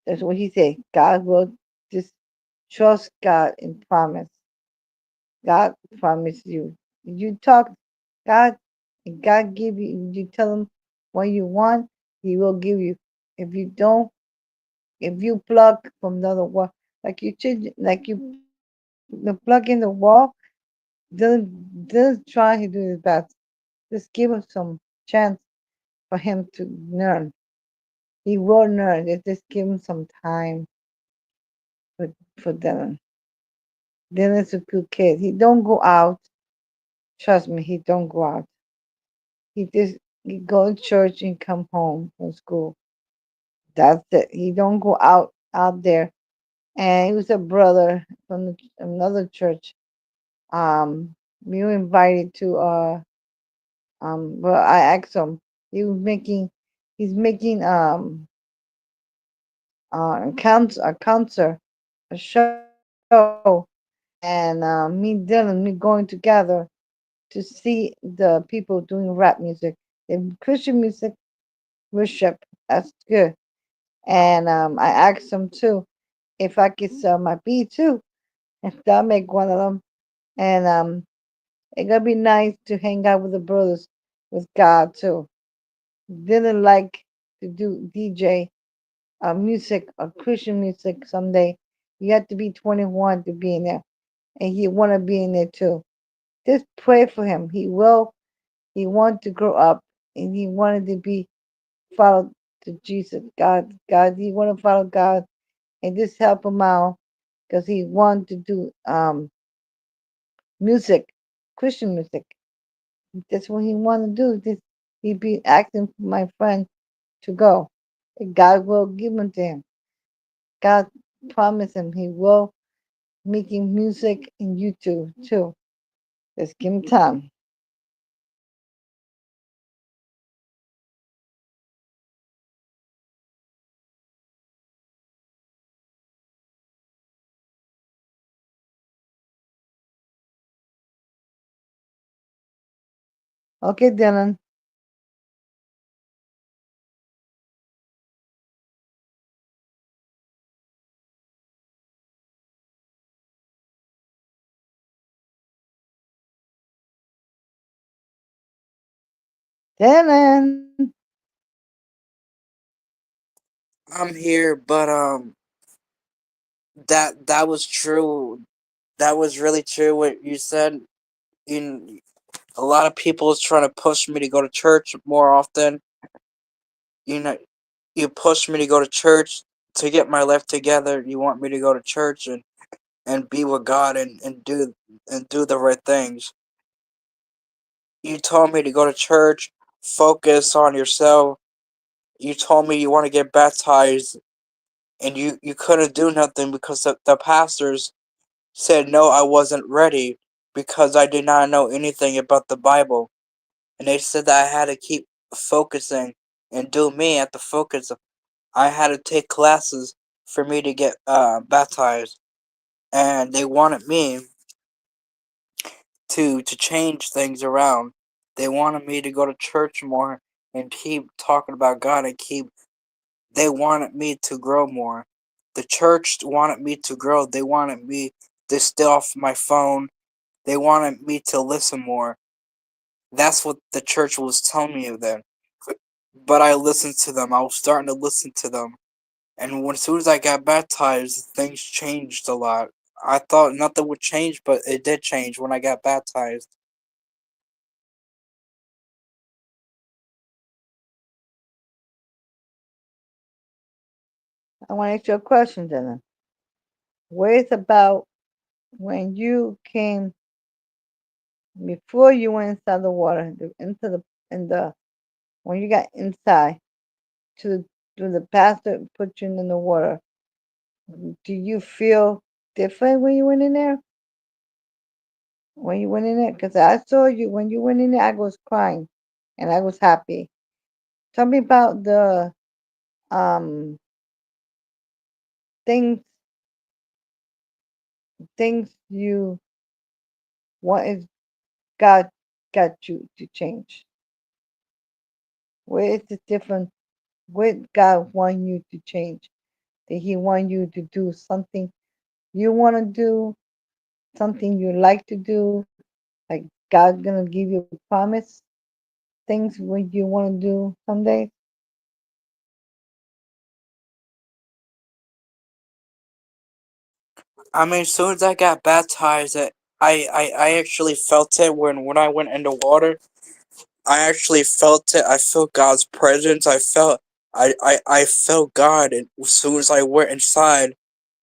That's what he said. God will just trust God and promise. God promise you. You talk God, and God give you. You tell him what you want, He will give you. If you don't, if you plug from the other wall, like you change, like you the plug in the wall, doesn't try to do his best. Just give him some chance for him to learn. He will learn. Just give him some time for Dylan. Dylan's a good kid. He don't go out. Trust me, he don't go out. He go to church and come home from school. That's it. He don't go out there. And he was a brother from another church. We were invited to well, I asked him. He was making he's making a concert, a show, and me and Dylan, we going together to see the people doing rap music. The Christian music worship, that's good. And I asked him too if I could sell my beat too, if I make one of them. And it's gonna be nice to hang out with the brothers, with God too. Didn't like to do DJ music or Christian music someday. You have to be 21 to be in there, and he want to be in there too. Just pray for him. He will. He want to grow up, and he wanted to be follow to Jesus, God. He want to follow God, and just help him out because he want to do music, Christian music. That's what he want to do. This he be asking for my friend to go. And God will give him to him. God promised him he will making music in YouTube too. Just give him time. Okay, Dylan. Dylan. I'm here, but that was true. That was really true what you said. In a lot of people is trying to push me to go to church more often. You know, you push me to go to church to get my life together. You want me to go to church and be with God and do the right things. You told me to go to church, focus on yourself. You told me you want to get baptized, and you couldn't do nothing because the pastors said no, I wasn't ready because I did not know anything about the Bible. And they said that I had to keep focusing and do me at the focus. I had to take classes for me to get baptized, and they wanted me to change things around. They wanted me to go to church more and keep talking about God and keep. They wanted me to grow more. The church wanted me to grow. They wanted me to stay off my phone. They wanted me to listen more. That's what the church was telling me then. But I listened to them. I was starting to listen to them. And as soon as I got baptized, things changed a lot. I thought nothing would change, but it did change when I got baptized. I want to ask you a question, Dylan. What is about when you came before you went inside the water, into the in the when you got inside to the pastor put you in the water? Do you feel different when you went in there? When you went in there, because I saw you when you went in there, I was crying, and I was happy. Tell me about the um things things you wanted God got you to change. Where is the different? What God want you to change? Did He want you to do something you want to do, something you like to do? Like God gonna give you a promise, things what you want to do someday. I mean, as soon as I got baptized, I actually felt it when I went in the water. I actually felt it. I felt God's presence. I felt God, and as soon as I went inside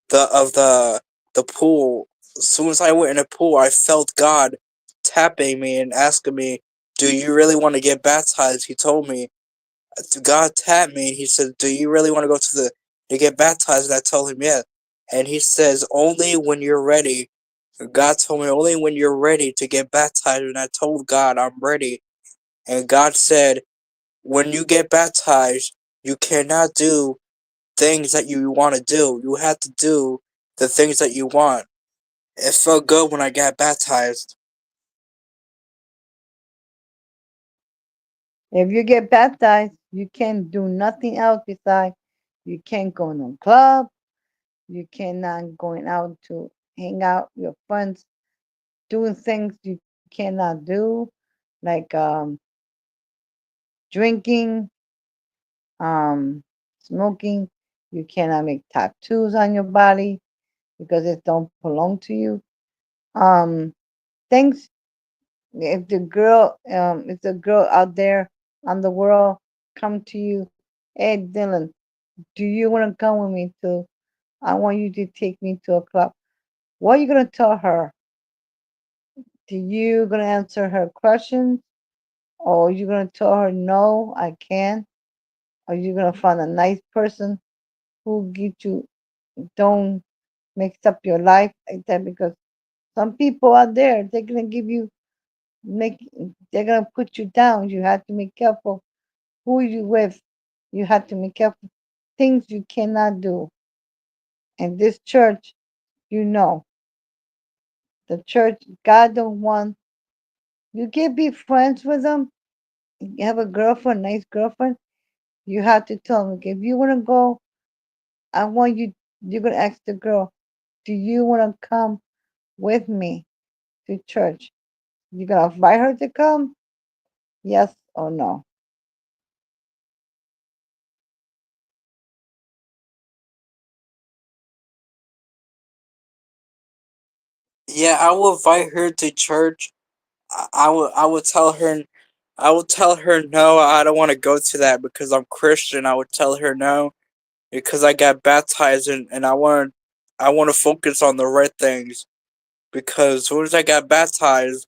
the pool, as soon as I went in the pool, I felt God tapping me and asking me, "Do you really want to get baptized?" He told me. God tapped me and he said, "Do you really want to go to get baptized?" And I told him, "Yeah." And he says, "Only when you're ready." God told me, "Only when you're ready to get baptized." And I told God, "I'm ready." And God said, "When you get baptized, you cannot do things that you want to do. You have to do the things that you want." It felt good when I got baptized. If you get baptized, you can't do nothing else besides you can't go in a club, you cannot going out to hang out with your friends, doing things you cannot do, like drinking, smoking. You cannot make tattoos on your body because it don't belong to you. Um, things. If the girl out there on the world come to you, hey Dylan, do you want to come with me to? I want you to take me to a club. What are you gonna tell her? Do you gonna answer her questions, or are you gonna tell her no, I can't? Are you gonna find a nice person who get you don't mix up your life like that? Because some people out there they're gonna give you make they're gonna put you down. You have to be careful who you with. You have to be careful things you cannot do. And this church, you know, the church, God don't want you can be friends with them. You have a girlfriend, nice girlfriend. You have to tell them, okay, if you want to go, I want you. You're gonna ask the girl, do you want to come with me to church? You're gonna invite her to come, yes or no? Yeah, I will invite her to church. I would tell her no, I don't want to go to that because I'm Christian. I would tell her no because I got baptized and I want to focus on the right things. Because as soon as I got baptized,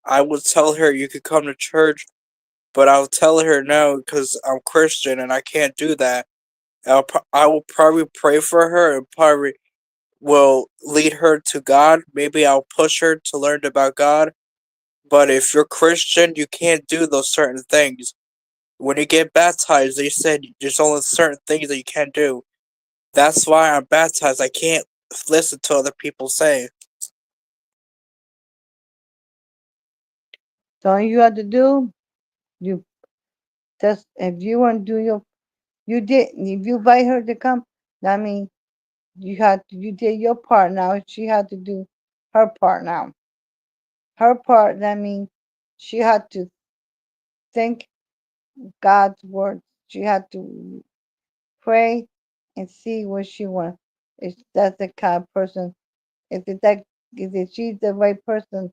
I would tell her you could come to church, but I'll tell her no because I'm Christian and I can't do that. I will probably pray for her and probably will lead her to God. Maybe I'll push her to learn about God. But if you're Christian, you can't do those certain things. When you get baptized, they said there's only certain things that you can't do. That's why I'm baptized. I can't listen to other people say. So all you have to do, you just if you want to do your, you did. If you invite her to come, that means you did your part. Now she had to do her part. Now her part. That means she had to think God's word. She had to pray and see what she wants. If that's the kind of person If it's like, if she's the right person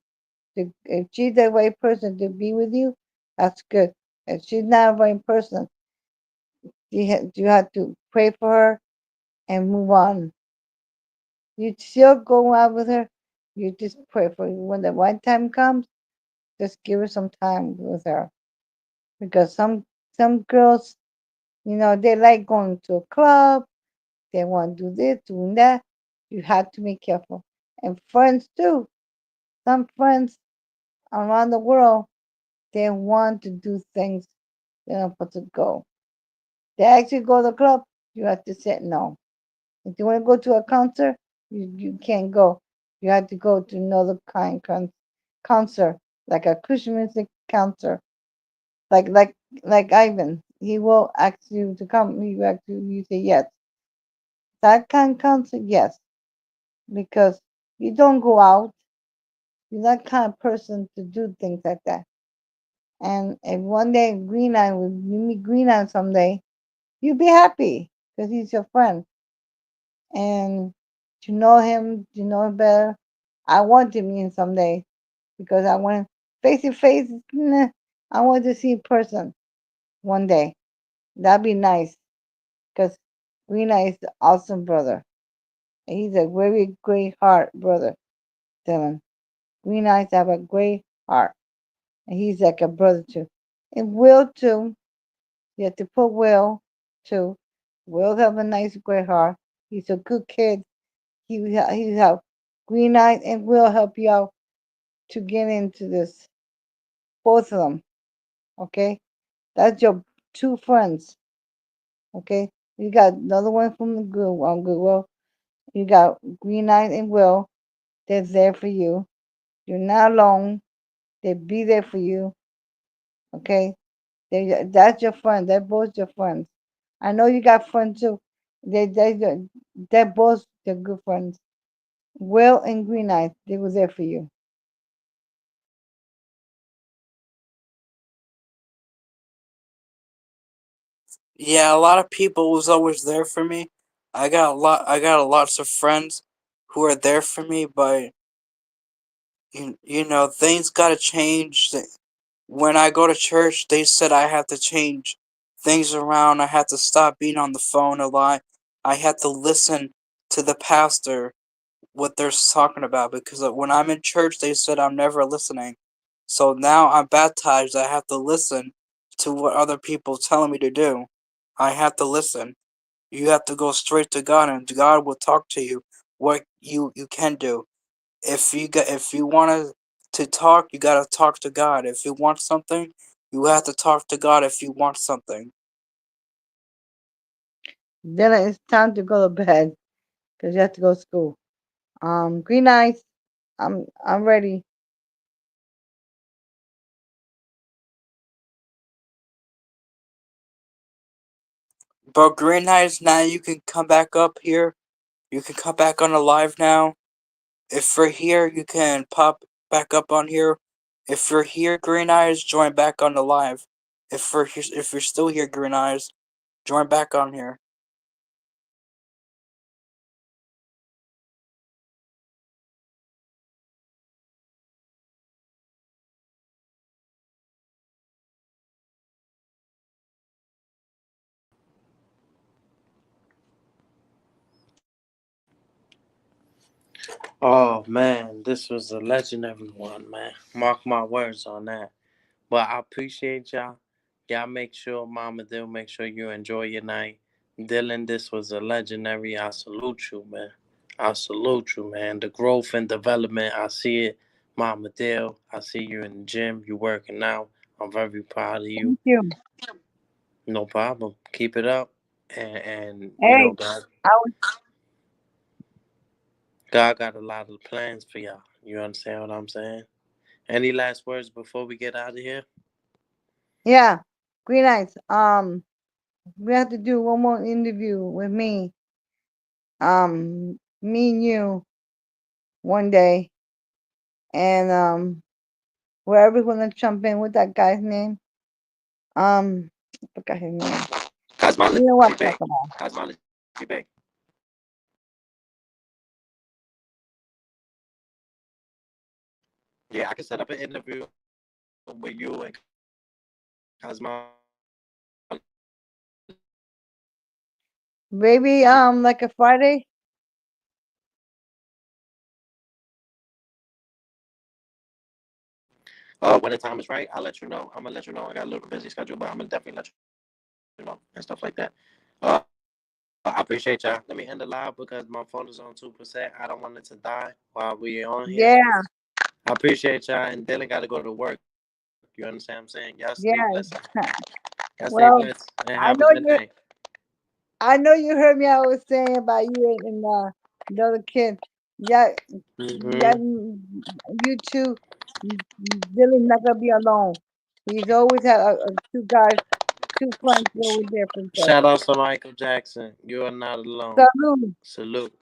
if she's the right person to be with you, that's good. If she's not a right person, you have to pray for her and move on. You still go out with her. You just pray for her. When the right time comes, just give her some time with her. Because some girls, they like going to a club. They want to do this, doing that. You have to be careful. And friends too. Some friends around the world, they want to do things they're not supposed to go. They actually go to the club, you have to say no. If you want to go to a concert, you can't go. You have to go to another concert, like a Christian music concert, like like like Ivan. He will ask you to come. He will ask you. You say yes. That kind of concert, yes, because you don't go out. You're that kind of person to do things like that. And if one day you meet Green Eye someday, you'll be happy because he's your friend. And to know him better. I want to meet him someday because I want face to face. Nah, I want to see a person one day. That'd be nice because Green Eye is an awesome brother. And he's a very great heart brother, Dylan. Green Eyes have a great heart. And he's like a brother too. And Will too. You have to put Will too. Will have a nice great heart. He's a good kid. He help Green Eyes and Will help you out to get into this. Both of them. Okay? That's your two friends. Okay? You got another one from the Goodwill. You got Green Eyes and Will. They're there for you. You're not alone. They be there for you. Okay? That's your friend. They're both your friends. I know you got friends too. They're both your good friends. Will and Green Eyes, they were there for you. Yeah, a lot of people was always there for me. I got lots of friends who are there for me, but you know, things gotta change. When I go to church, they said I have to change things around. I have to stop being on the phone a lot. I have to listen to the pastor, what they're talking about, because when I'm in church, they said I'm never listening. So now I'm baptized, I have to listen to what other people telling me to do. I have to listen. You have to go straight to God, and God will talk to you what you can do. If you want to talk, you gotta talk to God. If you want something, you have to talk to God if you want something. Then it's time to go to bed because you have to go to school. Green Eyes, I'm ready. But Green Eyes, now you can come back up here. You can come back on the live now. If you're here, you can pop back up on here. If you're here, Green Eyes, join back on the live. If you're still here, Green Eyes, join back on here. Oh man, this was a legendary one, man. Mark my words on that. But I appreciate y'all. Y'all make sure, Mama Dill, make sure you enjoy your night. Dylan, this was a legendary. I salute you, man. I salute you, man. The growth and development, I see it. Mama Dill, I see you in the gym. You working out. I'm very proud of you. Thank you. No problem. Keep it up. And you know, Hey, God, I was, God got a lot of plans for y'all. You understand what I'm saying? Any last words before we get out of here? yeah, Green Eyes. We have to do one more interview with me. Me and you one day, and where everyone's gonna jump in with that guy's name. I forgot his name. You know what I'm talking about. Cosmology Bay. Yeah, I can set up an interview with you and Cosmo. Maybe like a Friday. When the time is right, I'll let you know. I'm gonna let you know. I got a little busy schedule, but I'm gonna definitely let you know and stuff like that. I appreciate y'all. Let me end the live because my phone is on 2%. I don't want it to die while we on here. Yeah, I appreciate y'all, and Dylan got to go to work. You understand what I'm saying? Y'all stay yeah. blessed. Y'all stay Well, blessed and I have a know good you. day. I know you heard me. I was saying about you and the other kid. Yeah, yeah. Mm-hmm. You two. Billy's not gonna be alone. He's always had two guys, two friends always there for each other. Shout out to Michael Jackson. You are not alone. Salute. Salute.